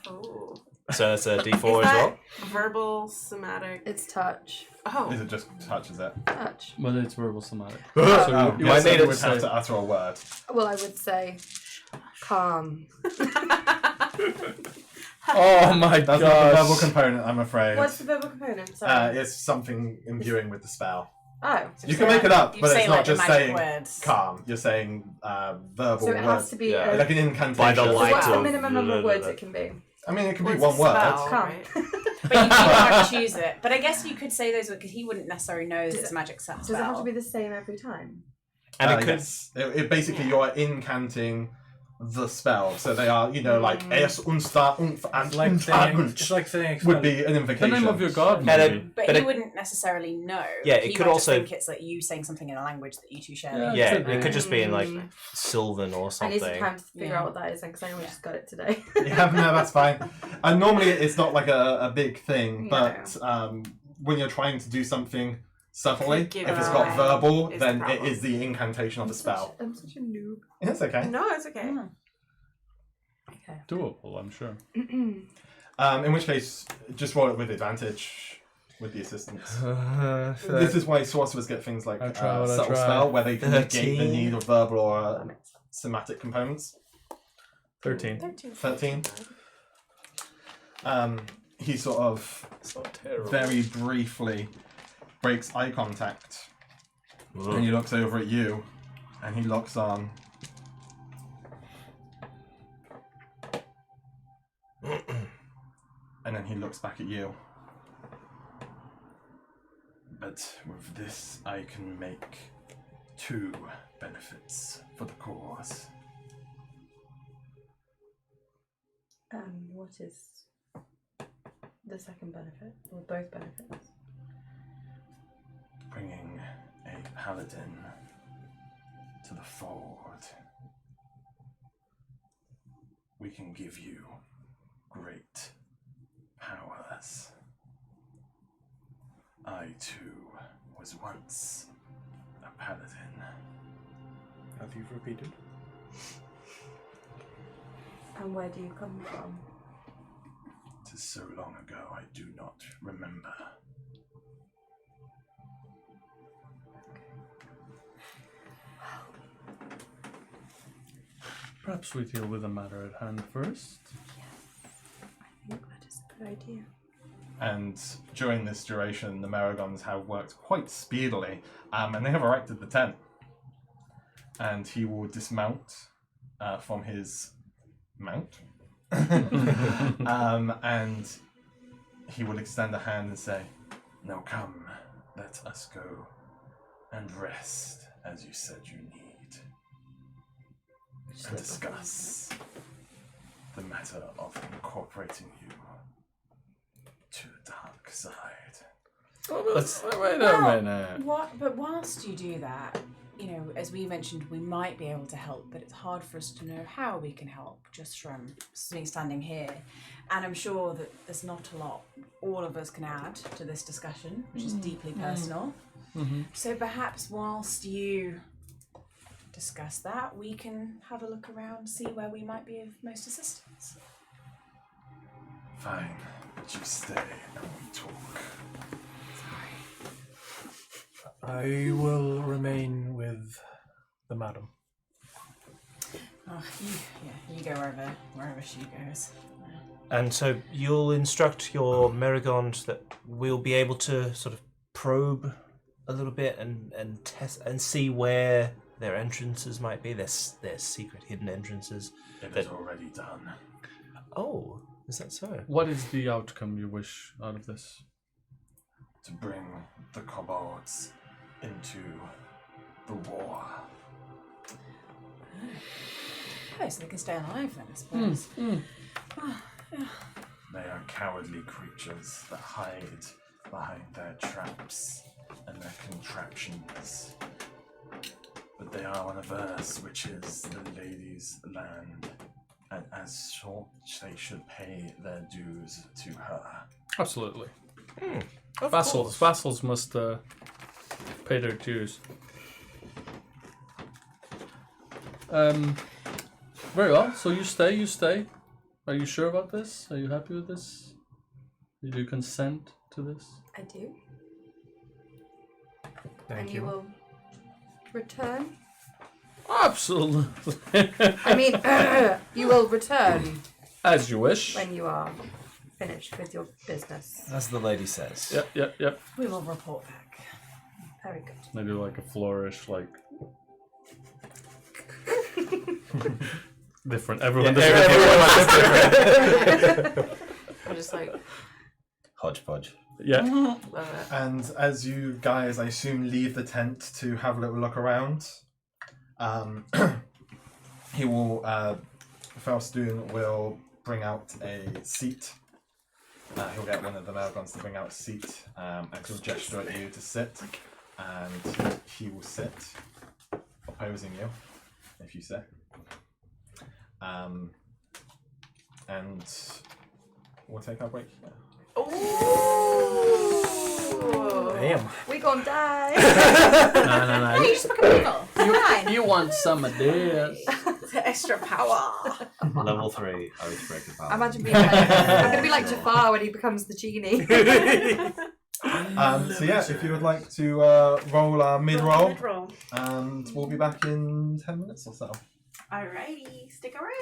Ooh. So that's a D4 Is as well. that verbal, somatic? It's touch. Oh. Is it just touches it? Touch. But it's verbal somatic. Oh, you yes, might need you it would to have say- to utter a word. Well, I would say calm. Oh my That's not the verbal gosh. component, I'm afraid. What's the verbal component? Sorry. It's something imbuing with the spell. Oh. You can make it up, You but say it's not like the just magic saying words. calm. You're saying verbal So it has words. to be Yeah. a, Like an incantation. By the so light what's the of- minimum number of words it can be? I mean, it can be Well, it's one a word. spell, Come. right? But you can't choose it. But I guess you could say those because he wouldn't necessarily know this magic spell. Does it have to be the same every time? And it could. Yes. It basically, you're incanting the spell. So they are, like es unsta unf and It's like saying would be an The invocation. name of your god, And maybe. But, But he it- wouldn't necessarily know. Yeah, it he could might also- just think it's like you saying something in a language that you two share. Yeah. Yeah, could be. it could just be in like Sylvan or I need some something. time to figure Yeah. out what that is because I only just got it today. Yeah, no, that's fine. And normally it's not like a big thing, No. but when you're trying to do something subtly, if Give it's it got away verbal, is then the it problem. is the incantation of the spell. I'm such a noob. It's okay. No, it's okay. Okay. Doable, I'm sure. In which case, just roll it with advantage with the assistance. This is why sorcerers get things like I try what I subtle try. spell, where they can negate the 13. need of verbal or somatic components. 13. 13. He sort of It's not terrible. very briefly breaks eye contact, and he looks over at you, and he locks on. And then he looks back at you. But with this, I can make 2 benefits for the cause. What is the second benefit, or both benefits? Bringing a paladin to the fold. We can give you great powers. I too was once a paladin. Have you repeated? And where do you come from? It is so long ago I do not remember. Perhaps we deal with the matter at hand first. I think that is a good idea. And during this duration, the Maragons have worked quite speedily, and they have erected the tent. And he will dismount from his mount, and he will extend a hand and say, "Now come, let us go and rest, as you said you need, and discuss the matter of incorporating you to the dark side." Wait a minute. But whilst you do that, as we mentioned, we might be able to help, but it's hard for us to know how we can help just from standing here. And I'm sure that there's not a lot all of us can add to this discussion, which is deeply personal. Mm-hmm. So perhaps whilst you discuss that, we can have a look around, see where we might be of most assistance. Fine, but you stay and we talk. I will remain with the madam. Oh, you go wherever she goes. And so you'll instruct your Marigond that we'll be able to sort of probe a little bit and test and see where their entrances might be. Their secret hidden entrances. It is already done. Oh, is that so? What is the outcome you wish out of this? To bring the kobolds into the war. Oh, so they can stay alive then, I suppose. They are cowardly creatures that hide behind their traps and their contraptions. But they are on a verse which is the lady's land, and as such they should pay their dues to her. Absolutely. Of Vassals. course. Vassals must pay their dues. Very well. So you stay. Are you sure about this? Are you happy with this? Did you consent to this? I do. Thank And you. you will return? Absolutely. I mean, you will return As you wish. when you are finished with your business. As the lady says. Yep. We will report back. Very good. Maybe like a flourish, like different. Everyone Yeah, does everyone I'm just like, Hodgepodge. Yeah. love it. And as you guys, I assume, leave the tent to have a little look around, he will, Faustun will bring out a seat. He'll get one of the Melgons to bring out a seat, and he'll gesture at you to sit, and he will sit, opposing you, if you sit. And we'll take our break here. Damn. We gonna die. No. You just become evil. Fine. You want some of this? Extra power. Level 3 Oathbreaker power. Imagine being like, I'm gonna be like Jafar when he becomes the genie. So yeah, if you would like to roll our mid-roll, Mid-roll. and we'll be back in 10 minutes or so. Alrighty, stick around.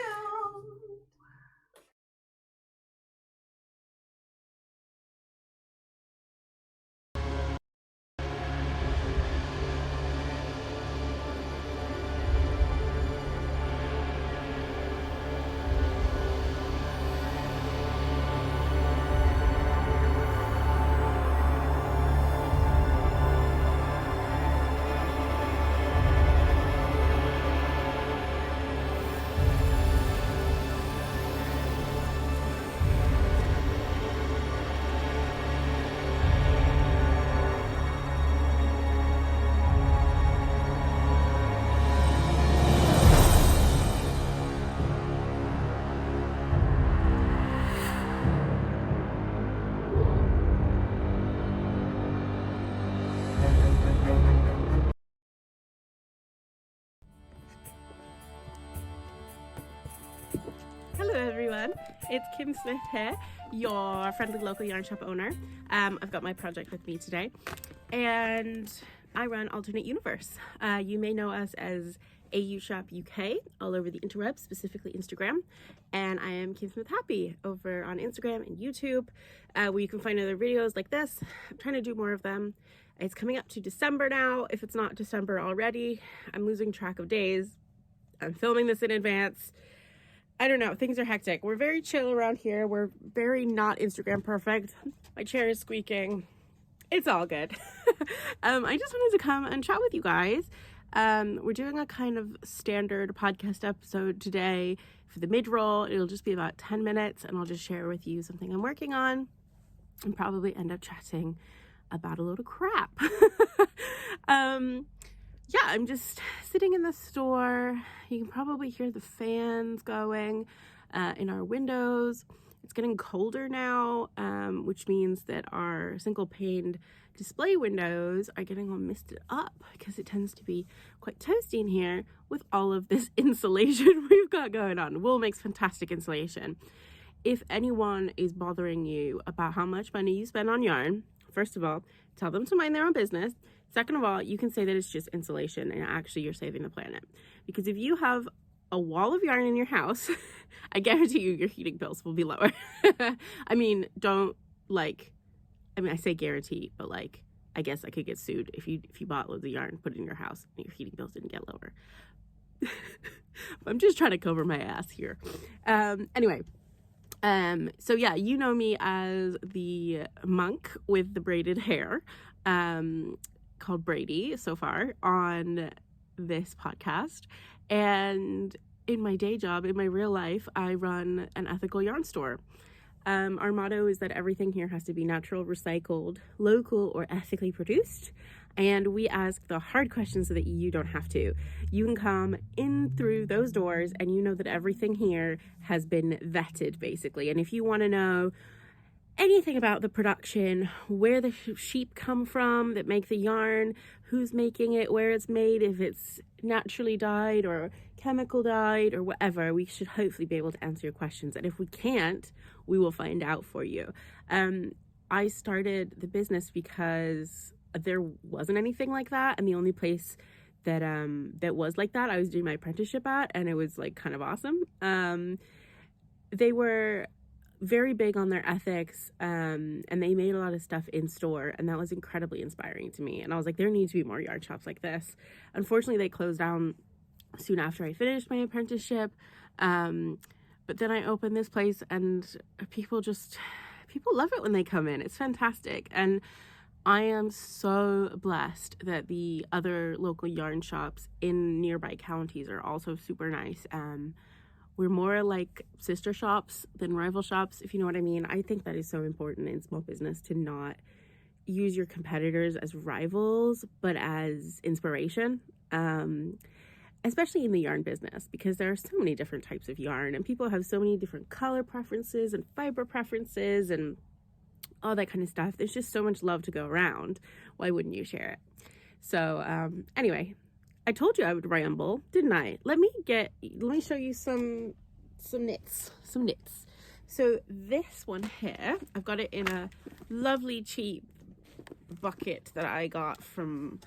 Hello everyone, it's Kim Smith here, your friendly local yarn shop owner. I've got my project with me today, and I run Alternate Universe. You may know us as AU Shop UK all over the interwebs, specifically Instagram, and I am Kim Smith Happy over on Instagram and YouTube, where you can find other videos like this. I'm trying to do more of them. It's coming up to December now, if it's not December already. I'm losing track of days. I'm filming this in advance. I don't know, things are hectic. We're very chill around here. We're very not Instagram perfect. My chair is squeaking. It's all good. I just wanted to come and chat with you guys. We're doing a kind of standard podcast episode today for the mid-roll. It'll just be about 10 minutes, and I'll just share with you something I'm working on and probably end up chatting about a load of crap. Yeah, I'm just sitting in the store. You can probably hear the fans going in our windows. It's getting colder now, which means that our single paned display windows are getting all misted up because it tends to be quite toasty in here with all of this insulation we've got going on. Wool makes fantastic insulation. If anyone is bothering you about how much money you spend on yarn, first of all, tell them to mind their own business. Second of all, you can say that it's just insulation and actually you're saving the planet. Because if you have a wall of yarn in your house, I guarantee you your heating bills will be lower. I say guarantee, but I guess I could get sued if you bought loads of yarn, put it in your house, and your heating bills didn't get lower. I'm just trying to cover my ass here. Anyway. So yeah, you know me as the monk with the braided hair, called Brady so far on this podcast. And in my day job, in my real life, I run an ethical yarn store. Our motto is that everything here has to be natural, recycled, local, or ethically produced. And we ask the hard questions so that you don't have to. You can come in through those doors and you know that everything here has been vetted, basically. And if you want to know anything about the production, where the sheep come from that make the yarn, who's making it, where it's made, if it's naturally dyed or chemical dyed or whatever, we should hopefully be able to answer your questions. And if we can't, we will find out for you. I started the business because there wasn't anything like that, and the only place that that was like that I was doing my apprenticeship at, and it was kind of awesome. They were very big on their ethics, and they made a lot of stuff in store, and that was incredibly inspiring to me. And I was like, there need to be more yarn shops like this. Unfortunately, they closed down soon after I finished my apprenticeship. But then I opened this place and people love it when they come in. It's fantastic. And I am so blessed that the other local yarn shops in nearby counties are also super nice. We're more like sister shops than rival shops, if you know what I mean. I think that is so important in small business to not use your competitors as rivals, but as inspiration. Especially in the yarn business, because there are so many different types of yarn and people have so many different color preferences and fiber preferences and all that kind of stuff. There's just so much love to go around. Why wouldn't you share it? So anyway, I told you I would ramble, didn't I? Let me show you some knits. So this one here, I've got it in a lovely cheap bucket that I got from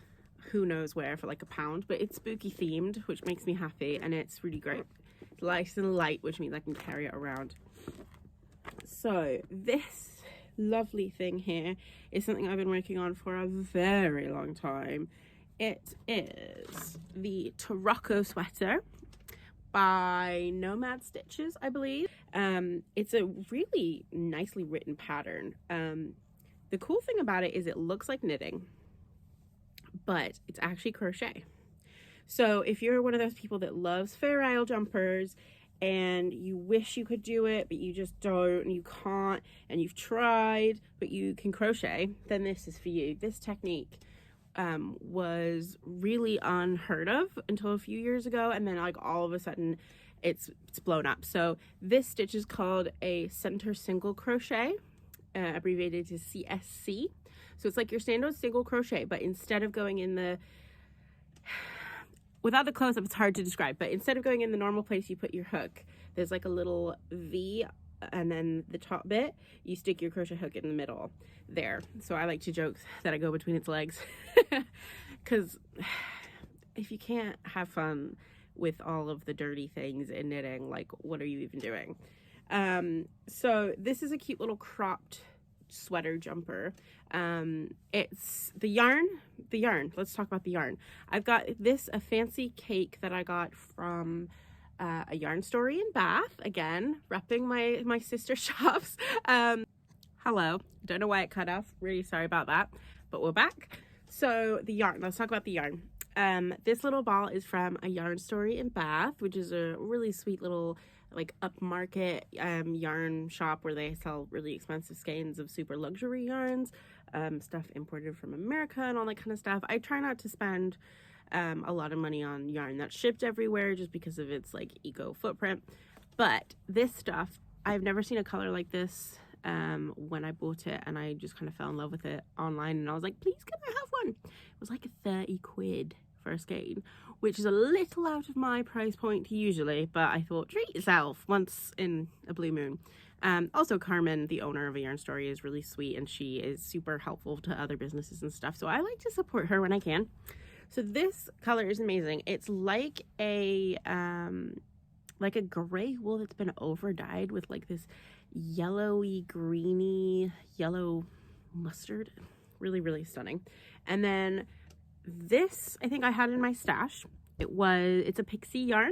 who knows where for like £1, but it's spooky themed, which makes me happy, and it's really great. It's nice and light, which means I can carry it around. So this lovely thing here is something I've been working on for a very long time. It is the Torocco Sweater by Nomad Stitches, I believe. It's a really nicely written pattern. The cool thing about it is it looks like knitting, but it's actually crochet. So if you're one of those people that loves Fair Isle jumpers and you wish you could do it, but you just don't and you can't, and you've tried, but you can crochet, then this is for you. This technique was really unheard of until a few years ago, and then like all of a sudden it's blown up. So this stitch is called a center single crochet, abbreviated to CSC. So it's like your standard single crochet, but instead of going in the, without the close-up, it's hard to describe, but instead of going in the normal place you put your hook, there's like a little V, and then the top bit, you stick your crochet hook in the middle there. So I like to joke that I go between its legs, because if you can't have fun with all of the dirty things in knitting, like what are you even doing? So this is a cute little cropped sweater jumper. It's the yarn. Let's talk about the yarn. I've got a fancy cake that I got from a yarn story in Bath, again repping my sister shops. Hello, don't know why it cut off, really sorry about that, but we're back. So the yarn, let's talk about the yarn. This little ball is from a yarn story in Bath, which is a really sweet little like upmarket yarn shop where they sell really expensive skeins of super luxury yarns, stuff imported from America and all that kind of stuff. I try not to spend a lot of money on yarn that's shipped everywhere just because of its like eco footprint. But this stuff, I've never seen a color like this when I bought it, and I just kind of fell in love with it online, and I was like, please can I have one? It was like 30 quid for a skein, which is a little out of my price point usually, but I thought treat yourself once in a blue moon. Also Carmen, the owner of A Yarn Story, is really sweet, and she is super helpful to other businesses and stuff, so I like to support her when I can. So this color is amazing. It's like a gray wool that's been over dyed with like this yellowy greeny yellow mustard. Really, really stunning. And then this I think I had in my stash. It's a Pixie Yarn.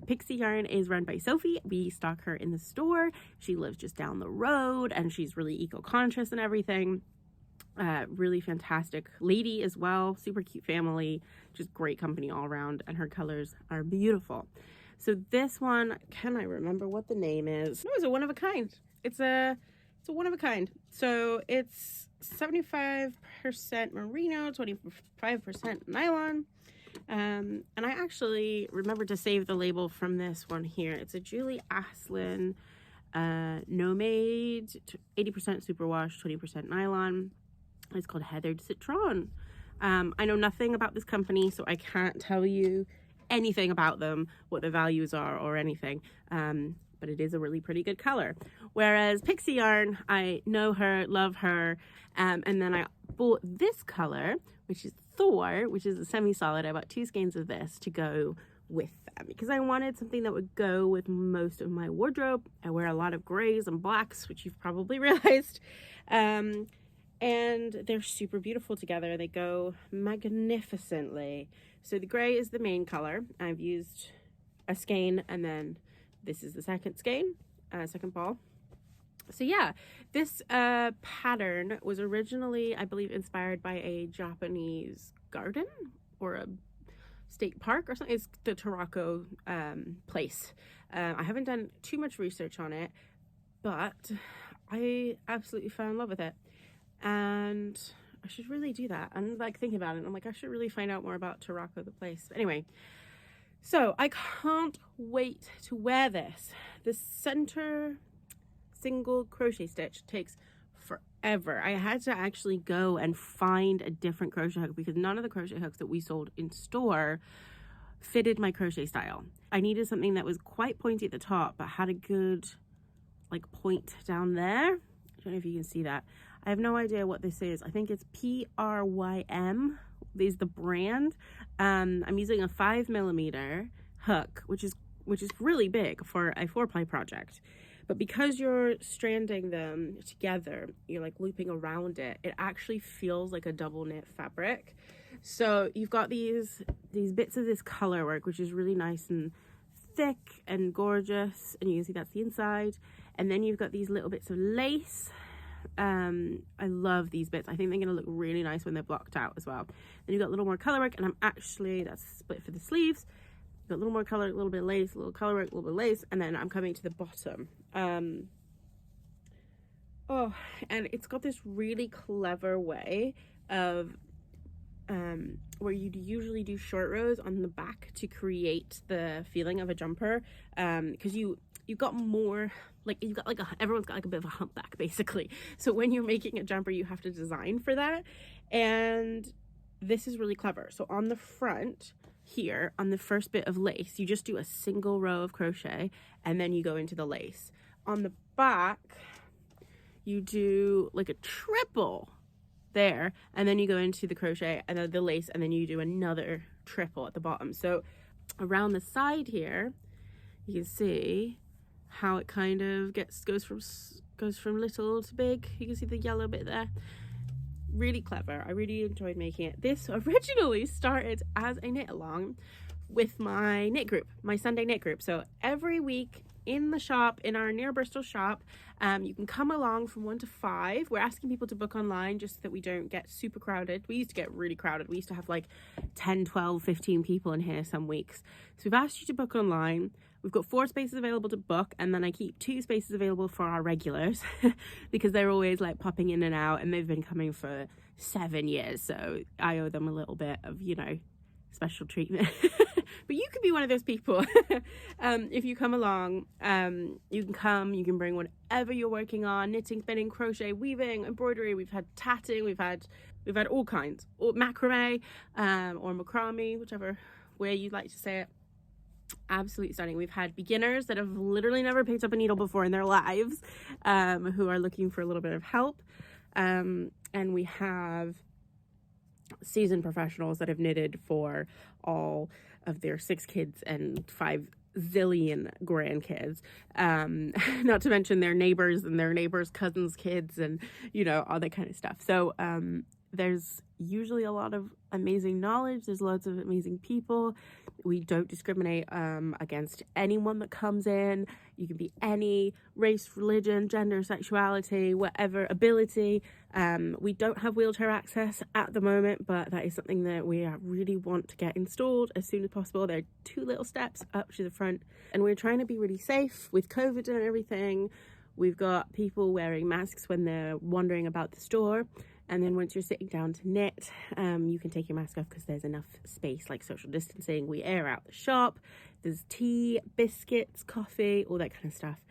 Pixie Yarn is run by Sophie. We stock her in the store. She lives just down the road, and she's really eco-conscious and everything. Really fantastic lady as well. Super cute family. Just great company all around, and her colors are beautiful. So this one, can I remember what the name is? No, it's a one of a kind. It's a one of a kind. So it's 75% merino, 25% nylon. And I actually remembered to save the label from this one here. It's a Julie Aslin Nomade, 80% superwash, 20% nylon. It's called Heathered Citron. I know nothing about this company, so I can't tell you anything about them, what the values are or anything. But it is a really pretty good color. Whereas Pixie Yarn, I know her, love her. And then I bought this color, which is Thor, which is a semi-solid. I bought 2 skeins of this to go with them because I wanted something that would go with most of my wardrobe. I wear a lot of grays and blacks, which you've probably realized. and they're super beautiful together. They go magnificently. So the gray is the main color. I've used a skein, and then this is the second skein, second ball. So yeah, this pattern was originally, I believe, inspired by a Japanese garden or a state park or something. It's the Torocco place. I haven't done too much research on it, but I absolutely fell in love with it. And I should really do that. I'm like thinking about it. I'm like, I should really find out more about Torocco, the place. But anyway, so I can't wait to wear this. The center single crochet stitch takes forever. I had to actually go and find a different crochet hook because none of the crochet hooks that we sold in store fitted my crochet style. I needed something that was quite pointy at the top but had a good like point down there. I don't know if you can see that. I have no idea what this is. I think it's PRYM is the brand. I'm using a 5mm hook, which is really big for a 4-ply project. But because you're stranding them together, you're like looping around it, it actually feels like a double knit fabric. So you've got these bits of this color work, which is really nice and thick and gorgeous. And you can see that's the inside. And then you've got these little bits of lace. I love these bits. I think they're going to look really nice when they're blocked out as well. Then you've got a little more color work, and that's split for the sleeves. Got a little more color, a little bit of lace, a little color work, a little bit of lace, and then I'm coming to the bottom. Oh, and it's got this really clever way of where you'd usually do short rows on the back to create the feeling of a jumper, because you've got more, like you've got like everyone's got like a bit of a humpback basically. So when you're making a jumper, you have to design for that, and this is really clever. So on the front here, on the first bit of lace, you just do a single row of crochet and then you go into the lace. On the back, you do like a triple there, and then you go into the crochet and then the lace, and then you do another triple at the bottom. So around the side here, you can see how it kind of goes from little to big. You can see the yellow bit there. Really clever. I really enjoyed making it. This originally started as a knit along with my knit group, my Sunday knit group. So every week in the shop, in our near Bristol shop, you can come along from 1 to 5. We're asking people to book online just so that we don't get super crowded. We used to get really crowded. We used to have like 10, 12, 15 people in here some weeks. So we've asked you to book online. We've got 4 spaces available to book, and then I keep 2 spaces available for our regulars because they're always like popping in and out, and they've been coming for 7 years. So I owe them a little bit of, special treatment. But you could be one of those people. If you come along, you can bring whatever you're working on: knitting, spinning, crochet, weaving, embroidery. We've had tatting, we've had all kinds, or macrame, or macrame, whichever way you'd like to say it. Absolutely stunning. We've had beginners that have literally never picked up a needle before in their lives, who are looking for a little bit of help, and we have seasoned professionals that have knitted for all of their 6 kids and 5 zillion grandkids, not to mention their neighbors and their neighbors' cousins' kids, and all that kind of stuff. So there's usually a lot of amazing knowledge. There's lots of amazing people. We don't discriminate against anyone that comes in. You can be any race, religion, gender, sexuality, whatever ability. We don't have wheelchair access at the moment, but that is something that we really want to get installed as soon as possible. There are 2 little steps up to the front, and we're trying to be really safe with COVID and everything. We've got people wearing masks when they're wandering about the store. And then once you're sitting down to knit, you can take your mask off because there's enough space, like social distancing. We air out the shop. There's tea, biscuits, coffee, all that kind of stuff.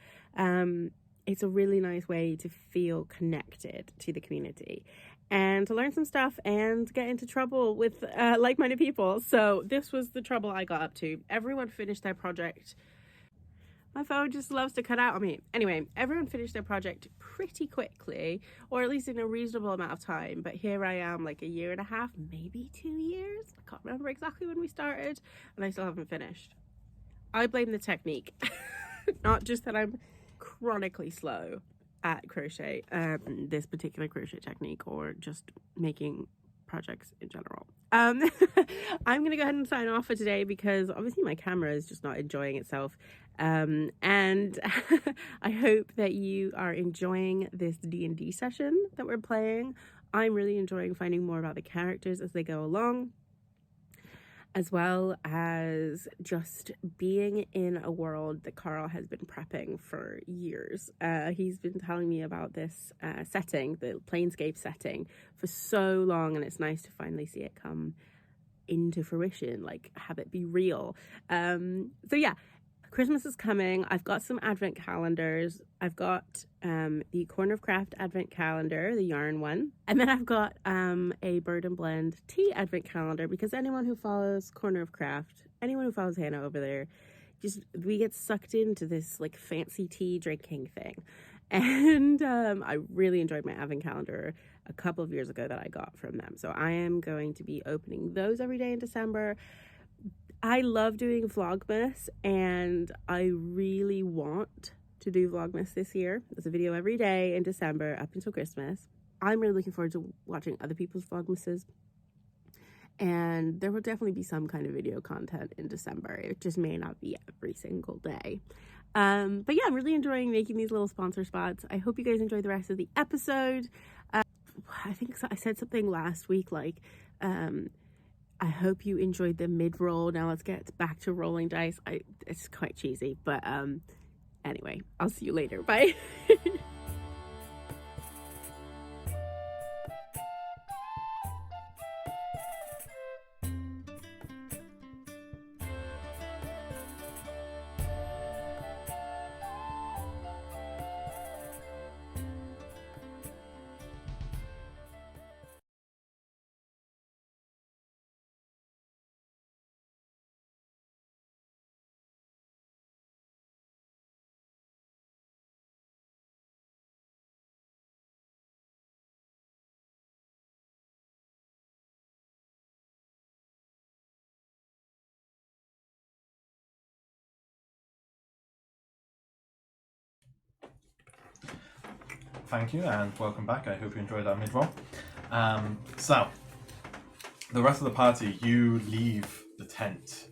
It's a really nice way to feel connected to the community and to learn some stuff and get into trouble with like-minded people. So this was the trouble I got up to. Everyone finished their project. My phone just loves to cut out on me. Anyway, everyone finished their project pretty quickly, or at least in a reasonable amount of time. But here I am, like a year and a half, maybe 2 years. I can't remember exactly when we started, and I still haven't finished. I blame the technique, not just that I'm chronically slow. at crochet, this particular crochet technique, or just making projects in general. I'm going to go ahead and sign off for today because obviously my camera is just not enjoying itself. And I hope that you are enjoying this D&D session that we're playing. I'm really enjoying finding more about the characters as they go along, as well as just being in a world that Carl has been prepping for years. He's been telling me about this setting, the Planescape setting, for so long, and it's nice to finally see it come into fruition, like have it be real. So yeah, Christmas is coming. I've got some advent calendars. I've got the Corner of Craft advent calendar, the yarn one. And then I've got a Bird and Blend tea advent calendar, because anyone who follows Corner of Craft, anyone who follows Hannah over there, we get sucked into this like fancy tea drinking thing. And I really enjoyed my advent calendar a couple of years ago that I got from them. So I am going to be opening those every day in December. I love doing Vlogmas, and I really want to do Vlogmas this year. There's a video every day in December up until Christmas. I'm really looking forward to watching other people's Vlogmases, and there will definitely be some kind of video content in December. It just may not be every single day. But yeah, I'm really enjoying making these little sponsor spots. I hope you guys enjoy the rest of the episode. I think I said something last week like, I hope you enjoyed the mid-roll. Now let's get back to rolling dice. It's quite cheesy, but anyway, I'll see you later. Bye. Thank you, and welcome back. I hope you enjoyed our mid-roll. So, the rest of the party, you leave the tent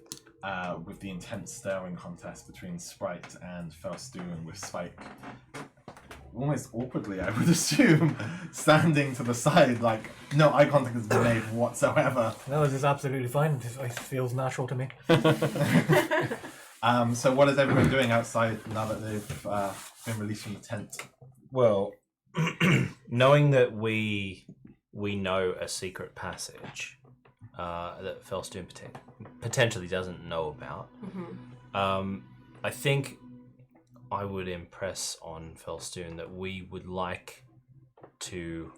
with the intense staring contest between Sprite and Felstoon, with Spike almost awkwardly, I would assume, standing to the side, like no eye contact has been made whatsoever. No, this is absolutely fine. It feels natural to me. So what is everyone doing outside now that they've been released from the tent? Well, knowing that we know a secret passage that Felstoon potentially doesn't know about, I think I would impress on Felstoon that we would like to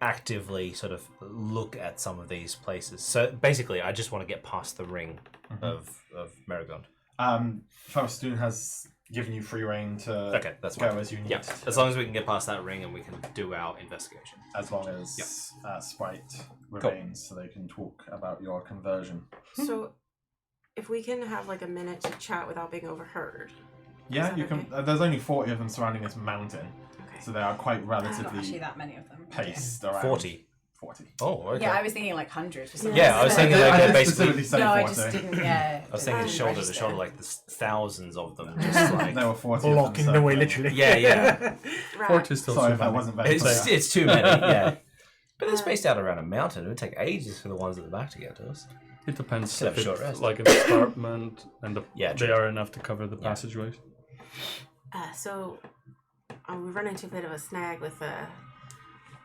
actively sort of look at some of these places. So basically, I just want to get past the ring of Marigond. Felstoon has given you free reign to that's go fine. as you need. Yeah, as long as we can get past that ring and we can do our investigation. As long as Sprite remains, so they can talk about your conversion. So, if we can have like a minute to chat without being overheard. Yeah, you okay? can. There's only 40 of them surrounding this mountain, Okay. so they are quite Not actually relatively that many of them. paced around. 40. 40. Oh, okay. Yeah, I was thinking like hundreds. For some Yeah, I was reason. thinking like I they're did basically. specifically say No, 40. I just didn't. Yeah. I was thinking didn't shoulder to register. shoulder, like there's thousands of them, just like. There were 40 of them, Blocking so- the way, literally. Yeah. Right. 40 is still Sorry too if that many. wasn't very clear. It's too many, yeah. But they're spaced out around a mountain. It would take ages for the ones at the back to get to us. It depends Still have if a short it's rest. like an escarpment and Yeah, they true. are enough to cover the passageways. So, we run into a bit of a snag with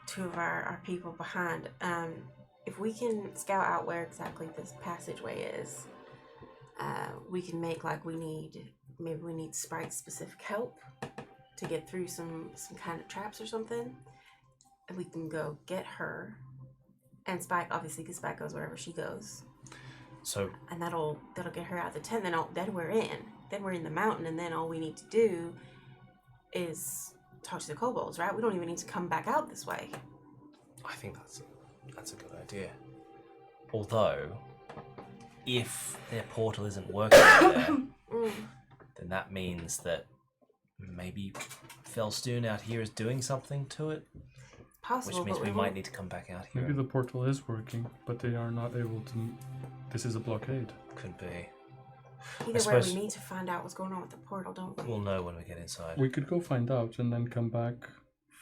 two of our people behind. If we can scout out where exactly this passageway is, we can make like we need Sprite specific help to get through some kind of traps or something. And we can go get her, and Spike obviously, because Spike goes wherever she goes, So and that'll get her out of the tent. Then we're in the mountain, and then all we need to do is talk to the kobolds, right? We don't even need to come back out this way. I think that's a good idea. Although, if their portal isn't working there, then that means that maybe Felstoon out here is doing something to it, Possible, which means but we might need to come back out here. Maybe the portal is working, but they are not able to. This is a blockade. Could be. Either way, suppose- we need to find out what's going on with the portal, don't we? We'll know when we get inside. We could go find out and then come back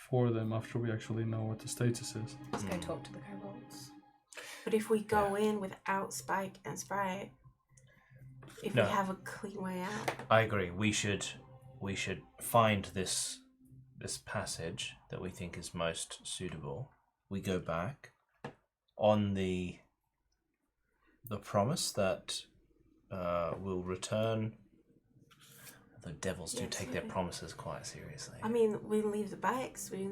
for them after we actually know what the status is. Let's go talk to the kobolds. But if we go in without Spike and Sprite, if No. we have a clean way out, I agree. We should find this passage that we think is most suitable. We go back on the promise that we'll return. The devils do Yes, take we their do. promises quite seriously. I mean, we leave the bikes. We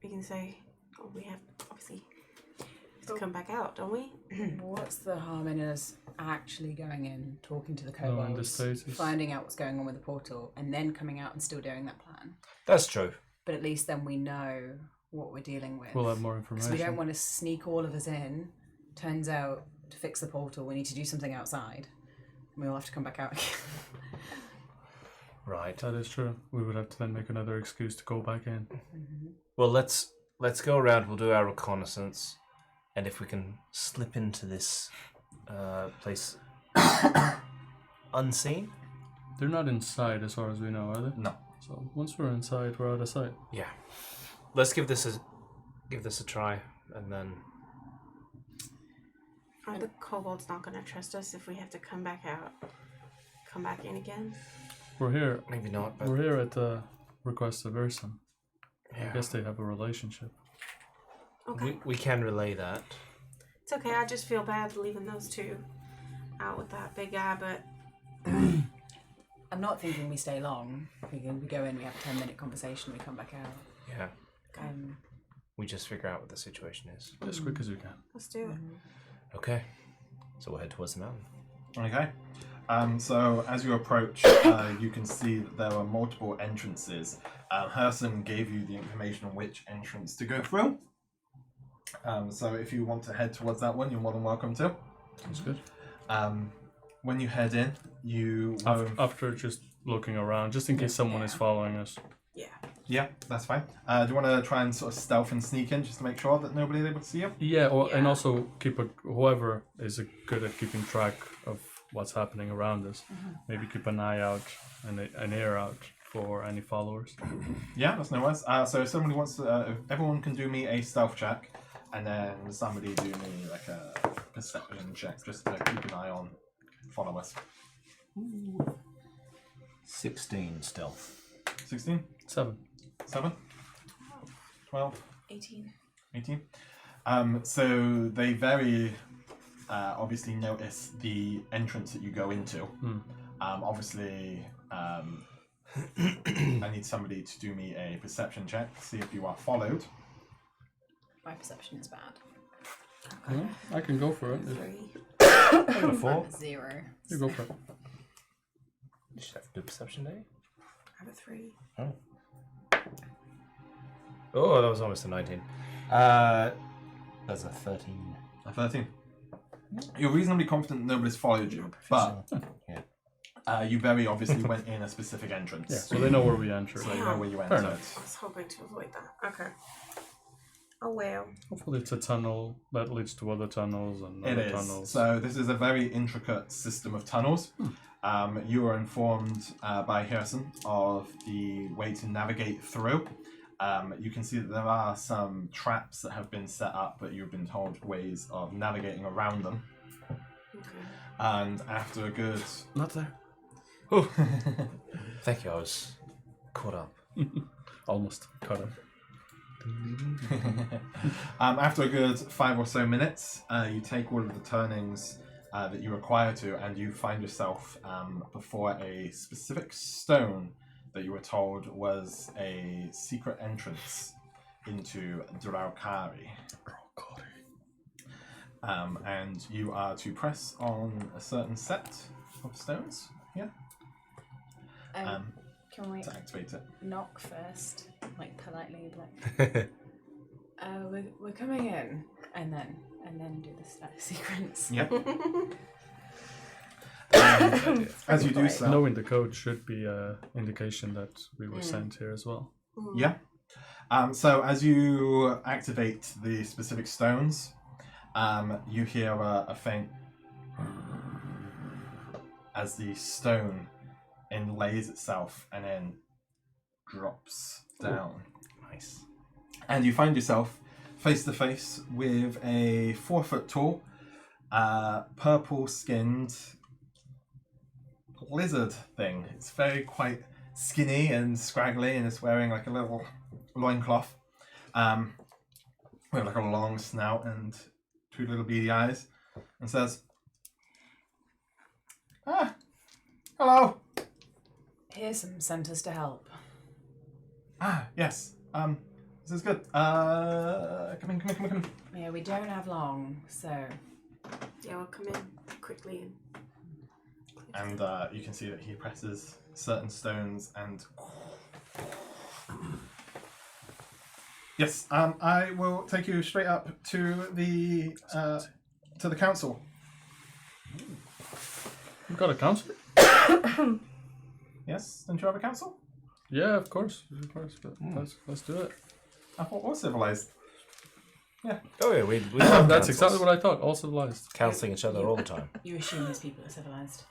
can say, oh, we have obviously to come back out, don't we? What's the harm in us actually going in, talking to the Knowing the kobolds, status. finding out what's going on with the portal, and then coming out and still doing that plan? That's true. But at least then we know what we're dealing with. We'll have more Because information. we don't want to sneak all of us in. Turns out, to fix the portal, we need to do something outside. And we'll have to come back out again. Right. That is true. We would have to then make another excuse to go back in. Well, let's go around. We'll do our reconnaissance, and if we can slip into this place unseen. They're not inside as far as we know, are they? No. So once we're inside, we're out of sight. Yeah. Let's give this a try, and then Are the kobolds not going to trust us if we have to come back out, come back in again? We're here. maybe not. But We're here at the request of Urson. yeah, I guess they have a relationship. Okay. we can relay that. It's okay. I just feel bad leaving those two out with that big guy, but I'm not thinking we stay long. We go in, we have a 10-minute conversation, we come back out. Yeah. Um, We just figure out what the situation is. As quick as we can. let's do it. Okay. So we'll head towards the mountain. Okay. So as you approach, you can see that there are multiple entrances. Herson gave you the information on which entrance to go through. So if you want to head towards that one, you're more than welcome to. Sounds good. When you head in, you After just looking around, just in case someone is following us. Yeah. yeah, that's fine. Do you want to try and sort of stealth and sneak in just to make sure that nobody's able to see you? Yeah, and Yeah. also whoever is good at keeping track of what's happening around us. Maybe keep an eye out and an ear out for any followers. Yeah, that's no worries. So if somebody wants to, if everyone can do me a stealth check, and then somebody do me like a perception check just to keep an eye on followers. 16 stealth. 16? 7. 7? 12? 18. 18? So they very obviously notice the entrance that you go into. Obviously, I need somebody to do me a perception check to see if you are followed. My perception is bad. Yeah, I can go for it. 3. 4. 0. You go for it. You should have to do perception, don't you? I have a 3. Oh, that was almost a 19. That's a 13. A 13. You're reasonably confident nobody's followed you, but you very obviously went in a specific entrance. Yeah, so they know where we enter. So you know where you Fair entered. enough. I was hoping to avoid that. Okay. Oh well. Hopefully it's a tunnel that leads to other tunnels and It other is. tunnels. So this is a very intricate system of tunnels. You were informed by Herson of the way to navigate through. You can see that there are some traps that have been set up, but you've been told ways of navigating around them. Okay. And after a good... Not there. Thank you, I was caught up. Almost cut it. After a good 5 or so minutes, you take all of the turnings that you require to, and you find yourself before a specific stone that you were told was a secret entrance into Draukari. And you are to press on a certain set of stones, Can we to activate it. knock first? Like politely, like, we're coming in. And then do the sequence. Yeah. As you do so, Knowing the code should be an indication that we were sent here as well. yeah. So as you activate the specific stones, you hear a faint as the stone inlays itself and then drops down. Nice. And you find yourself face to face with a 4 foot tall, purple-skinned lizard thing. It's very quite skinny and scraggly, and it's wearing like a little loincloth with like a long snout and 2 little beady eyes, and says, hello. Pearson sent us to help. Yes. This is good. Come in. Yeah, we don't have long, so... Yeah, we'll come in quickly. And you can see that he presses certain stones and... Yes, I will take you straight up to the council. We've got a council? Yes, don't you have a council? Yeah, of course. But let's do it. I thought all civilized. Oh yeah, we That's exactly what I thought. All civilized. counseling each other all the time. You assume these people are civilized.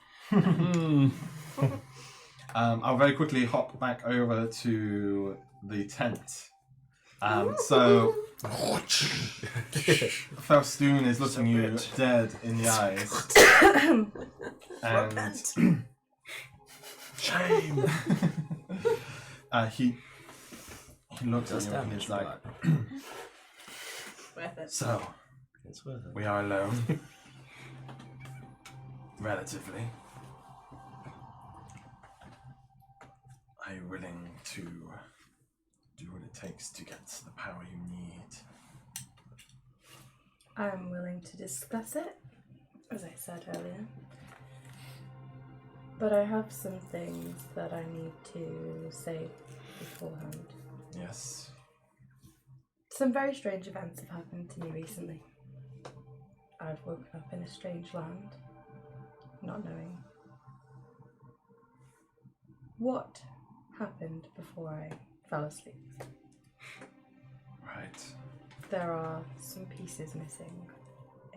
I'll very quickly hop back over to the tent. So Felstoon is looking you dead in the eyes. And Shame. he looks at you and he's like, Worth it. so It's worth it. we are alone. Relatively. Are you willing to do what it takes to get the power you need? I'm willing to discuss it, as I said earlier. But I have some things that I need to say beforehand. Yes. Some very strange events have happened to me recently. I've woken up in a strange land, not knowing what happened before I fell asleep. Right. There are some pieces missing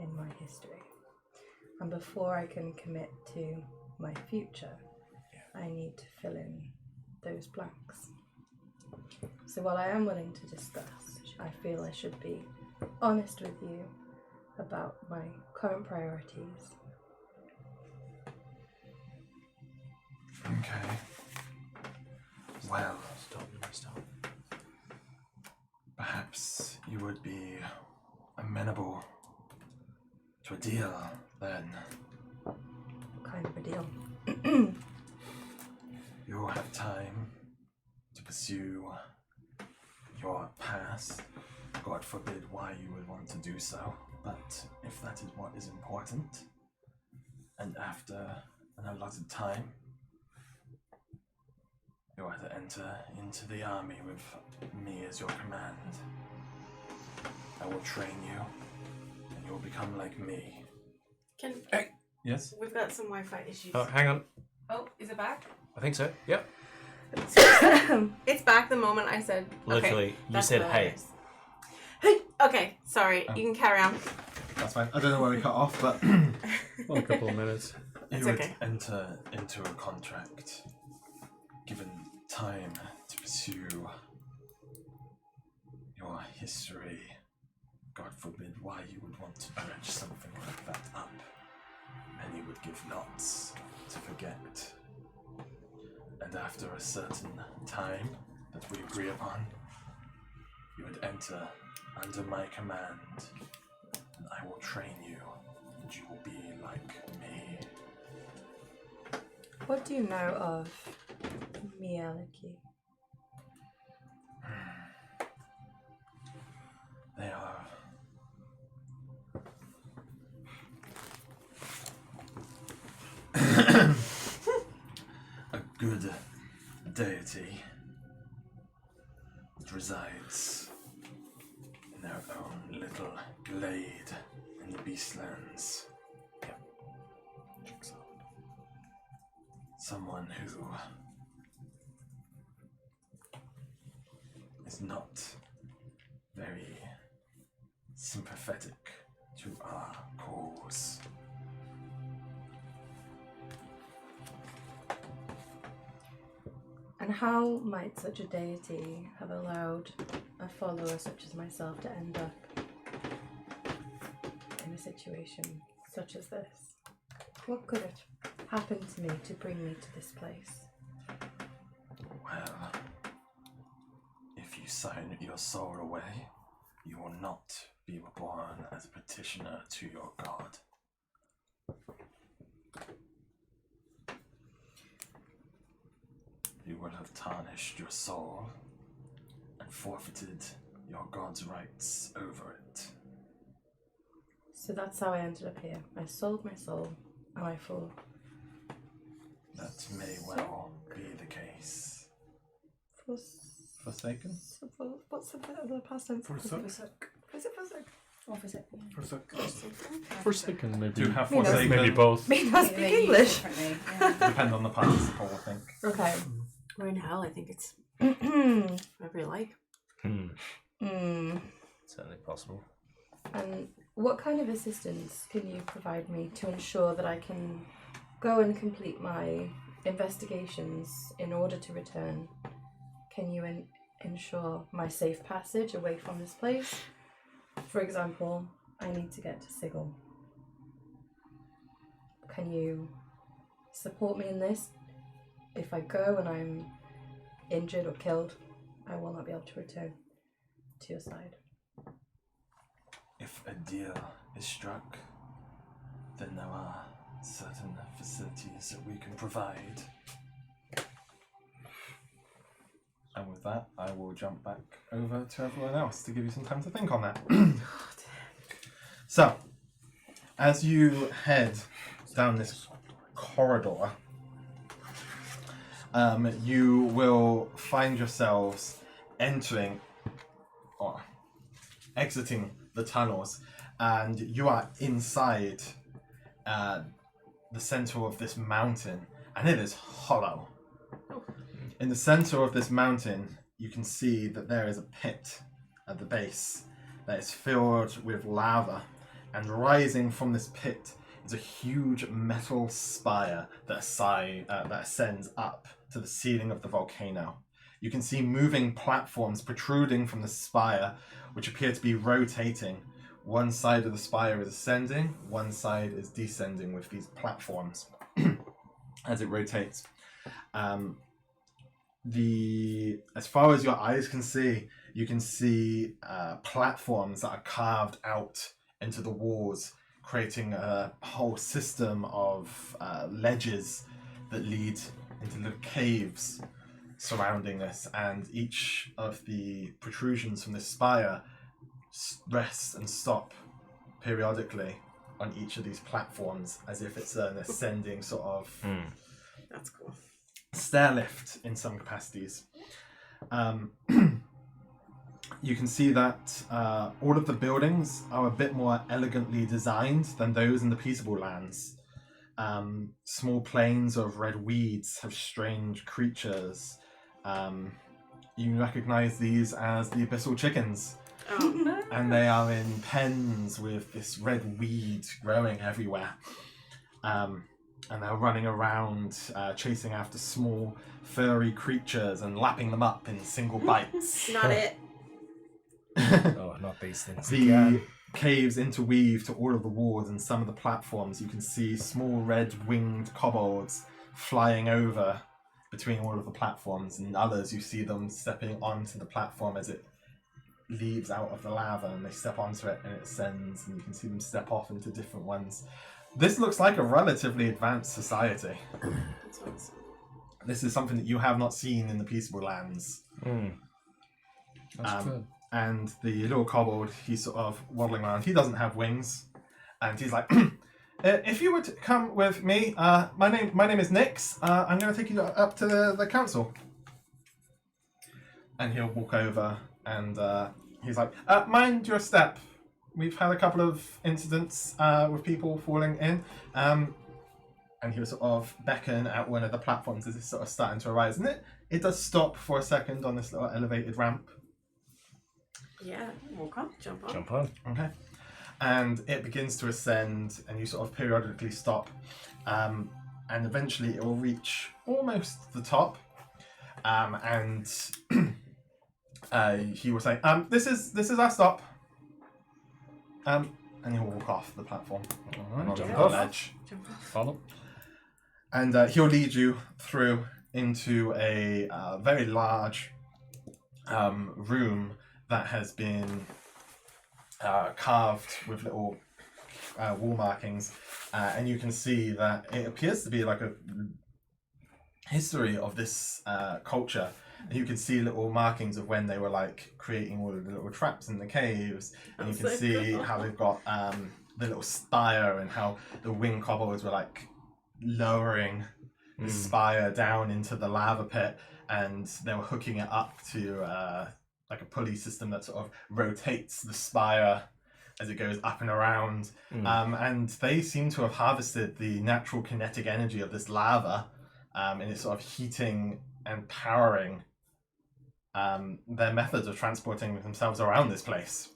in my history. And before I can commit to my future, I need to fill in those blanks. So while I am willing to discuss, I feel I should be honest with you about my current priorities. Okay. Well, Stop. perhaps you would be amenable to a deal then. What kind of a deal? You'll have time to pursue your past. God forbid why you would want to do so, but if that is what is important, and after an allotted time, you are to enter into the army with me as your command. I will train you, and you'll become like me. Yes? We've got some Wi-Fi issues. Oh, hang on. Oh, is it back? I think so. Yep. It's back the moment I said. Literally, okay, you that's said, hilarious. Hey. Okay, sorry. You can carry on. That's fine. I don't know where we cut off, but Well, a couple of minutes. you It's would okay. enter into a contract, given time to pursue your history. God forbid why you would want to dredge something like that up. Many would give lots to forget. And after a certain time that we agree upon, you would enter under my command, and I will train you, and you will be like me. What do you know of Mieliki? They are a good deity that resides in their own little glade in the Beastlands. someone who is not very sympathetic to our cause. And how might such a deity have allowed a follower such as myself to end up in a situation such as this? What could have happened to me to bring me to this place? Well, if you sign your soul away, you will not be reborn as a petitioner to your god. You will have tarnished your soul and forfeited your god's rights over it. So that's how I ended up here. I sold my soul, and I fall. That may well be the case. Forsaken? What's the past tense? Forsook. Is it forsook? Or for it? Forsook. Forsaken, maybe. Do have Me no. forsaken. Maybe both. Me not speak English. Depend on the participle, I think. Okay. We're in hell. I think it's whatever you like. Certainly possible. And what kind of assistance can you provide me to ensure that I can go and complete my investigations in order to return? Can you ensure my safe passage away from this place? For example, I need to get to Sigil. Can you support me in this? If I go and I'm injured or killed, I will not be able to return to your side. If a deal is struck, then there are certain facilities that we can provide. And with that, I will jump back over to everyone else to give you some time to think on that. So, as you head down this corridor, you will find yourselves entering or exiting the tunnels, and you are inside the center of this mountain, and it is hollow. In the center of this mountain, you can see that there is a pit at the base that is filled with lava, and rising from this pit is a huge metal spire that ascends up to the ceiling of the volcano. You can see moving platforms protruding from the spire, which appear to be rotating. One side of the spire is ascending, one side is descending with these platforms as it rotates. As far as your eyes can see, you can see platforms that are carved out into the walls, creating a whole system of ledges that lead into little caves surrounding this, and each of the protrusions from this spire rest and stop periodically on each of these platforms as if it's an ascending sort of That's cool. stair lift in some capacities. You can see that all of the buildings are a bit more elegantly designed than those in the Peaceable Lands. Small plains of red weeds have strange creatures. You recognize these as the abyssal chickens. Oh. And they are in pens with this red weed growing everywhere. And they're running around chasing after small furry creatures and lapping them up in single bites. Not it. Oh, not these things. The caves interweave to all of the walls and some of the platforms. You can see small red winged kobolds flying over between all of the platforms, and others you see them stepping onto the platform as it leaves out of the lava, and they step onto it and it ascends, and you can see them step off into different ones. This looks like a relatively advanced society. That's awesome. This is something that you have not seen in the Peaceable Lands. That's good. And the little kobold, he's sort of waddling around. He doesn't have wings, and he's like, if you would come with me, my name is Nix. I'm going to take you up to the council. And he'll walk over, and he's like, mind your step. We've had a couple of incidents with people falling in. and he'll sort of beckon at one of the platforms as it's sort of starting to arise. And it does stop for a second on this little elevated ramp. Yeah, walk on, jump on. Jump on. Okay. And it begins to ascend, and you sort of periodically stop. And eventually it will reach almost the top. And he will say, this is our stop. And he'll walk off the platform. Alright, Jump jump off off. the ledge. Follow. And he'll lead you through into a very large room that has been carved with little wall markings. And you can see that it appears to be like a history of this culture. And you can see little markings of when they were like creating all of the little traps in the caves. And you can so see cool. how they've got the little spire and how the winged kobolds were like lowering the spire down into the lava pit, and they were hooking it up to like a pulley system that sort of rotates the spire as it goes up and around. And they seem to have harvested the natural kinetic energy of this lava, and it's sort of heating and powering their methods of transporting themselves around this place.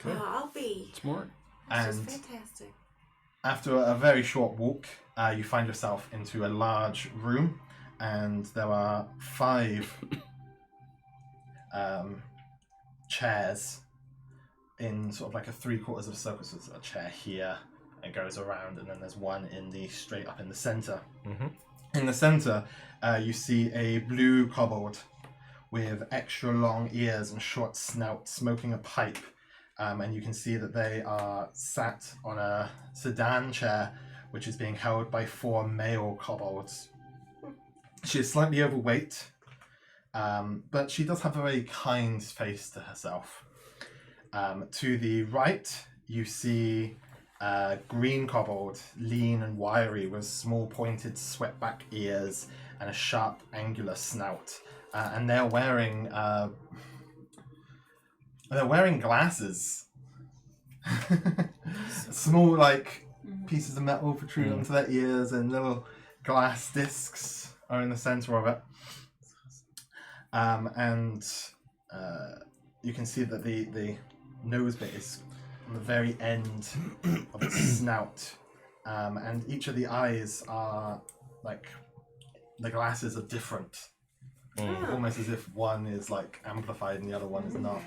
Oh, I'll be. Smart. That's And just fantastic. after a very short walk, you find yourself into a large room, and there are 5 chairs in sort of like a 3/4 of a circle. So there's a chair here, it goes around, and then there's one straight up in the center. In the center, you see a blue kobold with extra long ears and short snout, smoking a pipe. And you can see that they are sat on a sedan chair, which is being held by 4 male kobolds. She is slightly overweight, but she does have a very kind face to herself. To the right, you see a green kobold, lean and wiry, with small pointed swept-back ears and a sharp, angular snout. And they're wearing glasses. Small, like, pieces of metal protrude onto their ears, and little glass discs are in the center of it. And you can see that the nose bit is on the very end of its snout. And each of the eyes are, like, the glasses are different. Almost as if one is, like, amplified and the other one is not.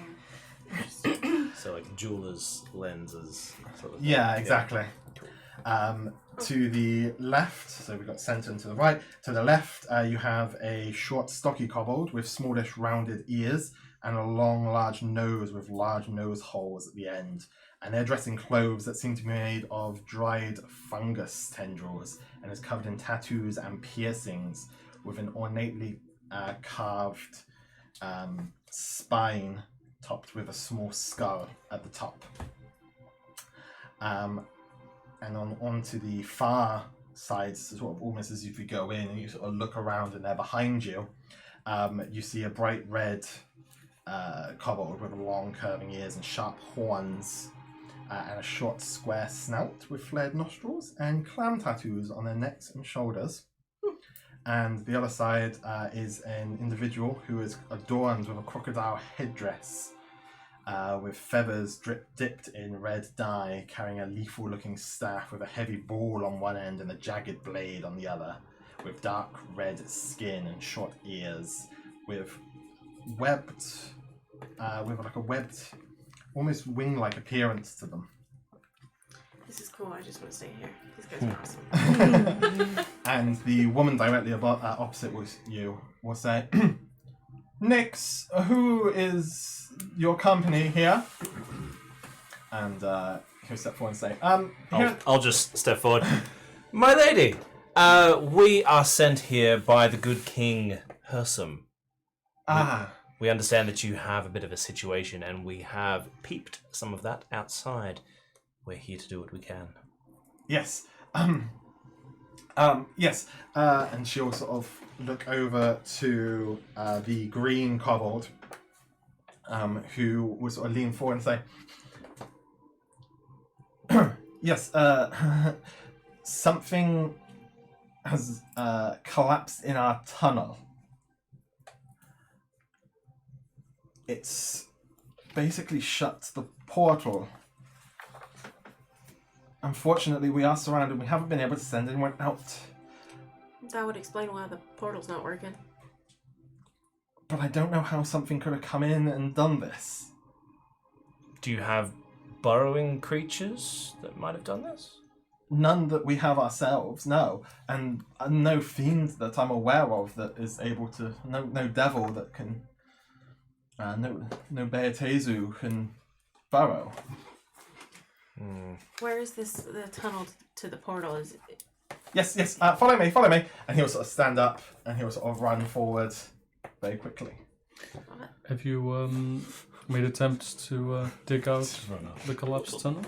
So like jeweler's lenses. Sort of Yeah, exactly. To the left, so we've got center and to the right. To the left, you have a short, stocky kobold with smallish, rounded ears and a long, large nose with large nose holes at the end. And they're dressed in clothes that seem to be made of dried fungus tendrils and is covered in tattoos and piercings with an ornately carved spine topped with a small skull at the top. And onto the far sides, sort of almost as if you go in and you sort of look around and they're behind you, you see a bright red kobold with long curving ears and sharp horns, and a short square snout with flared nostrils and clam tattoos on their necks and shoulders. And the other side is an individual who is adorned with a crocodile headdress, with feathers dipped in red dye, carrying a lethal-looking staff with a heavy ball on one end and a jagged blade on the other, with dark red skin and short ears, with webbed, almost wing-like appearance to them. This is cool. I just want to stay here. These guys are awesome. And the woman directly opposite you will say, Nix, who is your company here? And he'll step forward and say, I'll just step forward. My lady, we are sent here by the good King Hersum. We understand that you have a bit of a situation, and we have peeped some of that outside. We're here to do what we can. Yes. Yes. And she'll sort of look over to the green kobold, who will sort of lean forward and say, yes, something has collapsed in our tunnel. It's basically shut the portal. Unfortunately, we are surrounded. We haven't been able to send anyone out. That would explain why the portal's not working. But I don't know how something could have come in and done this. Do you have burrowing creatures that might have done this? None that we have ourselves, no. And no fiend that I'm aware of that is able to... No devil that can... no Beatezu can burrow. Where is the tunnel to the portal? Is it... Yes, follow me. And he'll sort of stand up and he'll sort of run forward very quickly. Have you made attempts to dig out the collapsed tunnel?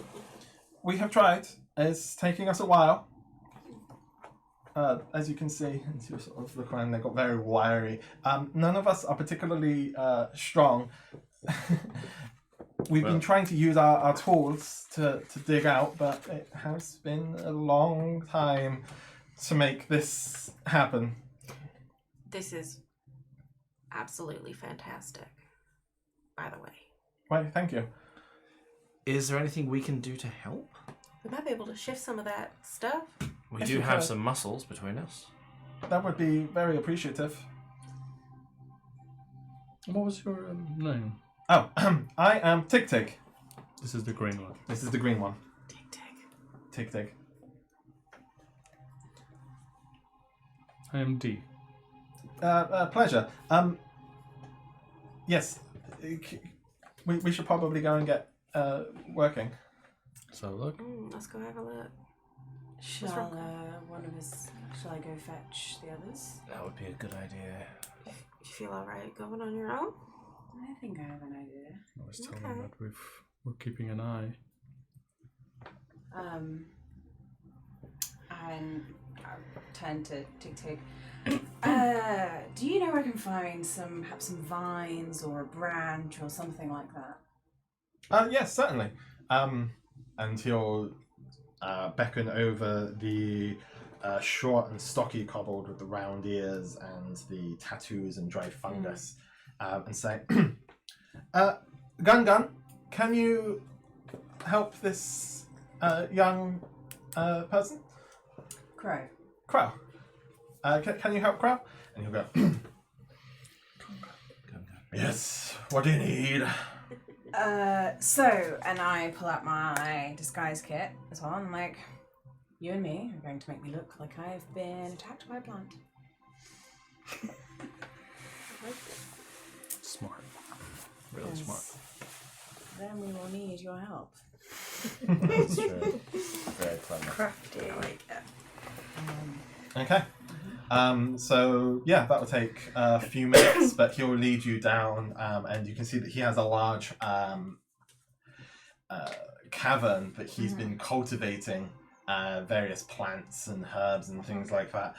We have tried. It's taking us a while. As you can see, as you sort of look around, they got very wiry. None of us are particularly strong. We've been trying to use our tools to dig out, but it has been a long time to make this happen. This is absolutely fantastic, by the way. Right, thank you. Is there anything we can do to help? We might be able to shift some of that stuff. We If do you have could. some muscles between us. That would be very appreciative. What was your name? Oh, I am Tig Tig. This is the green one. This is the green one. Tick. Tig Tig. I am D. Pleasure. Yes, we should probably go and get working. So look. Let's go have a look. Shall one of us? Shall I go fetch the others? That would be a good idea. You feel alright going on your own? I think I have an idea. I was telling them that we're keeping an eye. And I turn to Tig Tig. Do you know where I can find perhaps some vines or a branch or something like that? Yes, certainly. And he'll beckon over the short and stocky kobold with the round ears and the tattoos and dried fungus, and say, Gun, can you help this young person? Crow. Crow. Can you help Crow? And he'll go, yes, what do you need? And I pull out my disguise kit as well. I'm like, you and me are going to make me look like I've been attacked by a plant. Smart. Really smart. Then we will need your help. That's true. Very clever. Crafty. I like it. Okay. So yeah, that will take a few minutes, but he'll lead you down, and you can see that he has a large cavern that he's been cultivating various plants and herbs and things like that.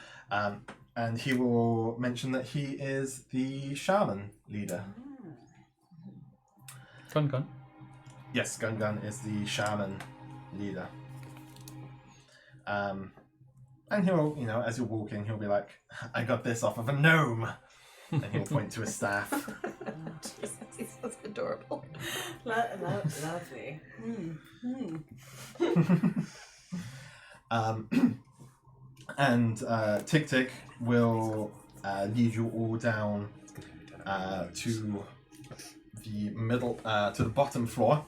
And he will mention that he is the shaman leader. Gun. Yes, Gun is the shaman leader. And he'll, as you're walking, he'll be like, I got this off of a gnome. And he'll point to his staff. That's adorable. Lovely. And Tig Tig will lead you all down to the middle, to the bottom floor,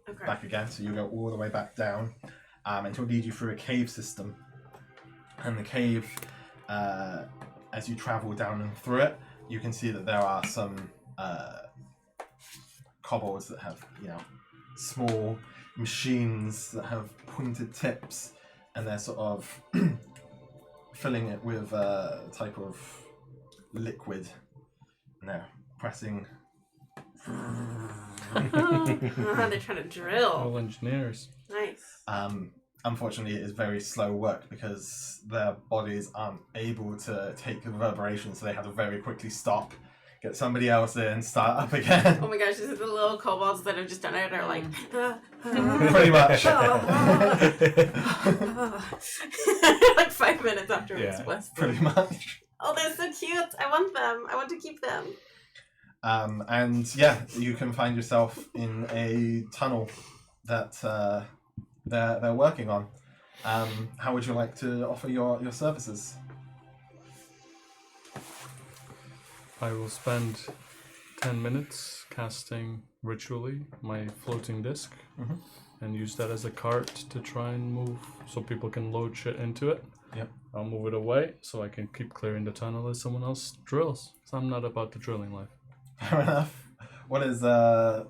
Okay. back again. So you go all the way back down, and he'll lead you through a cave system. And the cave, as you travel down and through it, you can see that there are some kobolds that have, small machines that have pointed tips, and they're sort of filling it with a type of liquid, and they're pressing. They're trying to drill. All engineers. Nice. Unfortunately, it is very slow work because their bodies aren't able to take the reverberation, so they have to very quickly stop, get somebody else in, start up again. Oh my gosh, this is the little kobolds that have just done it are like Pretty much. like 5 minutes after it's blessed. Pretty much. Oh, they're so cute. I want them. I want to keep them. And yeah, you can find yourself in a tunnel that they're working on. How would you like to offer your services? I will spend 10 minutes casting ritually my floating disc and use that as a cart to try and move so people can load shit into it. Yep. I'll move it away so I can keep clearing the tunnel as someone else drills. So I'm not about the drilling life. Fair enough. What is I'm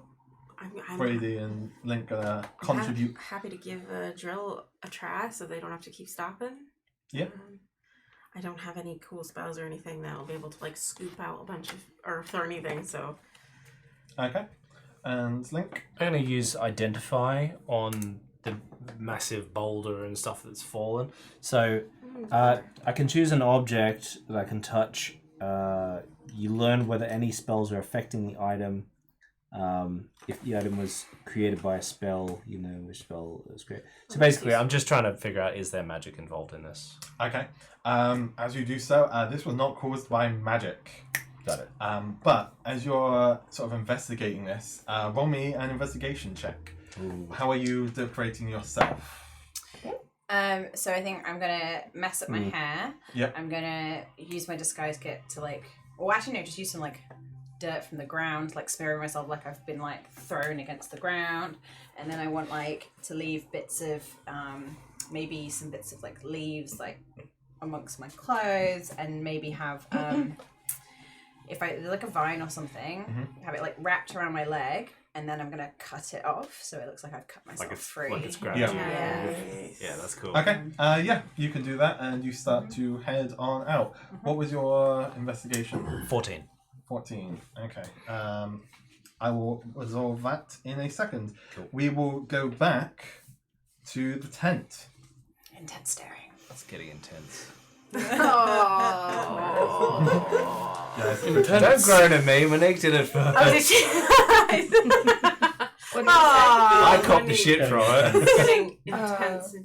Brady and Link gonna contribute? happy to give a drill a try so they don't have to keep stopping. Yeah. I don't have any cool spells or anything that'll be able to like scoop out a bunch of or throw anything, so Okay. And Link? I'm going to use Identify on the massive boulder and stuff that's fallen. So I can choose an object that I can touch. You learn whether any spells are affecting the item. If the item was created by a spell, you know which spell was created. So basically, I'm just trying to figure out, is there magic involved in this? Okay. As you do so, this was not caused by magic. Got it. But as you're sort of investigating this, roll me an investigation check. Ooh. How are you decorating yourself? So I think I'm gonna mess up my hair. Yep. I'm gonna use my disguise kit to like, or actually no, just use some like dirt from the ground, like smearing myself like I've been like thrown against the ground, and then I want like to leave bits of maybe some bits of like leaves like amongst my clothes, and maybe have if I like a vine or something, have it like wrapped around my leg. And then I'm gonna cut it off so it looks like I've cut myself free. Like it's grabbed. Yeah. Yeah, that's cool. Okay. Yeah, you can do that, and you start to head on out. What was your investigation? 14. 14. Okay. I will resolve that in a second. Cool. We will go back to the tent. Intense staring. That's getting intense. Yes. Don't groan at me. Monique did it first. Oh, did she? What I copped the shit from it. It's getting intense.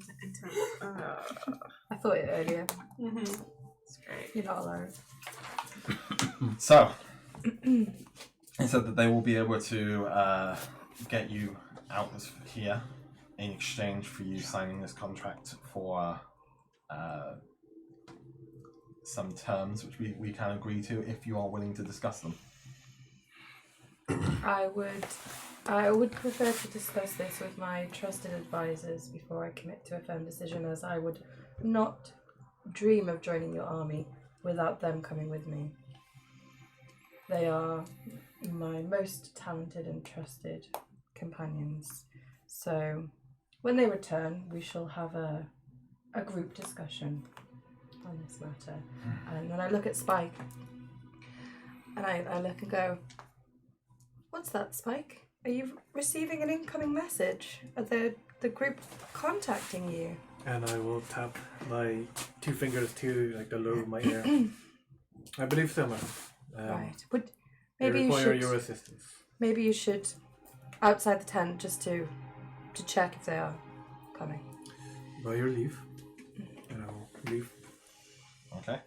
I thought it earlier. It's great. You're not alone. So, it said that they will be able to get you out of here in exchange for you signing this contract for some terms which we can agree to if you are willing to discuss them. I would prefer to discuss this with my trusted advisors before I commit to a firm decision, as I would not dream of joining your army without them coming with me. They are my most talented and trusted companions. So when they return, we shall have a group discussion on this matter. And then I look at Spike and I look and go, "What's that, Spike? Are you receiving an incoming message? Are the group contacting you?" And I will tap my 2 fingers to like the lobe of my ear. I believe so, ma'am. Right. Would I maybe you require should your assistance. maybe you should outside the tent just to check if they are coming. By your leave. And I will leave. Okay.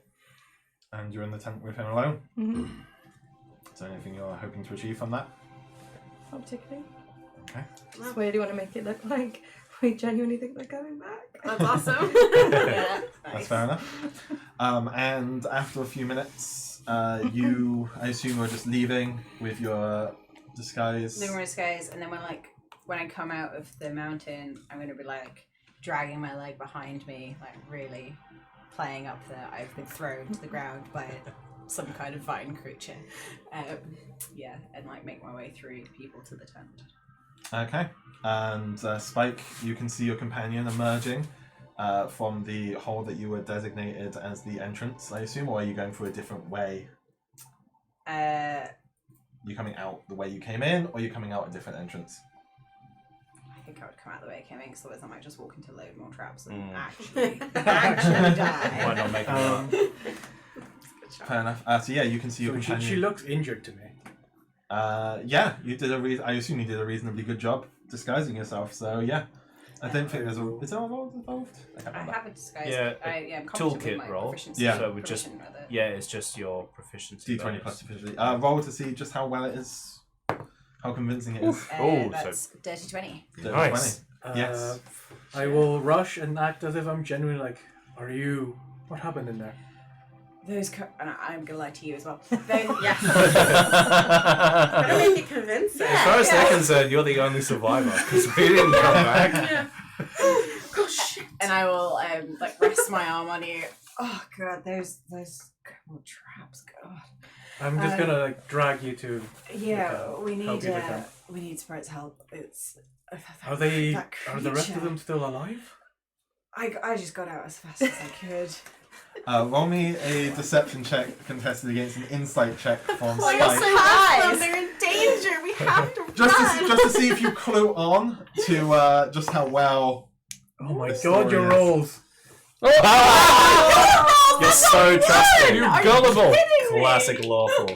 And you're in the tent with him alone? Mm-hmm. Is there anything you're hoping to achieve from that? Not particularly. Okay. Just really want to make it look like we genuinely think they're coming back. That's awesome. Yeah, That's fair enough. And after a few minutes, I assume you're just leaving with your disguise. Numerous guys, and then when I come out of the mountain, I'm gonna be like dragging my leg behind me, like really playing up that I've been thrown to the ground by some kind of vine creature. And like make my way through the people to the tent. Okay. And Spike, you can see your companion emerging from the hole that you were designated as the entrance, I assume, or are you going through a different way? You coming out the way you came in, or are you coming out a different entrance? I think I would come out the way I came in, because otherwise I might just walk into a load more traps and actually die. Why not make it up? Fair enough. So yeah, you can see your So companion. she looks injured to me. Yeah, you did I assume you did a reasonably good job disguising yourself. So yeah, I don't think there's a. Is there a roll involved? I can't I remember. have a disguise. Yeah, I'm confident with toolkit my roll. proficiency. Yeah. So it would just Proficient, rather. yeah, it's just your proficiency. D20 bonus. plus efficiency. Roll to see just how well it is, how convincing it is. Oh, so- That's dirty 20. Dirty Nice. 20. Yes. I will rush and act as if I'm genuinely like, are you... What happened in there? Those and I'm gonna lie to you as well. Yeah. As Gotta make it convincing. far as they're concerned, you're the only survivor because we didn't come back. Yeah. Oh shit. And I will like rest my arm on you. Oh god, those Kobold traps. God. I'm just gonna like drag you to... Yeah, we help need you with them. we need Sprite's help. It's Are they... that Are the rest of creature. them still alive? I just got out as fast as I could. Roll me a deception check contested against an insight check from Why Spike. are so fast? They're in danger. We have to Just run. to see if you clue on to just how well. Oh my The god, story your is- rolls! You're so trusting. You gullible. Classic lawful.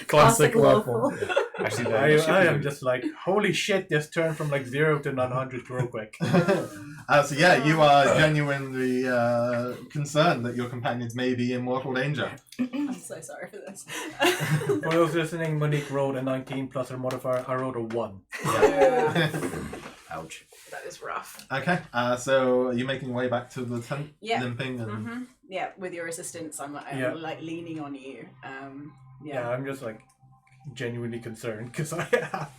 Classic lawful. Actually, I am just like, holy shit, this turned from like 0 to 900 real quick. So yeah, you are genuinely concerned that your companions may be in mortal danger. I'm so sorry for this. For those listening, Monique rolled a 19 plus her modifier. I rolled a 1. Ouch. That is rough. Okay, so are you making your way back to the tent, Yeah. limping and Yeah, with your assistance, I'm Yeah. like leaning on you. Yeah, I'm just like genuinely concerned because I have.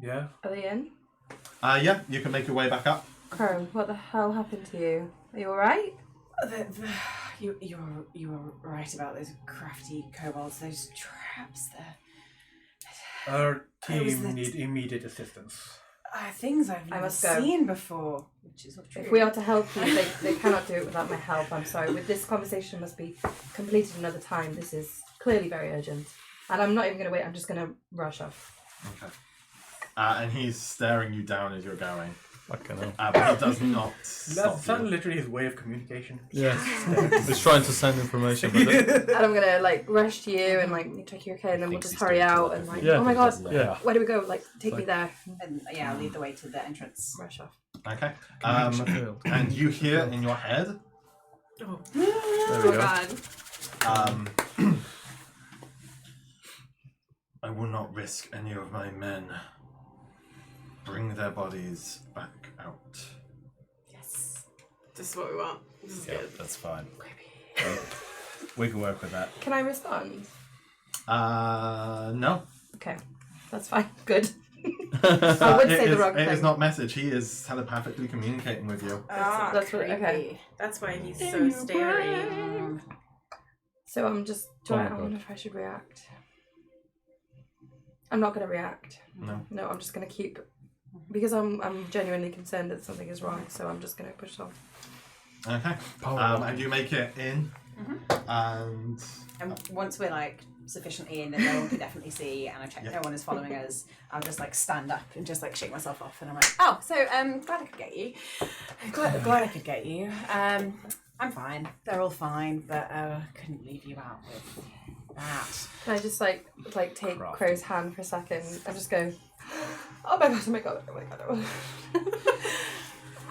Yeah. Are they in? yeah, you can make your way back up. Crow, what the hell happened to you? Are you alright? You were right about those crafty kobolds. Those traps there. Our It was team the- need immediate assistance. Things I've I never must go. seen before. Which is not true. If we are to help you, they cannot do it without my help. I'm sorry. With this conversation must be completed another time. This is clearly very urgent. And I'm not even going to wait. I'm just going to rush off. Okay. And he's staring you down as you're going. Fucking hell. But he does not stop That's you. literally his way of communication. Yeah. He's trying to send information, but And I'm going to like rush to you and like check you okay, and then we'll Thinks just he's hurry doing out too and like, Yeah. oh my god, yeah. where do we go? Like, take me Like- there. And yeah, I'll lead the way to the entrance. Rush off. Okay. Failed. And you hear in your head, There we Oh go. god. I will not risk any of my men. Bring their bodies back out. Yes. This is what we want. This is Yeah, good. that's fine. We can work with that. Can I respond? No. Okay. That's fine. Good. I would say the wrong It is thing. not message. He is telepathically communicating with you. That's what, okay. That's why he's so scary. So I'm just. Oh my I wonder God. if I should react. I'm not going to react. No. No, I'm just going to keep. Because I'm genuinely concerned that something is wrong, so I'm just going to push on. Okay. And you make it in, and And once we're like sufficiently in that no one can definitely see, and I check Yeah. no one is following us, I'll just like stand up and just like shake myself off, and I'm like, oh, so glad I could get you. Glad I could get you. I'm fine. They're all fine, but couldn't leave you out with that. Can I just like take Crafty. Crow's hand for a second and just go, oh my god, oh my god, oh my god, oh my god.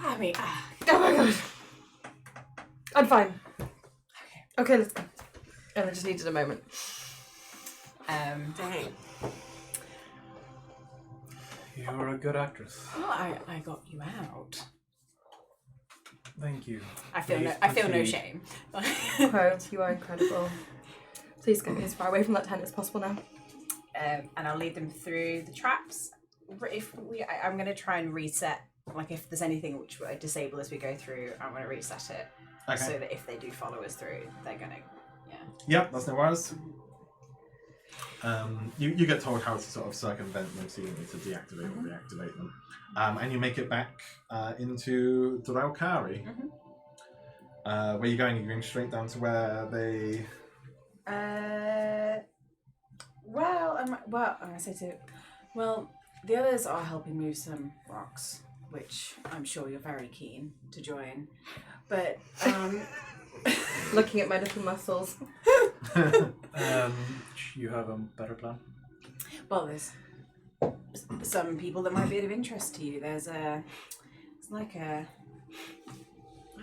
I mean, Oh my god. I'm fine. Okay, let's go. And I just needed a moment. Dang. You're a good actress. well, I got you out. Thank you. I feel no Proceed. shame. Crow, you are incredible. Please get me as far away from that tent as possible now. And I'll lead them through the traps. I'm going to try and reset. Like if there's anything which I disable as we go through, I'm going to reset it okay. so that if they do follow us through, they're going to. Yep, that's no worries. You get told how to sort of circumvent them, so you need to deactivate or reactivate them. And you make it back into Doralkari. Where are you going? You're going straight down to where they... I'm going to say the others are helping move some rocks, which I'm sure you're very keen to join. But Looking at my little muscles. You have a better plan? Well, there's some people that might be of interest to you. It's like a,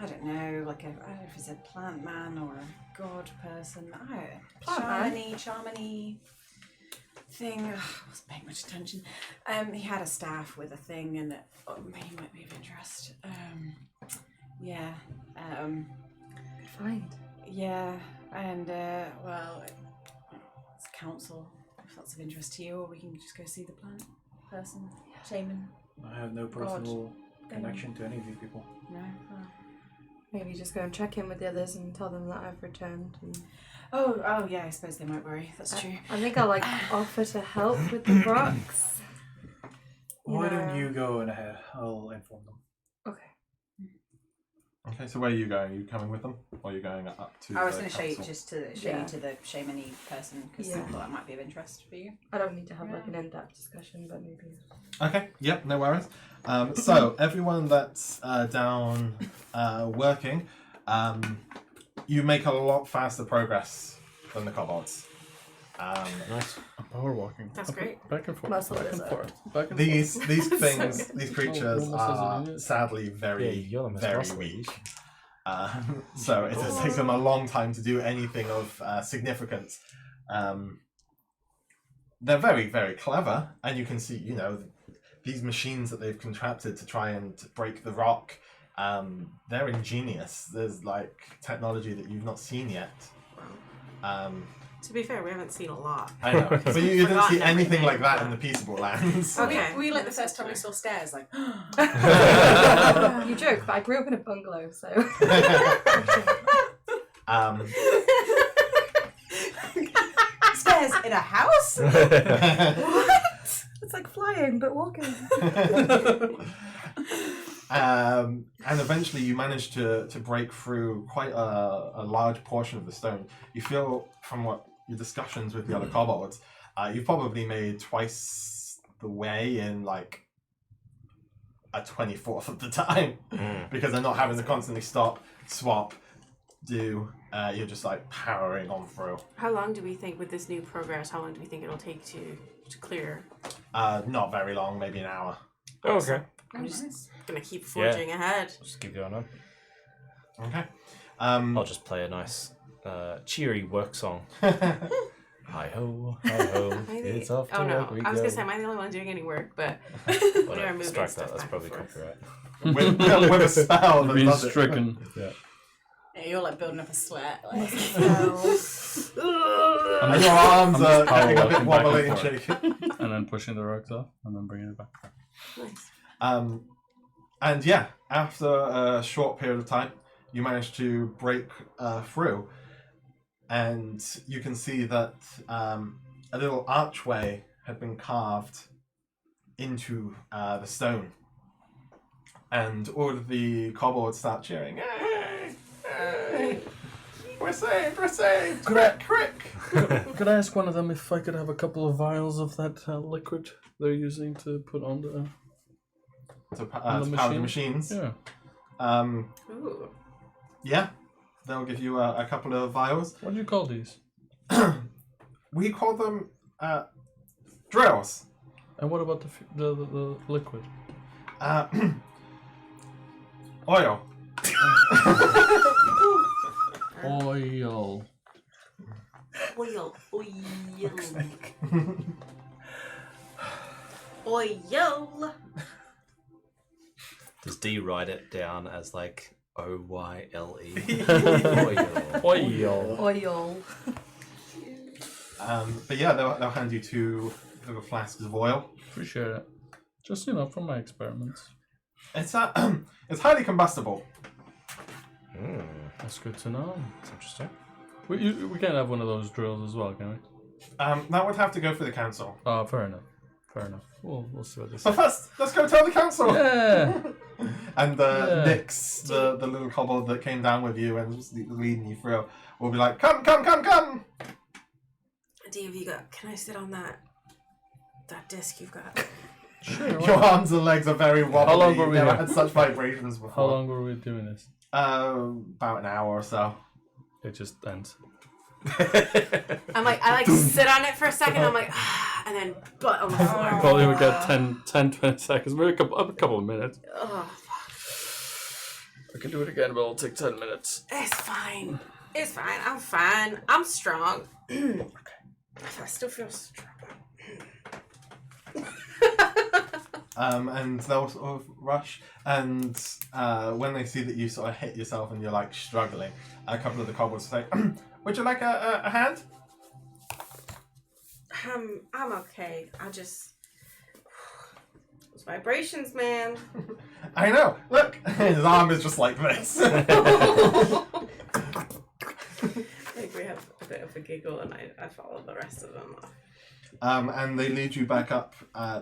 I don't know if it's a plant man or a god person. Shamany thing. I wasn't paying much attention. He had a staff with a thing, and he might be of interest. Yeah. Good find. Yeah, and well, it's a council. If that's of interest to you, or we can just go see the plant person, shaman. I have no personal connection to any of these people. No. Maybe just go and check in with the others and tell them that I've returned. And Oh yeah. I suppose they might worry. That's true. I think I'll offer to help with the rocks. Why don't you go in ahead? I'll inform them. Okay. Okay, so where are you going? Are you coming with them? Or are you going up to I was the going to show you council? you to the shamany person because I Yeah. thought that might be of interest for you. I don't need to have like an in-depth discussion, but maybe. Okay, yep, no worries. So, everyone that's down working, you make a lot faster progress than the kobolds. Nice. Power walking. That's great. Back and forth. Muscle Back is and up. forth. Back and These forth. things, these creatures almost as are an idiot. sadly Yeah, very, you're the most very muscly. weak. So it just takes them a long time to do anything of significance. They're very, very clever, and you can see, these machines that they've contracted to try and break the rock. They're ingenious. There's like technology that you've not seen yet. To be fair, we haven't seen a lot. I know, but you didn't see Forgotten anything like everything. that in the Peaceable Lands. Okay. We like the first time we saw stairs, like. You joke, but I grew up in a bungalow, so. Stairs in a house? What? It's like flying, but walking. And eventually you manage to break through quite a large portion of the stone. You feel, from what your discussions with the other kobolds, you've probably made twice the way in like a 24th of the time because they're not having to constantly stop, swap, do. You're just like powering on through. How long do we think, with this new progress, how long do we think it'll take to clear? Not very long, maybe an hour. Oh, okay. I'm just gonna keep forging ahead. Just keep going on. Okay. I'll just play a nice, cheery work song. Hi ho, it's off to Oh no, work we I was go. gonna say, am I the only one doing any work? But Well, we are no, moving strike stuff that. That's back probably and forth. copyright. with a spell that Being does it. stricken. Yeah. Yeah, you're like building up a sweat. Like. And your arms are power getting a bit walking back wobbly and and forth. shaky. And then pushing the rocks off and then bringing it back. Nice. And yeah, after a short period of time, you manage to break through, and you can see that a little archway had been carved into the stone, and all of the kobolds start cheering. Hey! Hey! We're saved! We're saved! Crick! Crick! Could I ask one of them if I could have a couple of vials of that liquid they're using to put on the... To On the power the machine? machines. Yeah. Ooh. Yeah, they'll give you a couple of vials. What do you call these? We call them drills. And what about the liquid? Oil. Oil. Oil. Oil. Does D write it down as like O-Y-L-E? Oil. Oil. But yeah, they'll hand you two little flasks of oil. Appreciate it. Just, from my experiments. It's it's highly combustible. That's good to know. That's interesting. We can't have one of those drills as well, can we? That would have to go for the council. Oh, fair enough. Fair enough. We'll see what they say. But first, let's go tell the council. Yeah. And Yeah. Nix, the little kobold that came down with you and was leading you through, will be like, come, come, come, come. Dave, can I sit on that disc you've got? Sure. Your arms and legs are very wobbly. How long were You've we never here? had such vibrations before. How long were we doing this? About an hour or so. It just ends. I'm like, I like sit on it for a second. I'm like, and then butt on the floor. Probably would get 10, 20 seconds, maybe a couple of minutes. Oh, I can do it again, but it'll take 10 minutes. it's fine. It's fine. I'm fine. I'm strong. I still feel strong. And they'll sort of rush, and when they see that you sort of hit yourself and you're like struggling, a couple of the kobolds say, "Would you like a hand?" I'm okay. I just those vibrations, man. I know. Look, his arm is just like this. I think we have a bit of a giggle, and I follow the rest of them off. And they lead you back up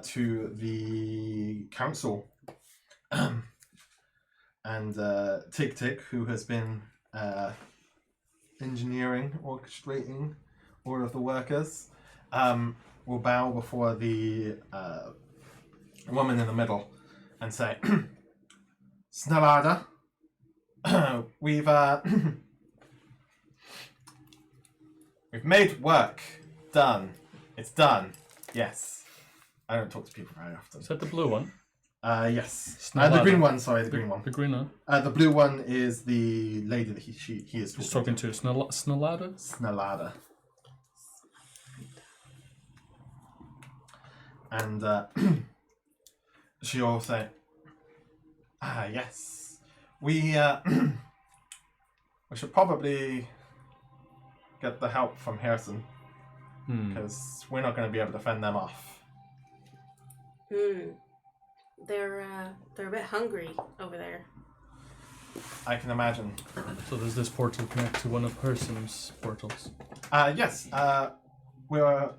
to the council. And Tig Tig, who has been engineering, orchestrating all of the workers, will bow before the woman in the middle and say, Snellada, we've made work done. It's done. Yes. I don't talk to people very often. Is that the blue one? Yes. The green one, sorry, the green one. The green one? The blue one is the lady that he is He's talking to Snellada? Snellada. And she'll say, yes. We should probably get the help from Harrison. Because we're not going to be able to fend them off. They're a bit hungry over there. I can imagine. So does this portal connect to one of Harrison's portals? Yes. We're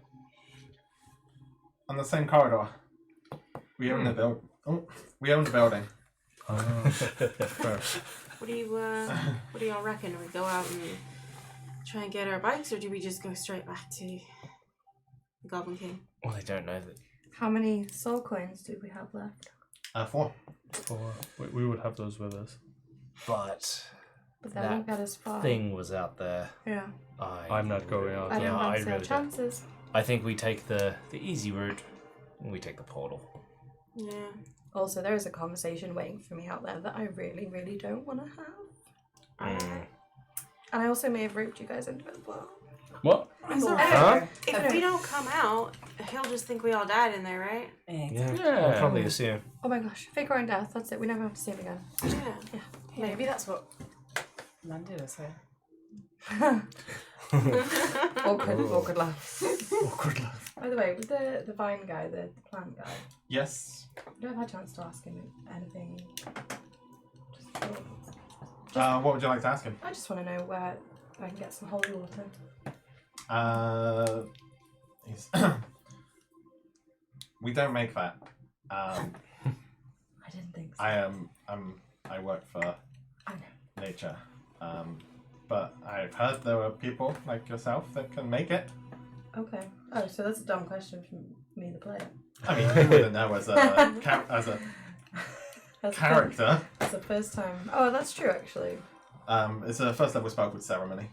on the same corridor. We own the building. We own the building. Fair. What do y'all reckon? Do we go out and try and get our bikes, or do we just go straight back to the Goblin King? Well, they don't know that. How many soul coins do we have left? 4. We would have those with us. But But that won't get us far. thing was out there. Yeah. I'm not going out. I don't I fancy our really don't. chances. I think we take the easy route. And we take the portal. Yeah. Also, there is a conversation waiting for me out there that I really, really don't want to have. And I also may have roped you guys into it as well. What? It's alright. Huh? If we don't come out, he'll just think we all died in there, right? Yeah. Yeah. I'll probably assume. Oh my gosh, fake our own death. That's it. We never have to see him again. Yeah. Maybe that's what landed us here. Awkward laugh. Awkward laugh. By the way, with the vine guy, the plant guy, Yes. I don't have a chance to ask him anything. What would you like to ask him? I just want to know where I can get some holy water. He's we don't make that. I didn't think so. I work for I know. nature. But I've heard there are people like yourself that can make it. Okay. Oh, so that's a dumb question from me, the player. I mean, you wouldn't know as a character. It's the first time. Oh, that's true, actually. It's a first level spell called ceremony.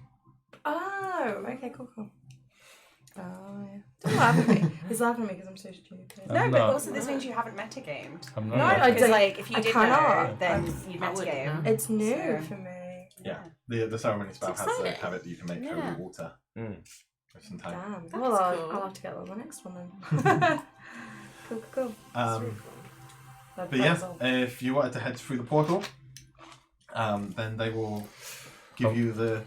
Oh, okay, cool. Oh, yeah. Don't laugh at me. He's laughing at me because I'm so stupid. No, I'm but not. also this means you haven't metagamed. I'm No, not. I Because don't. like if you I did cannot. know, then you'd I wouldn't metagame. know. It's new So- for me. Yeah. The ceremony spell It's has a exciting. habit that you can make Yeah. holy water Mm. with some time. Damn. That Well, is I'll cool. have to get on the next one then. Cool. That'd But be yeah, fun. if you wanted to head through the portal, then they will give you the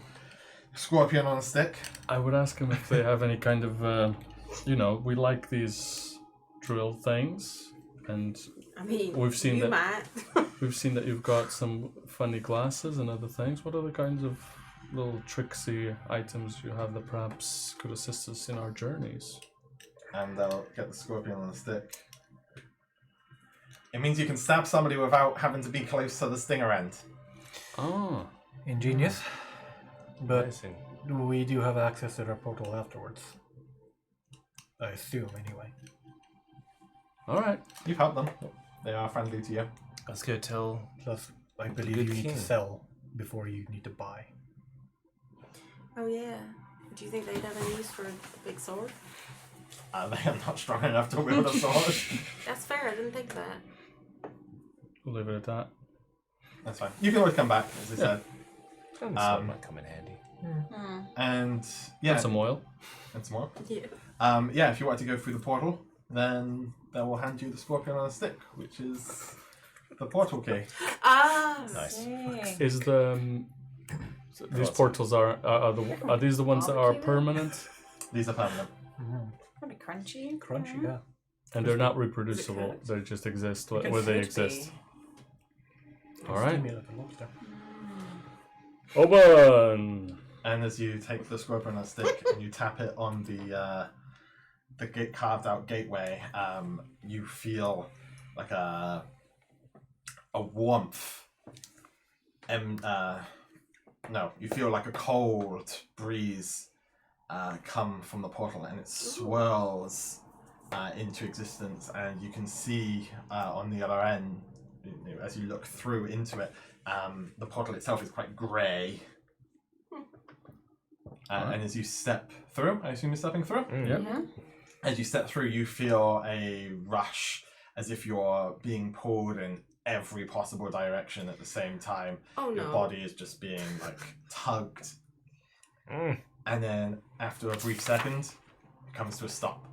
scorpion on a stick. I would ask them if they have any kind of, we like these drill things, and I mean, We've seen you that- might. we've seen that you've got some funny glasses and other things. What other kinds of little tricksy items you have that perhaps could assist us in our journeys? And they'll get the scorpion on a stick. It means you can stab somebody without having to be close to the stinger end. Oh, Ingenious. But Amazing. we do have access to their portal afterwards. I assume, anyway. All right. You've helped them. They are friendly to you. Let's go tell. Plus, I believe good you need king. to sell before you need to buy. Oh yeah. Do you think they'd have any use for a big sword? They are not strong enough to wield a sword. That's fair. I didn't think that. We'll leave it at that. That's fine. You can always come back, as I said. Sword might come in handy. And yeah, And some oil. and some more. Yeah. Yeah, if you want to go through the portal, then they will hand you the scorpion on a stick, which is the portal key. Ah. Nice. Is the these portals are these the ones that are Barbecue? permanent These are permanent. Kind of crunchy. Crunchy, yeah. and they're not reproducible? They just exist where they exist. All right. Steamy like a lobster. Open. And as you take the scorpion on a stick and you tap it on the carved out gateway, you feel like a warmth. No, you feel like a cold breeze come from the portal, and it swirls into existence, and you can see on the other end, as you look through into it, the portal itself is quite grey. And as you step through, I assume you're stepping through? Yeah. As you step through, you feel a rush as if you're being pulled in every possible direction at the same time. Oh Your no. body is just being like tugged. Mm. And then after a brief second, it comes to a stop.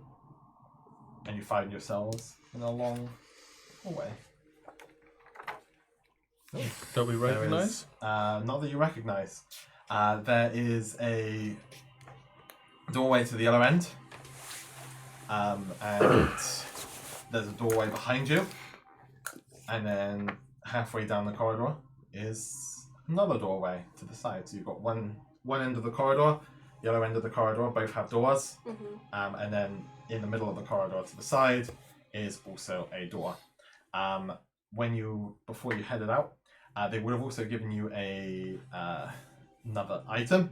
And you find yourselves in a long hallway. That we There is, recognize. not that you recognize. There is a doorway to the other end. And there's a doorway behind you. And then halfway down the corridor is another doorway to the side. So you've got one end of the corridor, the other end of the corridor, both have doors. And then in the middle of the corridor to the side is also a door. Before you headed out, they would have also given you another item,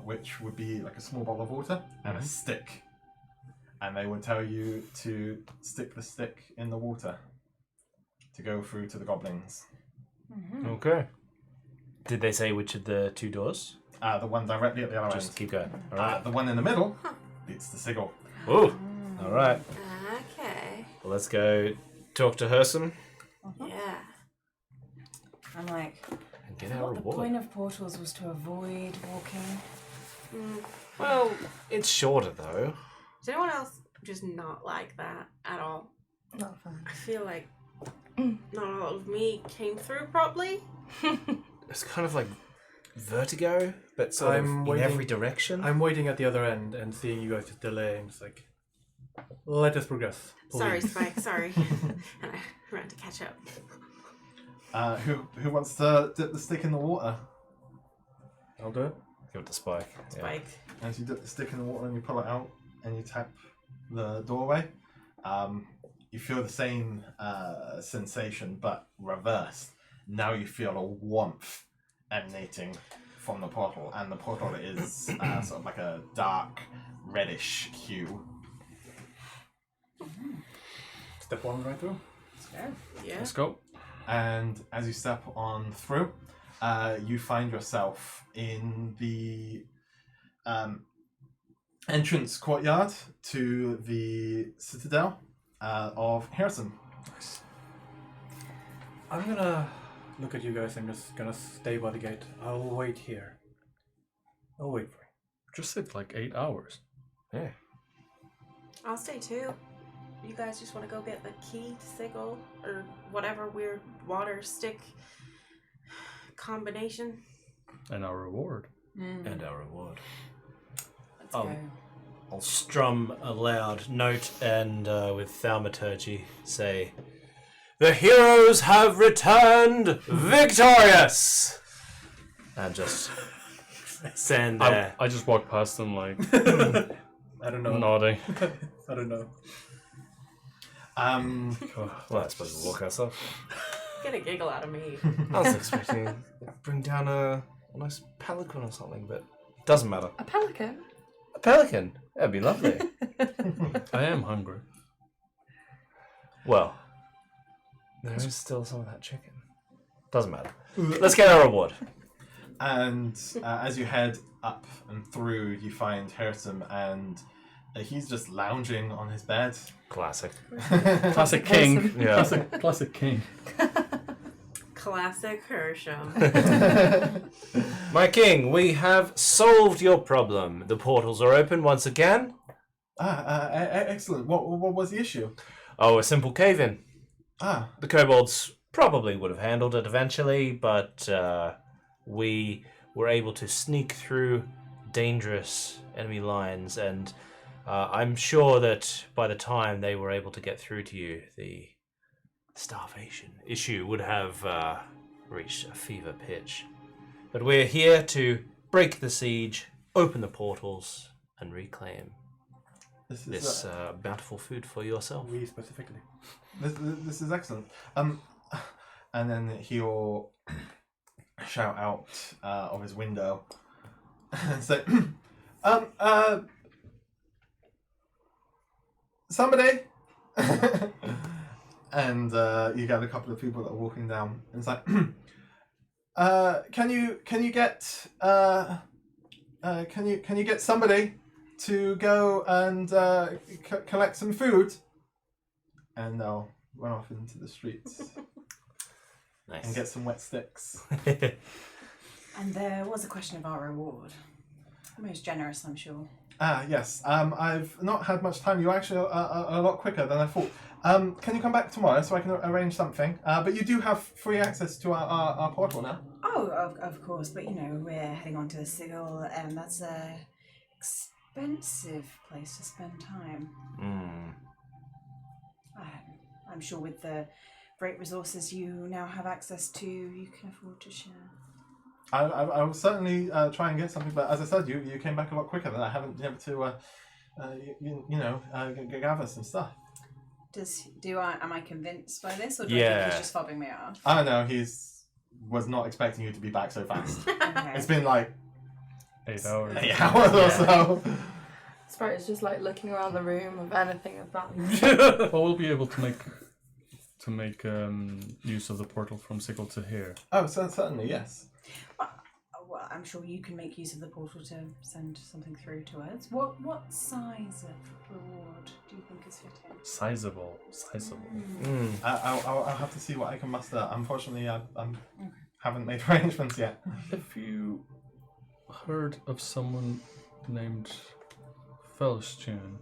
which would be like a small bottle of water and a stick. And they would tell you to stick the stick in the water to go through to the goblins. Okay. Did they say which of the two doors? The one directly at the other Just end. keep going. All right. The one in the middle leads to Sigil. Ooh. All right. Okay. Well, let's go talk to Herson Yeah. I'm like, and get I our thought the reward. point of portals was to avoid walking. Well, it's shorter though. Does anyone else just not like that at all? Not fun. I feel like not a lot of me came through properly. It's kind of like vertigo, but sort of I'm in waiting- every direction. I'm waiting at the other end and seeing you guys just delaying. It's like, let us progress. Sorry, please. Spike. Sorry. And I ran to catch up. Who wants to dip the stick in the water? I'll do it. Give it to Spike. Yeah. Spike. As you dip the stick in the water and you pull it out and you tap the doorway, you feel the same sensation but reversed. Now you feel a warmth emanating from the portal, and the portal is sort of like a dark reddish hue. Step one right through. Yeah. Let's go. And as you step on through, you find yourself in the entrance courtyard to the citadel of Harrison. I'm gonna look at you guys. I'm just gonna stay by the gate. I'll wait here. I'll wait for you. Just said like 8 hours. Yeah. I'll stay too. You guys just want to go get the key to Sigil or whatever weird water stick combination? And our reward. And our reward. Let's Oh. go. I'll strum a loud note and with thaumaturgy say, "The heroes have returned victorious!" And just stand there. I just walked past them like I don't know. nodding. I don't know. Well, I suppose we'll walk ourselves. Get a giggle out of me. I was expecting to bring down a nice pelican or something, but doesn't matter. A pelican? A pelican? That'd be lovely. I am hungry. Well, there is still some of that chicken. Doesn't matter. Let's get our reward. And as you head up and through, you find Hirtim, and he's just lounging on his bed. Classic. Classic king. Yeah. Classic king. Classic Hersham. My king, we have solved your problem. The portals are open once again. Excellent. What was the issue? Oh, a simple cave-in. Ah, The kobolds probably would have handled it eventually, but we were able to sneak through dangerous enemy lines, and I'm sure that by the time they were able to get through to you, the starvation issue would have reached a fever pitch. But we're here to break the siege, open the portals, and reclaim this bountiful food for yourself. We specifically. this is excellent. And then he'll shout out of his window and say, somebody. And you get a couple of people that are walking down, and it's like, can you get somebody to go and collect some food? And they'll run off into the streets Nice. and get some wet sticks. And there was a question of our reward. Most generous, I'm sure. Yes. I've not had much time. You're actually a lot quicker than I thought. Can you come back tomorrow so I can arrange something? But you do have free access to our portal now. Oh, of course, but we're heading on to the Sigil, and that's a expensive place to spend time. I'm sure with the great resources you now have access to, you can afford to share. I will certainly try and get something, but as I said, you came back a lot quicker than I haven't been able to, gather some stuff. Am I convinced by this, or do I Yeah. think he's just fobbing me off? I don't know. Was not expecting you to be back so fast. Okay. It's been like 8 hours. 8 hours or so. Sprite is just like looking around the room of anything of that. Well, we'll be able to make use of the portal from Sigil to here. Oh, certainly, yes. Well, I'm sure you can make use of the portal to send something through to us. What size of reward do you think is fitting? Sizable. I'll have to see what I can muster. Unfortunately, I haven't made arrangements yet. If you heard of someone named Felstune,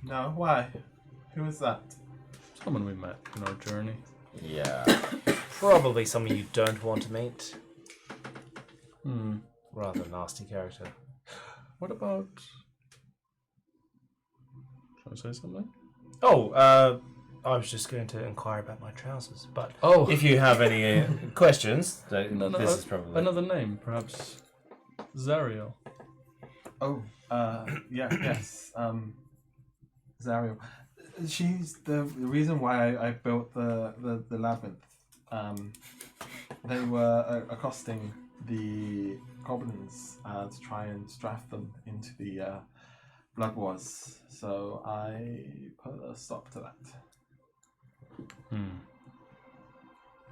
No, why? Who is that? someone we met in our journey. Yeah. Probably someone you don't want to meet. Rather nasty character. What about? Should I say something? Oh, I was just going to inquire about my trousers, but if you have any questions, this is probably another name, perhaps Zariel. Oh, yes. Zariel. She's the reason why I built the labyrinth. They were accosting the goblins to try and draft them into the blood wars. So I put a stop to that.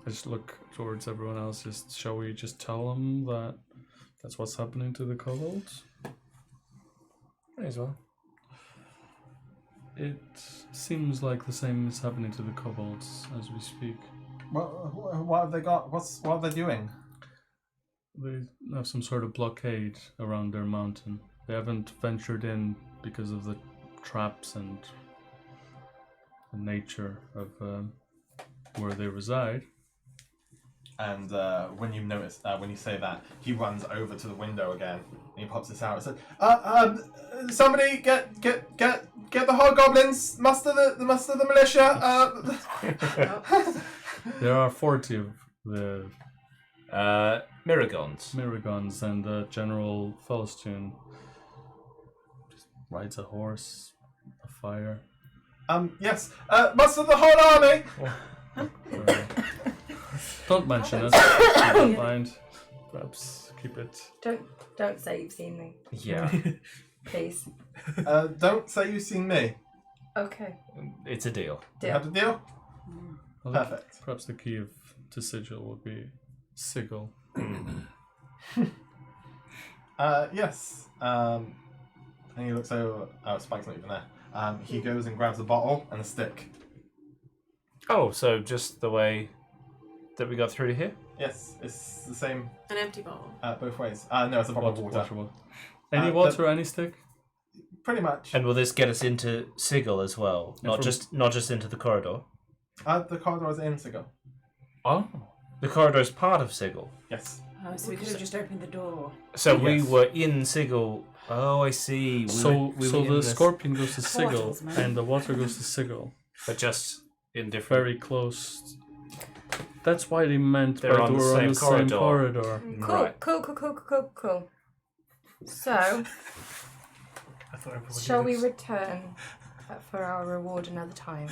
I just look towards everyone else. Shall we just tell them that that's what's happening to the kobolds? May as well. It seems like the same is happening to the kobolds as we speak. What have they got? What are they doing? They have some sort of blockade around their mountain. They haven't ventured in because of the traps and the nature of where they reside. And when you notice, when you say that, he runs over to the window again and he pops this out and says, "Somebody get the hobgoblins, muster the militia." There are 40 of the Miragons. and General Felstune just rides a horse, a fire. Yes, muster the whole army. Don't mention it. Keep it in mind. Perhaps keep it. Don't say you've seen me. Yeah. please. Don't say you've seen me. Okay. It's a deal. You have the deal? Well, Perfect. Perhaps the key to sigil would be sigil. Yes. And he looks over. Oh, Spike's not even there. He goes and grabs a bottle and a stick. Oh, so just the way that we got through to here? Yes, it's the same An empty bottle. both ways. No, it's a bottle of water. Any water, any stick? Pretty much. And will this get us into Sigil as well? Not just into the corridor. The corridor is in Sigil. Oh. The corridor is part of Sigil. Yes. Oh, so we could have just opened the door. So we Yes. were in Sigil. Oh, I see. So the scorpion goes to sigil Portals, man. and the water goes to sigil. But just in different. Very close. That's why they meant They're by on the we're same corridor. same corridor. Cool, Right. cool. So, I thought everybody shall we did. return for our reward another time?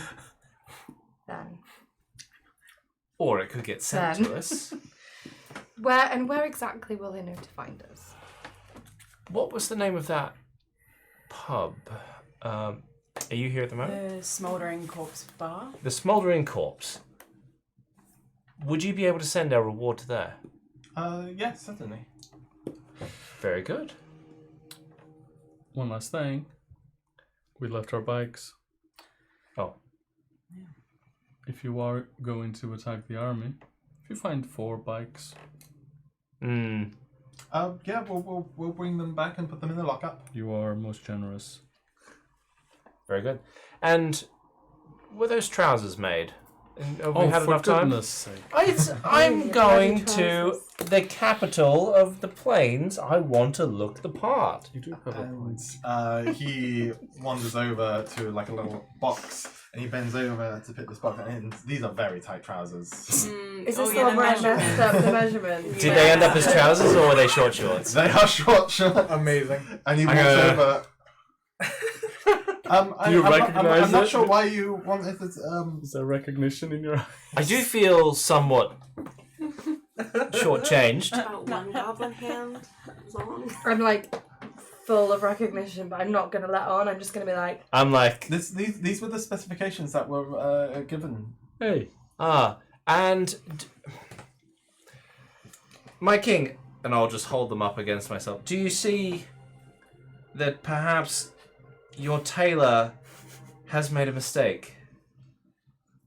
Then. Or it could get sent to Then. us. Where exactly will they know to find us? What was the name of that pub? Are you here at the moment? The Smouldering Corpse Bar. The Smouldering Corpse. Would you be able to send our reward to there? Yes, certainly. Very good. One last thing. We left our bikes. Oh. If you are going to attack the army, if you find 4 bikes, Yeah, we'll bring them back and put them in the lockup. you are most generous. Very good. And were those trousers made? And have we Oh, had for enough time? goodness sake. I'm Yeah, going bloody to trousers. the capital of the plains. I want to look the part. You do have a point. And he wanders over to like a little box and he bends over to pick this box. And these are very tight trousers. Is this the one where I messed up the measurement? Did they end up as trousers or were they short shorts? They are short. Amazing. And he walks over. Do you recognize I'm not it? sure why you wanted this. Is there recognition in your eyes? I do feel somewhat shortchanged. About one goblin hand long. I'm like full of recognition, but I'm not gonna let on. I'm just gonna be like, I'm like, These were the specifications that were given. Hey. My king, and I'll just hold them up against myself. Do you see that perhaps your tailor has made a mistake?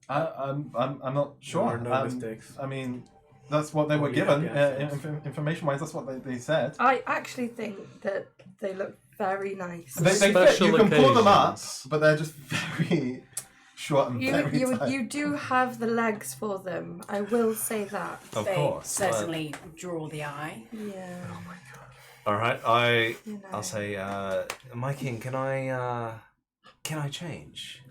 I'm not sure. There are no mistakes. I mean, that's what they were yeah, given. yeah. Information-wise, that's what they said. I actually think that they look very nice. They fit. Special You can pull them up, occasions. but they're just very short and very tight. You do have the legs for them. I will say that. Of They course. certainly draw the eye. Yeah. All right, You know. I'll say, my king, can I change?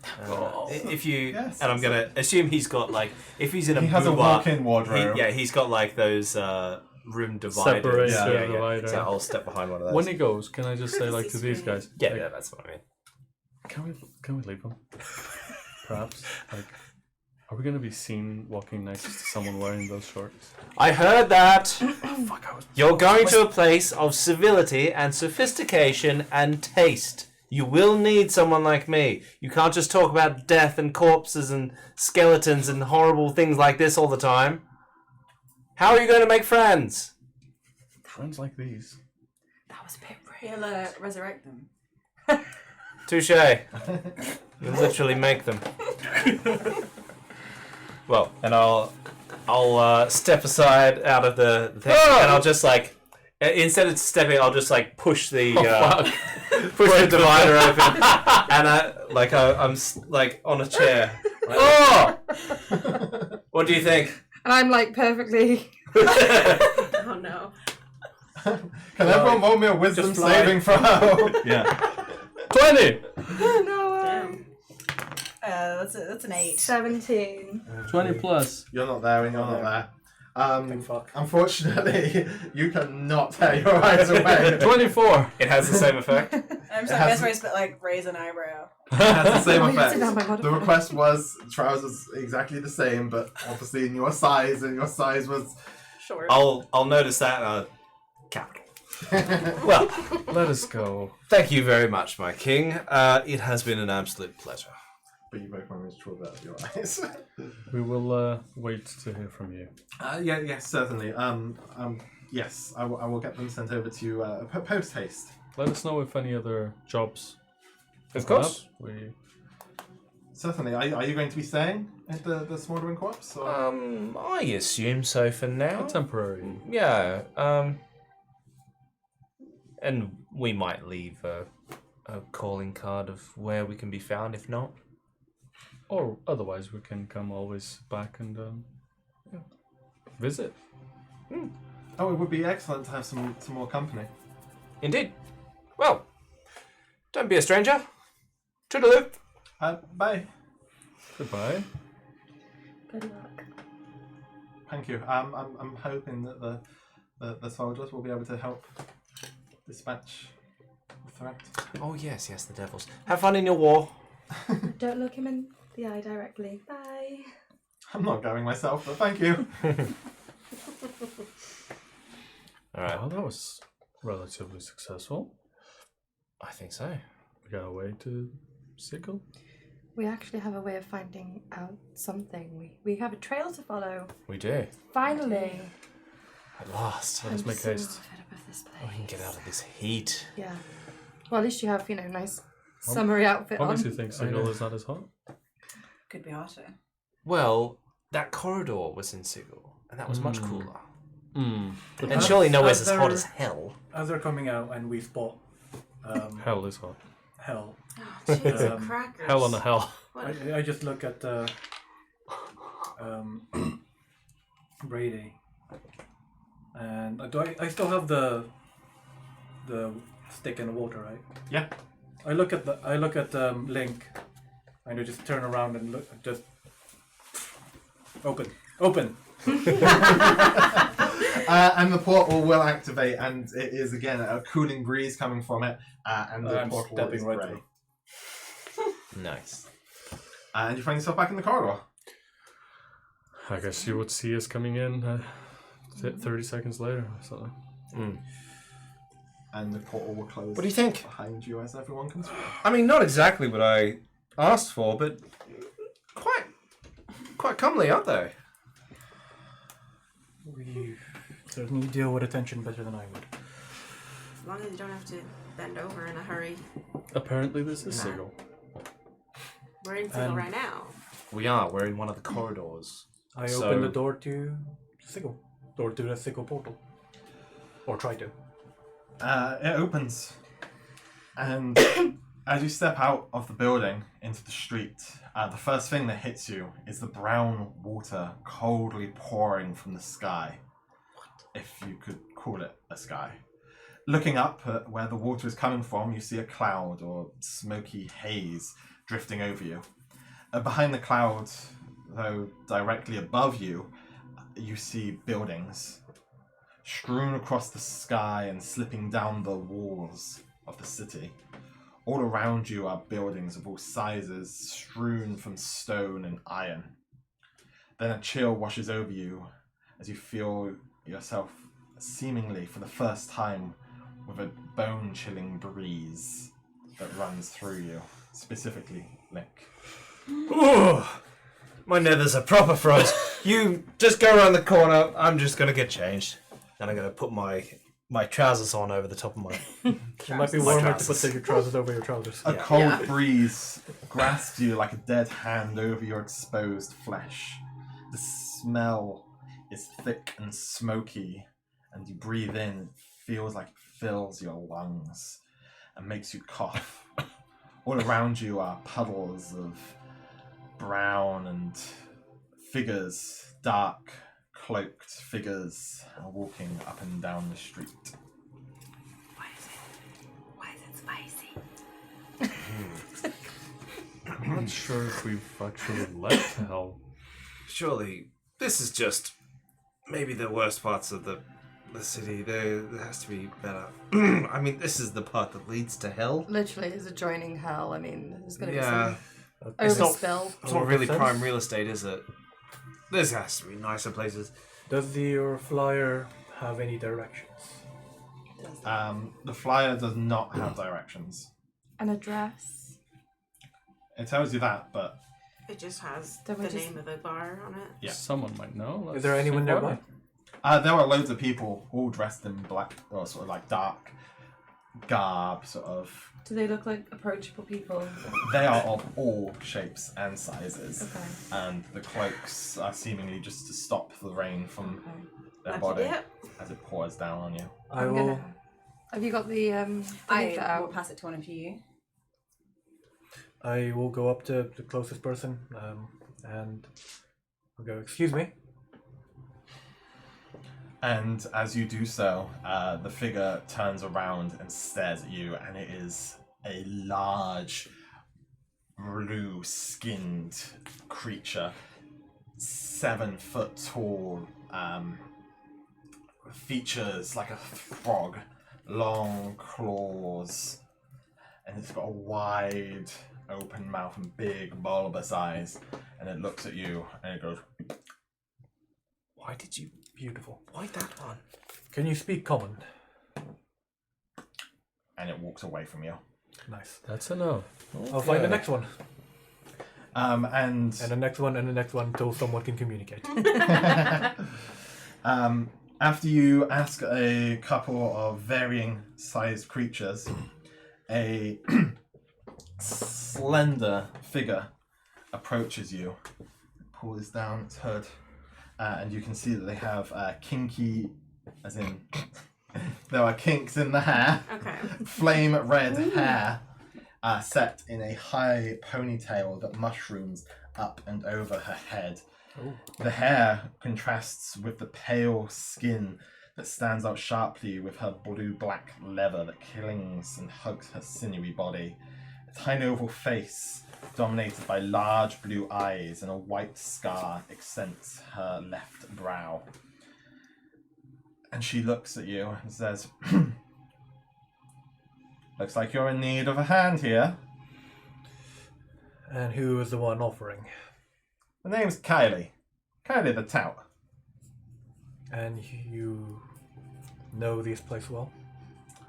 If you, Yes. and I'm gonna assume he's got like, if he's in a He has a boudoir, walk-in wardrobe. he's got like those room dividers. Separator divider. So I'll step behind one of those. When he goes, can I just say, like, to these guys? yeah, like, yeah, that's what I mean. Can we leave them? Perhaps. Like, are we gonna be seen walking next to someone wearing those shorts? I heard that. You're going to a place of civility and sophistication and taste. You will need someone like me. You can't just talk about death and corpses and skeletons and horrible things like this all the time. How are you going to make friends? Friends like these. That was a bit rude. He'll resurrect them. Touche. You literally make them. Well, and I'll step aside out of the thing, and I'll just like, instead of stepping, I'll just like push the push the divider open, and I'm like on a chair. Like, oh! What do you think? And I'm like perfectly. Oh no. Can everyone roll me a wisdom fly. saving throw? Yeah. 20! No way. Damn. That's an 8. 17. 20 plus. You're not there and you're not there. Fuck. Unfortunately, you cannot tear your eyes away. 24! It has the same effect. I'm just like, best way to like raise an eyebrow. It has the same Oh, you effect. did have my The modifier. request was trousers exactly the same, but obviously in your size, and your size was Short. I'll notice that. Capital. Well, Let us go. thank you very much, my king. It has been an absolute pleasure. But you both managed to roll out of your eyes. We will wait to hear from you. Yes, certainly. Yes, I will get them sent over to you post haste. Let us know if any other jobs. Of come course. up. We Certainly. Are you going to be staying at the Smoldering Corpse? Or? I assume so for now. temporary. Yeah. And we might leave a calling card of where we can be found if not. Or otherwise, we can come always back and visit. Oh, it would be excellent to have some more company. Indeed. Well, don't be a stranger. Toodaloo. Bye. Goodbye. Good luck. Thank you. I'm hoping that the soldiers will be able to help dispatch the threat. Oh yes, the devils. Have fun in your war. Don't look him in the eye directly. Bye. I'm not going myself, but thank you. All right. Well, that was relatively successful. I think so. We got away to Sigil. We actually have a way of finding out something. We have a trail to follow. We do. Finally. At last. Let us I'm make so haste. fed up of this place. We can get out of this heat. Yeah. Well, at least you have, nice summery outfit What on. makes you think Sigil is not as hot? Could be hotter. Well, that corridor was in Sigil, and that was much cooler. Mm. And surely nowhere's as As hot they're- as hell. As they're coming out and we spot Hell is hot. hell, Oh, cheese and Um, crackers. Hell on a hell. What? I just look at Brady, and I still have the stick in the water, right? Yeah. I look at Link, and I just turn around and look, just open. And the portal will activate, and it is again a cooling breeze coming from it, and the I'm portal stepping is right grey. through. Nice. And you find yourself back in the corridor. I guess you would see us coming in 30 seconds later or something. And the portal will close. What do you think? Behind you as everyone comes through. I mean, not exactly what I asked for, but quite comely, aren't they? We certainly deal with attention better than I would. As long as you don't have to bend over in a hurry. Apparently, this is Sigil. We're in Sigil right now. We are. We're in one of the corridors. I So- open the door to Sigil, or to the Sigil portal, or try to. It opens, and as you step out of the building into the street, the first thing that hits you is the brown water coldly pouring from the sky, if you could call it a sky. Looking up at where the water is coming from, you see a cloud or smoky haze drifting over you. Behind the cloud, though directly above you, you see buildings strewn across the sky and slipping down the walls of the city. All around you are buildings of all sizes, strewn from stone and iron. Then a chill washes over you as you feel yourself seemingly for the first time with a bone-chilling breeze that runs through you, specifically Link. Ooh, my nethers are proper froze. You just go around the corner. I'm just gonna get changed, and I'm gonna put my trousers on over the top of my. It might be My warmer to trousers. put your trousers over your trousers. A cold breeze grasps you like a dead hand over your exposed flesh. The smell is thick and smoky, and you breathe in, it feels like it fills your lungs and makes you cough. All around you are puddles of brown and figures, dark, cloaked figures, are walking up and down the street. Why is it spicy? I'm not sure if we've actually left hell. Surely, this is just maybe the worst parts of the city. There has to be better. I mean, this is the part that leads to hell. Literally, is adjoining hell. I mean, there's going to be Yeah, some It's not- overspill. it's not really prime real estate, is it? There has to be nicer places. Does your flyer have any directions? The flyer does not have directions. An address. It tells you that, but It just has Then the we just- name of the bar on it. Yeah. Someone might know. Is there anyone nearby? there are loads of people all dressed in black or sort of like dark garb, sort of. Do they look like approachable people? They are of all shapes and sizes, Okay. and the cloaks are seemingly just to stop the rain from Okay. their Lucky body dip. as it pours down on you. I I'm will. gonna- Have you got the I leaflet will out? pass it to one of you. I will go up to the closest person and I'll go, excuse me. And as you do so, the figure turns around and stares at you, and it is a large, blue-skinned creature, 7 foot tall, features like a frog, long claws, and it's got a wide open mouth and big bulbous eyes, and it looks at you and it goes, Why did you? Beautiful. Why that one? Can you speak common? and it walks away from you. Nice. That's enough. I'll find the next one. And And the next one and the next one until someone can communicate. after you ask a couple of varying sized creatures, a slender figure approaches you, pulls down its hood, and you can see that they have kinky, as in, there are kinks in the hair, Okay. flame red hair, set in a high ponytail that mushrooms up and over her head. The hair contrasts with the pale skin that stands out sharply with her blue-black leather that clings and hugs her sinewy body. A tiny oval face, dominated by large blue eyes, and a white scar accents her left brow. And she looks at you and says, "Looks like you're in need of a hand here." And who is the one offering? The name's Kylie. Kylie the Tout. And you know this place well?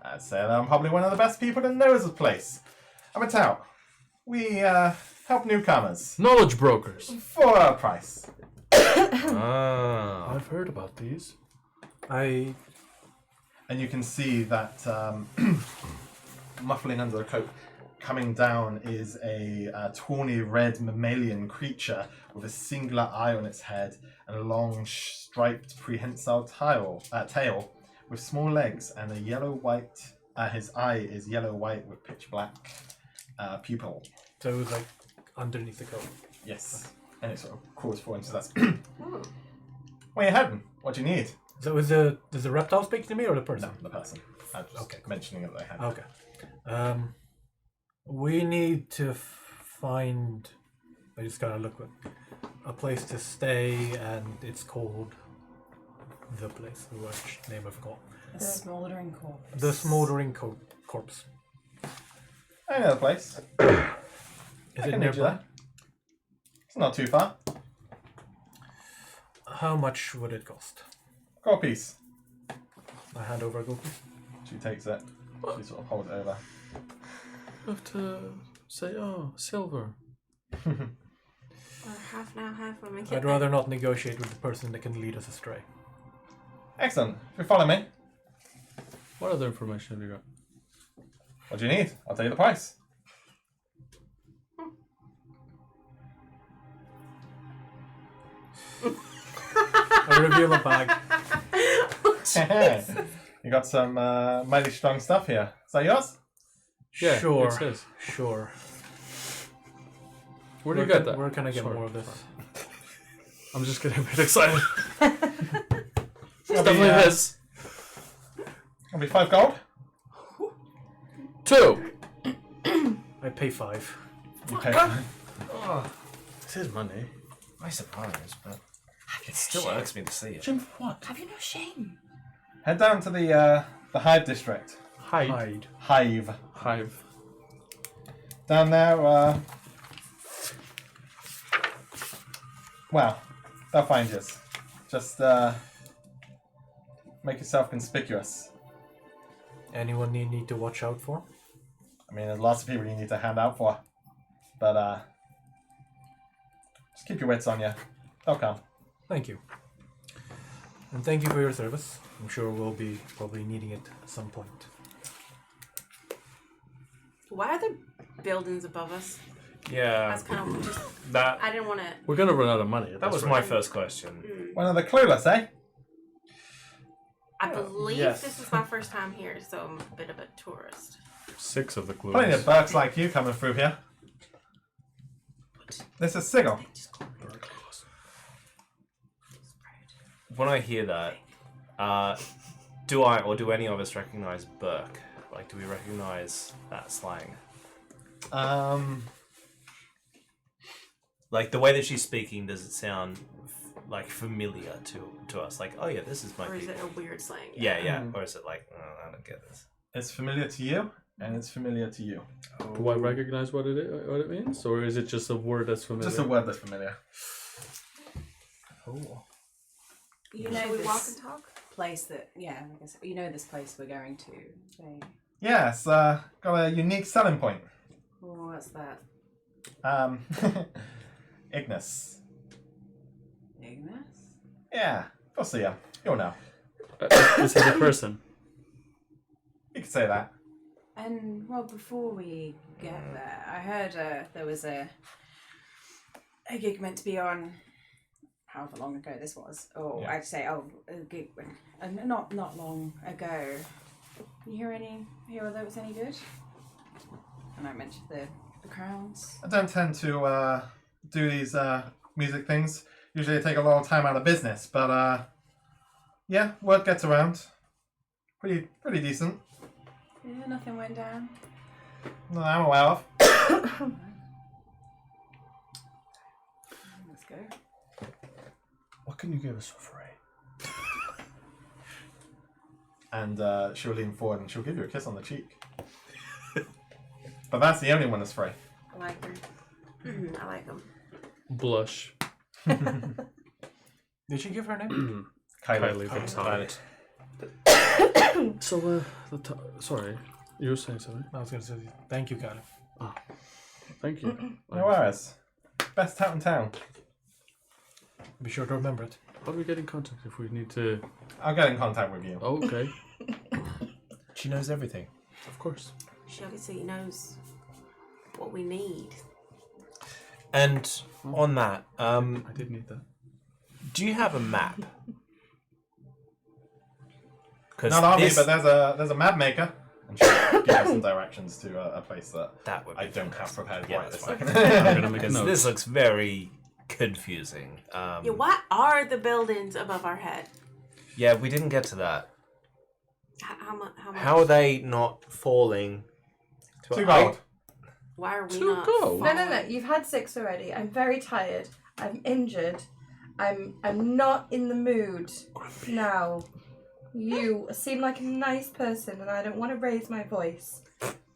I'd say that I'm probably one of the best people that knows this place. I'm a Tout. We help newcomers Knowledge brokers. for a price. Ah. I've heard about these. I And you can see that muffling under the coat, coming down is a tawny red mammalian creature with a singular eye on its head and a long striped prehensile tail with small legs and a yellow-white. His eye is yellow-white with pitch-black pupil. so it was like underneath the coat. Yes, and it sort of crawls forward. So that's. Where you heading? What do you need? So does the reptile speak to me or the person? No, the person. I'm just Okay. mentioning that they had. Okay. We need to find. I just gotta look at a place to stay, and it's called the place. Which name I forgot. A smouldering corpse. The smoldering corpse. I know the place. Is I it can meet you nearby? there. It's not too far. How much would it cost? Gold piece. I hand over a gold piece. She takes it. She sort of holds it over. You have to say, oh, silver. Or half now, half when we get I'd rather not negotiate with the person that can lead us astray. Excellent. If you follow me, What other information have you got? what do you need? I'll tell you the price. I reveal a bag. You got some mighty strong stuff here. Is that yours? Yeah, Sure. it says. Sure. Where do you get that? Where can I get Sorry. more of this? I'm just getting a bit excited. It's It'll be, definitely this. It'll be 5 gold. 2. I pay 5. You pay. Oh, It's his money. I suppose, but it still irks me to see it. Jim, what? Have you no shame? Head down to the Hive district. Hide. Hide. Hive. Hive. Down there, well, they'll find you. Just make yourself conspicuous. Anyone you need to watch out for? I mean, there's lots of people you need to hand out for. But, just keep your wits on you. They'll come. Thank you. And thank you for your service. I'm sure we'll be probably needing it at some point. Why are there buildings above us? Yeah, That's kind of just. that I didn't want to. We're gonna run out of money. that was my first question. One of the clueless, eh? I believe yes. this is my first time here, so I'm a bit of a tourist. 6 of the clues. Plenty of Burks like you coming through here. This is Sigil. When I hear that, do I or do any of us recognize Burke? Like, do we recognize that slang? Like the way that she's speaking, does it sound like familiar to us? Like, oh yeah, this is my Or is people. it a weird slang? Yeah. Or is it like, oh, I don't get this? It's familiar to you, and it's familiar to you. Do I recognize what it means, or is it just a word that's familiar? Just a word that's familiar. Oh. You know Should we this walk and talk? place that, yeah, I guess, you know this place we're going to. Okay. Yes, got a unique selling point. Oh, what's that? Ignis. Ignis? Yeah, we'll see ya. You'll know. Is it a person? You could say that. And, well, before we get there, I heard there was a gig meant to be on however long ago this was. Or Yeah. I'd say, a gig not long ago. You hear whether it was any good? And I mentioned the crowns. I don't tend to do these music things. Usually they take a long time out of business, but yeah, word gets around. Pretty decent. Yeah, nothing went down. No, I'm aware of. Let's go. What can you give us for free? And she'll lean forward and she'll give you a kiss on the cheek. But that's the only one that's free. I like them. I like them. Blush. Did she give her name? Kylie from Got Tide. So, sorry, you were saying something. I was going to say thank you, Kylie. Thank you. No worries. Best town in town. Be sure to remember it. How do we get in contact if we need to? I'll get in contact with you. Oh, okay, She knows everything. of course. She obviously knows what we need. And on that, I did need that. do you have a map? Not on me, but there's a map maker. And she'll give you some directions to a place that would I don't have prepared Yeah, right this that's second. I'm gonna make a Because note. this looks very confusing. Yeah, what are the buildings above our head? Yeah, we didn't get to that. How much? How are they not falling? Two gold. Why are we To not? go. No. You've had 6 already. I'm very tired. I'm injured. I'm not in the mood now. You seem like a nice person, and I don't want to raise my voice.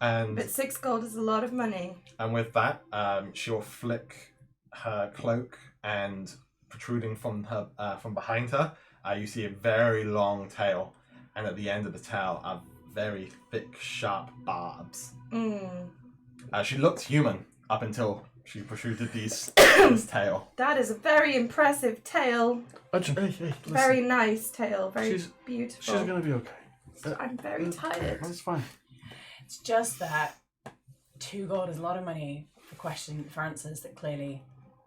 And But 6 gold is a lot of money. And with that, she'll flick her cloak, and protruding from her from behind her, you see a very long tail, and at the end of the tail are very thick, sharp barbs. She looked human up until she protruded this tail. That is a very impressive tail. Hey, listen. Very nice tail. Very She's- beautiful. She's gonna be okay. I'm very tired. That's fine. It's just that 2 gold is a lot of money for answers that clearly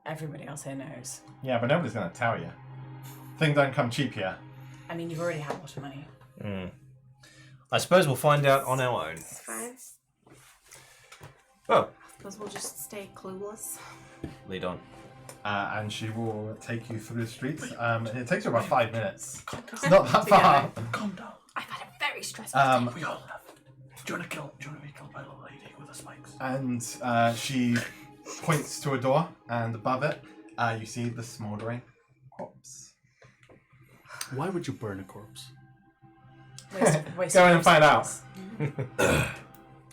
everybody else here knows. Yeah, but nobody's gonna tell you. Things don't come cheap here. I mean, you've already had a lot of money. I suppose we'll find out on our own. It's fine. Well, Suppose we'll just stay clueless. lead on. And she will take you through the streets. And it takes you about 5 minutes. It's not that far. Calm down. I've had a very stressful We all have. Do you want to be killed by the lady with the spikes? And she points to a door, and above it, you see the smouldering corpse. Why would you burn a corpse? Waste Go in and find out. I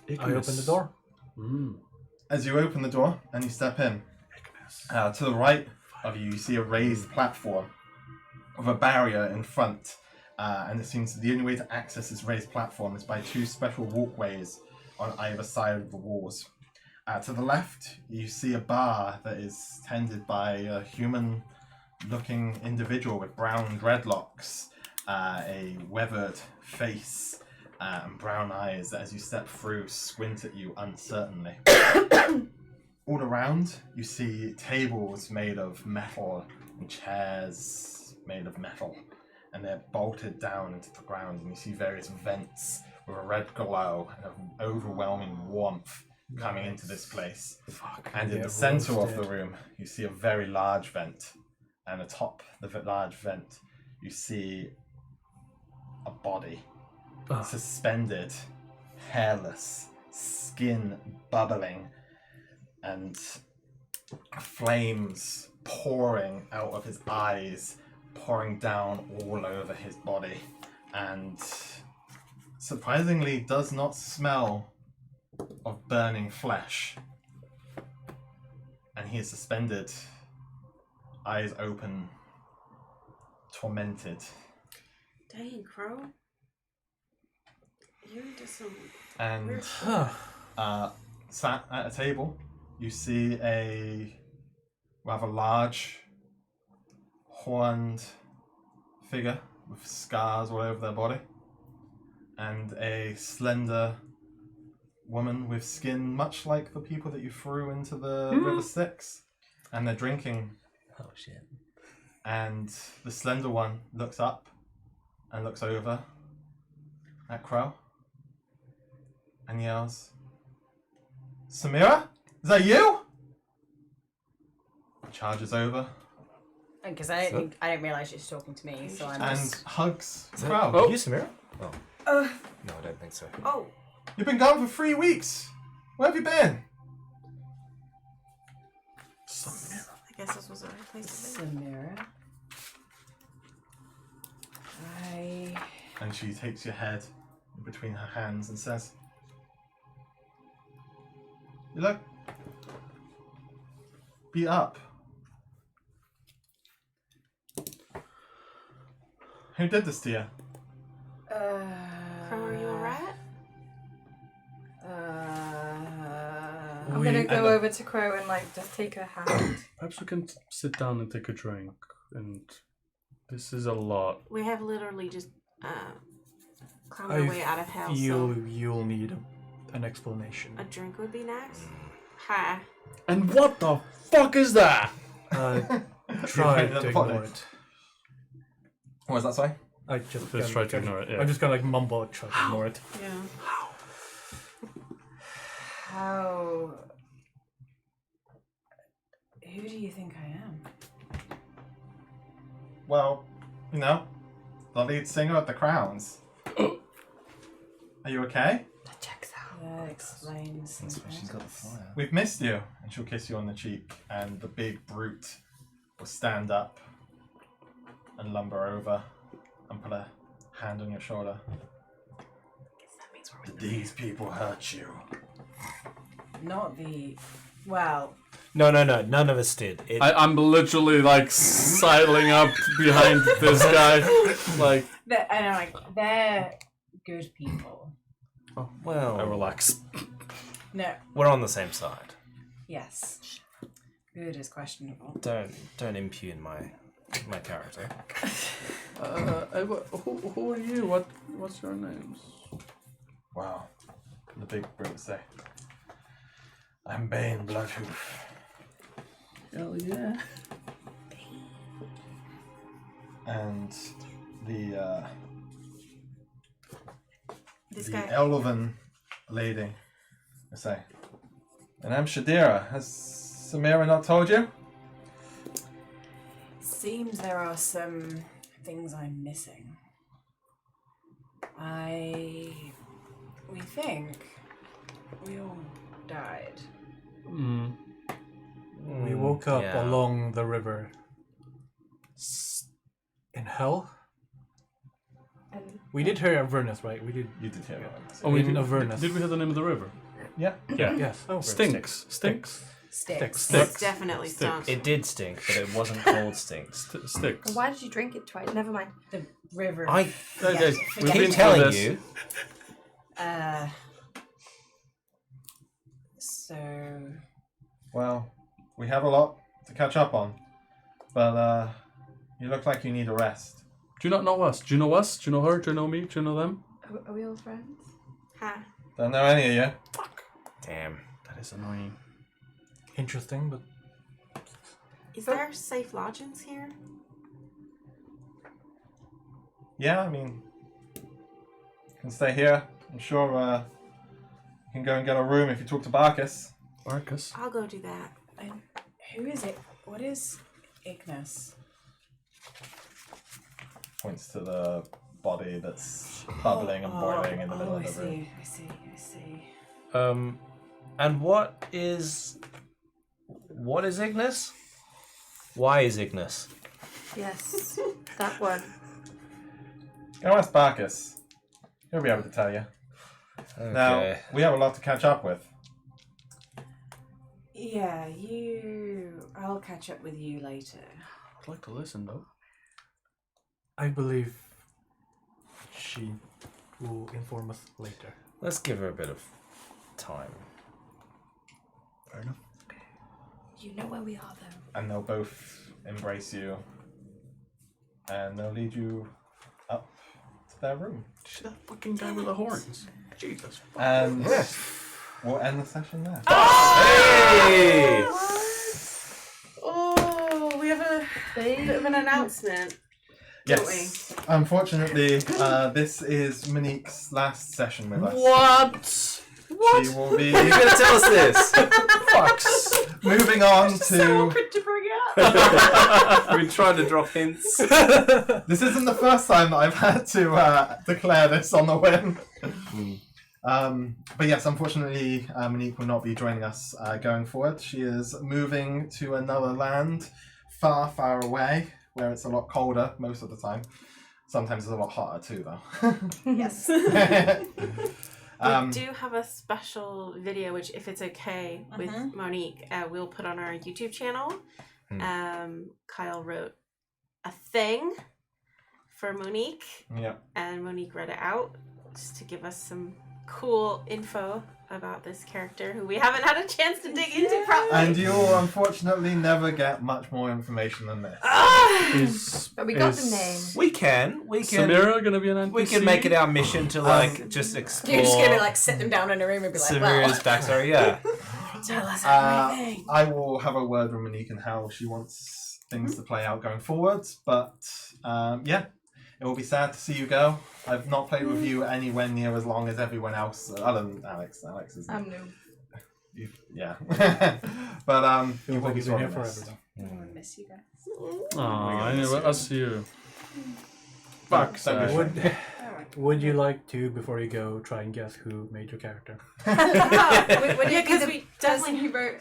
open the door. As you open the door and you step in, to the right of you, you see a raised platform with a barrier in front, and it seems the only way to access this raised platform is by 2 special walkways on either side of the walls. To the left, you see a bar that is tended by a human-looking individual with brown dreadlocks, a weathered face, and brown eyes that, as you step through, squint at you uncertainly. All around, you see tables made of metal and chairs made of metal, and they're bolted down into the ground, and you see various vents with a red glow and an overwhelming warmth coming into this place. And in the center of the room, you see a very large vent, and atop the large vent, you see a body suspended, hairless, skin bubbling, and flames pouring out of his eyes, pouring down all over his body, and surprisingly does not smell of burning flesh. And he is suspended, eyes open, tormented. Dang, Crow. You're into some And weird shit. sat at a table, you see a rather large, horned figure with scars all over their body, and a slender woman with skin much like the people that you threw into the River Styx, and they're drinking. Oh shit. And the slender one looks up and looks over at Crow and yells, "Samira? Is that you?" Charges over Because I didn't realize she was talking to me, so I'm and just. hugs Is that Crow. you, Samira? Oh. Uh, No, I don't think so. oh, You've been gone for 3 weeks. Where have you been? I guess this was the right place to be. Samira. And she takes your head in between her hands and says, "You look beat up. Who did this to you?" Crow, are you alright? I'm gonna go over to Crow and like just take her hand. Perhaps we can sit down and take a drink. And this is a lot. We have literally just climbed our way out of hell, so You'll need an explanation. a drink would be nice. Hi. And what the fuck is that? Try You to put ignore it. it. What was that, sorry? I just Let's try to ignore it, yeah. I'm just gonna like mumble, try to ignore it. Yeah. How? Who do you think I am? Well, you know, the lead singer at the Crowns. Are you okay? That checks out. That explains. That's why she's got the fire. We've missed you. And she'll kiss you on the cheek, and the big brute will stand up and lumber over and put a hand on your shoulder. Did these people hurt you? Not the. Well, No, none of us did. I'm literally like sidling up behind this guy. Like, they're good people. Oh, well, I relax. No. we're on the same side. Yes. Good is questionable. Don't impugn my character. Who are you? What's your names? Wow. The big brute say, "I'm Bane Bloodhoof." Hell yeah. And the This the guy. elven lady will say, "And I'm Shadira. Has Samira not told you?" Seems there are some things I'm missing. We think we all died. We woke up yeah. along the river. In hell? And We did hear Avernus, right? We did. You did hear that. Oh, we In did, Avernus. did we have the name of the river? Yeah. Yeah. Yes. Oh, Stinks. Stinks. Sticks. It definitely Sticks. stunk. It did stink, but it wasn't called stinks. Sticks. Why did you drink it twice? Never mind. The river. I Okay, we've keep been telling through this. you. So Well, we have a lot to catch up on, but you look like you need a rest. Do you not know us? Do you know us? Do you know her? Do you know me? Do you know them? Are we all friends? Huh. Don't know any of you. Damn. That is annoying. Interesting, but Is there safe lodgings here? Yeah, I mean, you can stay here. I'm sure you can go and get a room if you talk to Barkus. Marcus. I'll go do that. and who is it? What is Ignis? Points to the body that's bubbling and boiling in the middle of the room. I see. And what is Ignis? Why is Ignis? Yes, that one. Go ask Barkus. He'll be able to tell you. Okay. Now, we have a lot to catch up with. Yeah, I'll catch up with you later. I'd like to listen though. I believe she will inform us later. Let's give her a bit of time. Fair enough. You know where we are, though. And they'll both embrace you. And they'll lead you up to their room. See that fucking guy with the horns? Jesus. And we'll end the session there. Hey! Oh, we have a bit of an announcement. Yes. Unfortunately, this is Monique's last session with us. What? She will be You're gonna tell us this? fucks. Moving on to. to bring up. We've been trying to drop hints. This isn't the first time that I've had to declare this on the whim. But yes, unfortunately, Monique will not be joining us going forward. She is moving to another land far, far away, where it's a lot colder most of the time. Sometimes it's a lot hotter too, though. Yes. Um, We do have a special video, which, if it's okay with Monique, we'll put on our YouTube channel. Kyle wrote a thing for Monique, yeah. and Monique read it out just to give us some cool info about this character who we haven't had a chance to dig into properly. And you'll unfortunately never get much more information than this. But we got the name. We can. Samira gonna be an NPC? We can make it our mission to just explore. You're just gonna sit them down in a room and be like, Samira's backstory. Yeah. tell us everything. I will have a word with Monique and how she wants things to play out going forwards. But yeah, it will be sad to see you go. I've not played with you anywhere near as long as everyone else, other than Alex. Alex is. I'm new. Yeah. But you will be He's been here sorry forever, missed. though. I miss you guys. Aw, anyway, I'll see you. Fuck, Would you like to, before you go, try and guess who made your character? Yeah, because we Person definitely. who wrote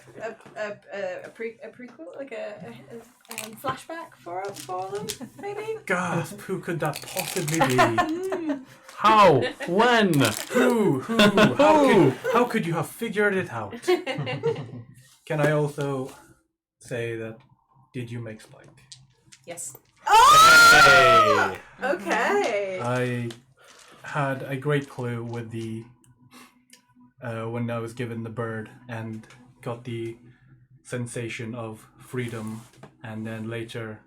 a prequel, like a flashback for them, maybe? Gasp! Who could that possibly be? How? When? Who? How could you have figured it out? Can I also say that? Did you make Spike? Yes. Oh! Okay. I had a great clue with the when I was given the bird and got the sensation of freedom, and then later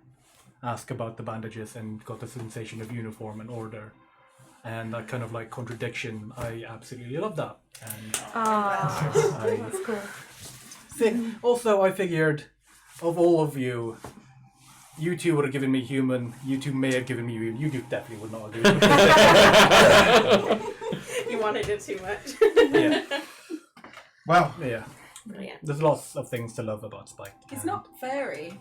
asked about the bandages and got the sensation of uniform and order, and that kind of like contradiction. I absolutely love that. And That's cool. also, I figured of all of you. You two would have given me human. You two may have given me human. You definitely would not have given me. You wanted it too much. Yeah. Well, Yeah. Brilliant. There's lots of things to love about Spike. It's not fairy.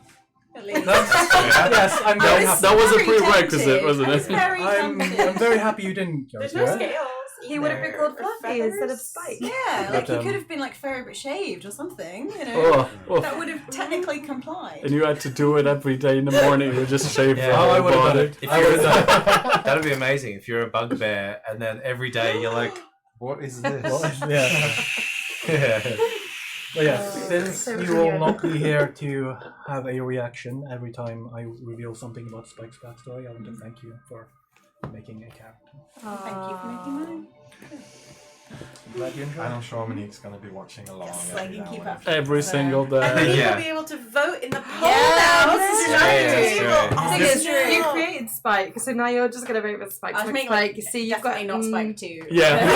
At least. Yes, I'm very happy. That was a Very prerequisite, tempted. wasn't It's it? very I'm tempted. very happy you didn't go There's to no it. scales. He would have been called Or Fluffy instead of feathers. Spike. Yeah, But, like he could have been like fairy but shaved or something, you know. Oh, oh. That would have technically complied. And you had to do it every day in the morning. You just shave Yeah. the Oh, I whole would have done body. it. If I you're would have done it. that'd be amazing if you're a bugbear and then every day you're like, what is this? Yeah. Yeah. But yes, since so you will weird. not be here to have a reaction every time I reveal something about Spike's backstory, I want to thank you for making a character. Thank you for making mine. Glad you enjoyed. And I'm sure Monique's going to be watching along. Yes, every I can now keep and up. Every single And day. then Yeah. you'll be able to vote in the poll Yeah, now. that's This is true. unbelievable. That's Oh, Thing this is, is you true. created Spike, so now you're just gonna vote for Spike. I was So making like, see, you've got definitely not Spike too. Yeah.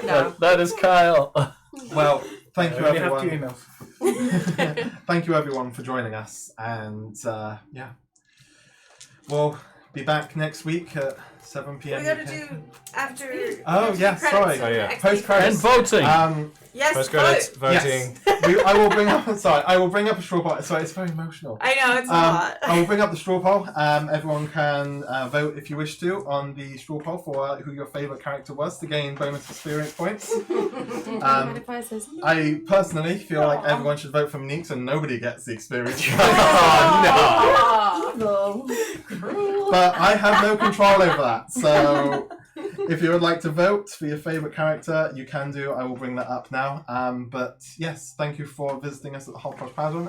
No. That is Kyle. Well, thank you, I only have 2 everyone. emails. Thank you, everyone, for joining us. And yeah, we'll be back next week at 7 p.m. We gotta UK. do after. Oh, yeah, credits sorry. and Oh, yeah. XP Post credits. And voting. Yes, Post vote. credits, voting. Yes. I will bring up. Sorry, I will bring up a straw poll. Sorry, it's very emotional. I know it's a lot. I will bring up the straw poll. Everyone can vote if you wish to on the straw poll for who your favourite character was to gain bonus experience points. I personally feel like everyone should vote for Monique so nobody gets the experience. Oh, Evil. But I have no control over that. So if you would like to vote for your favourite character, you can do. I will bring that up now. But yes, thank you for visiting us at the Hot Cross Tavern.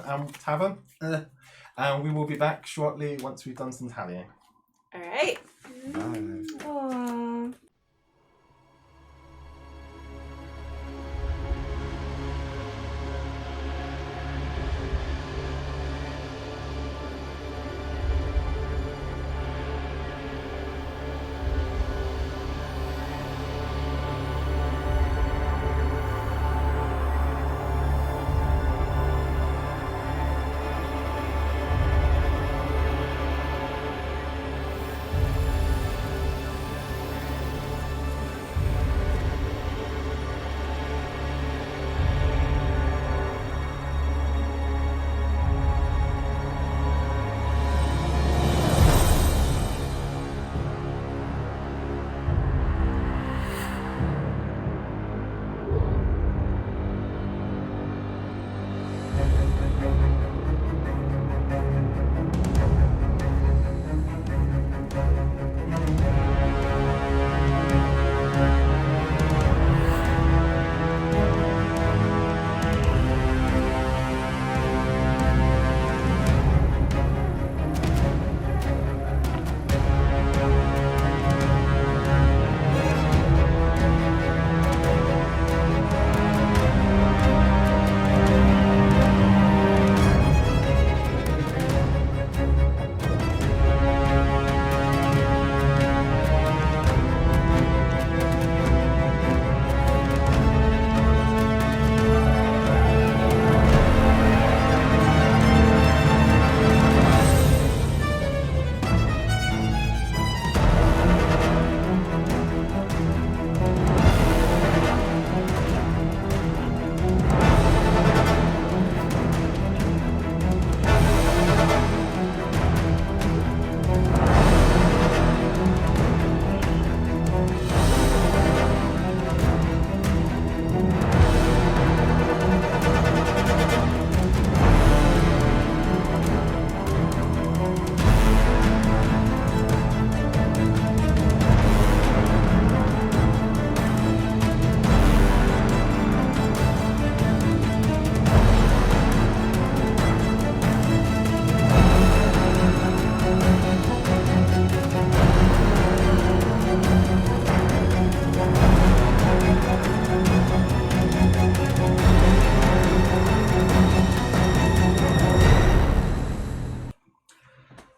And we will be back shortly once we've done some tallying. All right. Aww.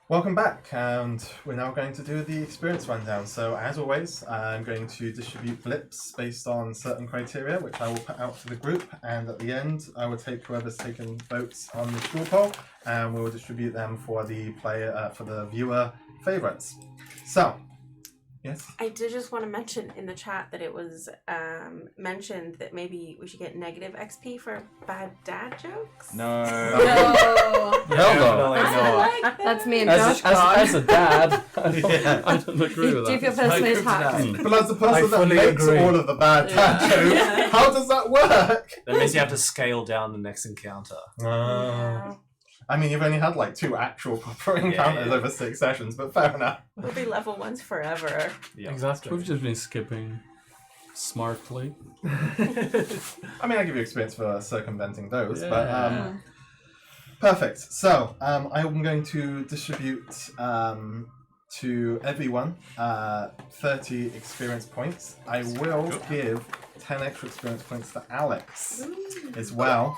Welcome back, and we're now going to do the experience rundown. So, as always, I'm going to distribute blips based on certain criteria, which I will put out to the group, and at the end, I will take whoever's taken votes on the straw poll, and we will distribute them for the for the viewer favorites. So, yes. I did just want to mention in the chat that it was mentioned that maybe we should get negative XP for bad dad jokes. No. No. Hell no. That's me and Josh. As a dad, I Yeah. don't agree with Do you that. feel personally attacked? But as the person that fully makes agree. all of the bad dad jokes, how does that work? That means you have to scale down the next encounter. I mean, you've only had like 2 actual proper encounters yeah. over 6 sessions, but fair enough. We'll be level 1s forever. Yeah. Exactly. We've just been skipping smartly. I mean, I give you experience for circumventing those, Yeah. but perfect. So I'm going to distribute to everyone 30 experience points. I will give 10 extra experience points to Alex as well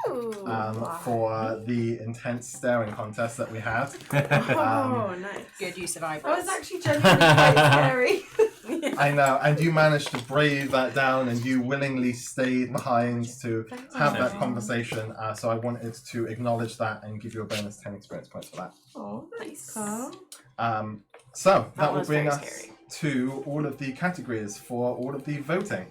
for the intense staring contest that we had. Oh, nice. Good use of That eyebrows. was actually genuinely quite scary. I know, and you managed to brave that down, and you willingly stayed behind to have that conversation. So I wanted to acknowledge that and give you a bonus 10 experience points for that. Oh, Nice. So that will was bring very us scary. to all of the categories for all of the voting.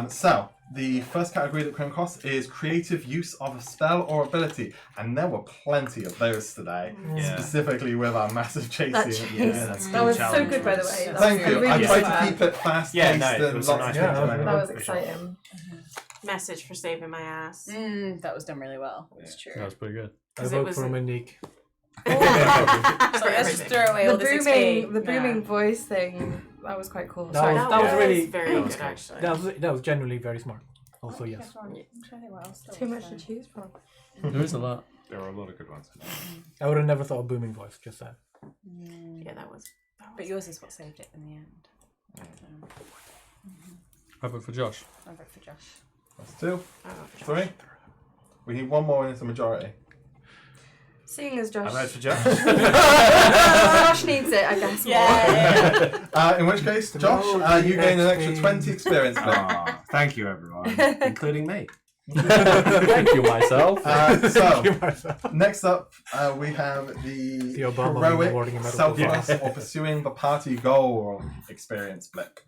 So the first category that came across is creative use of a spell or ability, and there were plenty of those today, specifically with our massive chasing. That at the chase. end. That was so good, by the way. That Thank was you. really I tried fun. to keep it fast Yeah, paced no, it and was lots a of nice things one. going That on. was exciting. Message for saving my ass. That was done really well. It's true. That was pretty good. I 'Cause it vote was for a- Monique. So let's just throw away all The this booming, XP. the booming voice thing, that was quite cool. That Sorry, was- That was really- very that was good, cool. actually. That was genuinely very smart. Also, yes. too much to choose from. There is a lot. There are a lot of good ones. I would have never thought of booming voice, just that. Yeah, that was. But yours is what saved it in the end. So, I vote for Josh. I vote for Josh. That's 2, I don't know for 3. We need one more and it's a majority. Seeing as Josh, I vote for Josh. Josh needs it, I guess. Yeah. In which case, Josh, you gain an extra 20 experience points. Ah, thank you, everyone, including me. Thank you, myself. So, next up, we have the The Obama awarding heroic, a medal. selfless, or pursuing the party goal experience blip.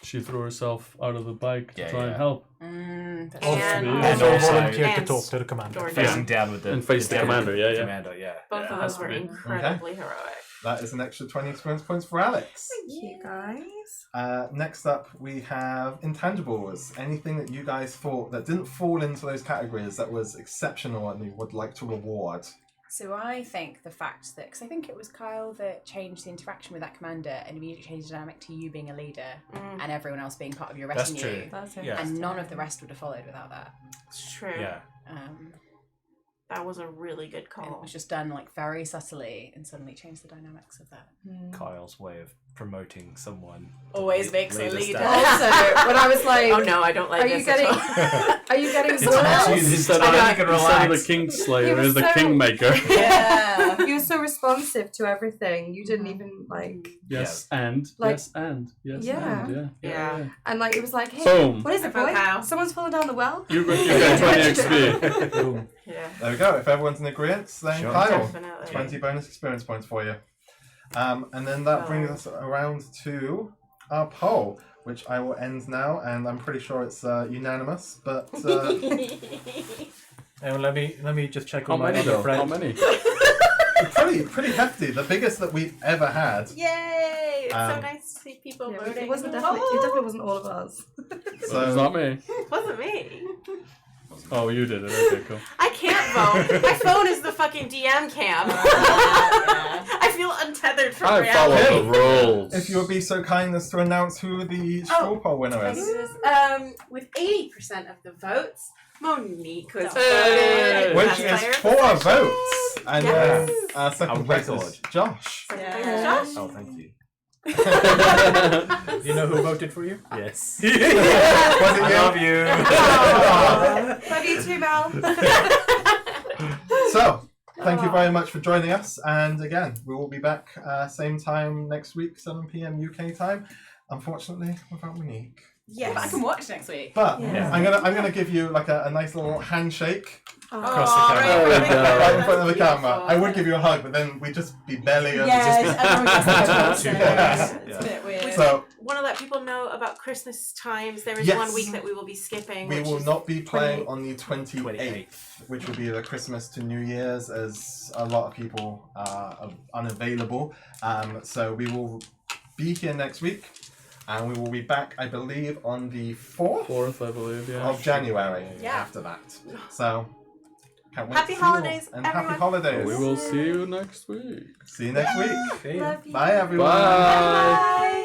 She threw herself out of the bike to Yeah, try and yeah. help. And Also also- volunteered to and talk to the commander. door Facing down. down with the And face the down commander, with yeah, the yeah. Commander, yeah. Both of has us to were be. incredibly heroic. That is an extra 20 experience points for Alex. Thank you, guys. Next up, we have intangibles. Anything that you guys thought that didn't fall into those categories that was exceptional and you would like to reward. So I think the fact that, because I think it was Kyle that changed the interaction with that commander and immediately changed the dynamic to you being a leader and everyone else being part of your That's retinue. true. That's it. Yeah. And none of the rest would have followed without that. It's true. Yeah. That was a really good And it call. was just done like very subtly and suddenly changed the dynamics of that. Kyle's way of promoting someone. Always makes a leader. status. Also, when I was like, Oh no, I don't like are you this getting, at all. are you getting It's someone up to you else? this Instead time. of, You can instead of relax. the Kingslayer, He was is the so- Kingmaker. Yeah. You were so responsive to everything. You didn't even like, Yes, and. Like- Yes, and. Yes, Yeah. and. Yeah. Yeah. and like it was like, hey, Boom. what is it, I vote boy? Kyle. Someone's fallen down the well. You get 20 XP. Boom. Yeah. There we go. If everyone's in agreement, then Sure. Kyle, Definitely. 20 bonus experience points for you. And then that brings us around to our poll, which I will end now, and I'm pretty sure it's unanimous. But And let me just check How on my many other though? friend. How many? pretty hefty. The biggest that we've ever had. Yay! It's so Um, nice to see people Yeah, voting. it definitely wasn't all of us. It's So not me. It wasn't me. Oh, you did it. Okay, cool. I can't vote. My phone is the fucking DM cam. I feel untethered from I reality. follow the rules. if you would be so kind as to announce who the straw poll winner is. With 80% of the votes, Monique was Hey! voted. Which best is player 4 votes. And Yes. second A place record. is Josh. Second place is Josh. Oh, thank you. You know who voted for you? Yes. Was it I you? love you. Love you too, Mel. So, thank you very much for joining us. And again, we will be back same time next week, 7 p.m. UK time. Unfortunately, without Monique. Yes. But I can watch next week. But Yeah. I'm gonna give you like a nice little handshake Across the camera. There we go. right in front of the camera. I would give you a hug, but then we'd just be belly and Two Yeah. It's a bit weird. So Want to let people know about Christmas times. There is Yes. 1 week that we will be skipping. we which will is not be playing 28th. on the 28th, which will be the Christmas to New Year's, as a lot of people are unavailable. So we will be here next week, and we will be back, I believe, on the 4th 4th, I believe, yeah. of January Yeah. after that. So, can't wait Happy to see you all. holidays, and happy everyone. holidays. We will see you next week. See you next week. Love you. Bye, everyone. Bye. Bye.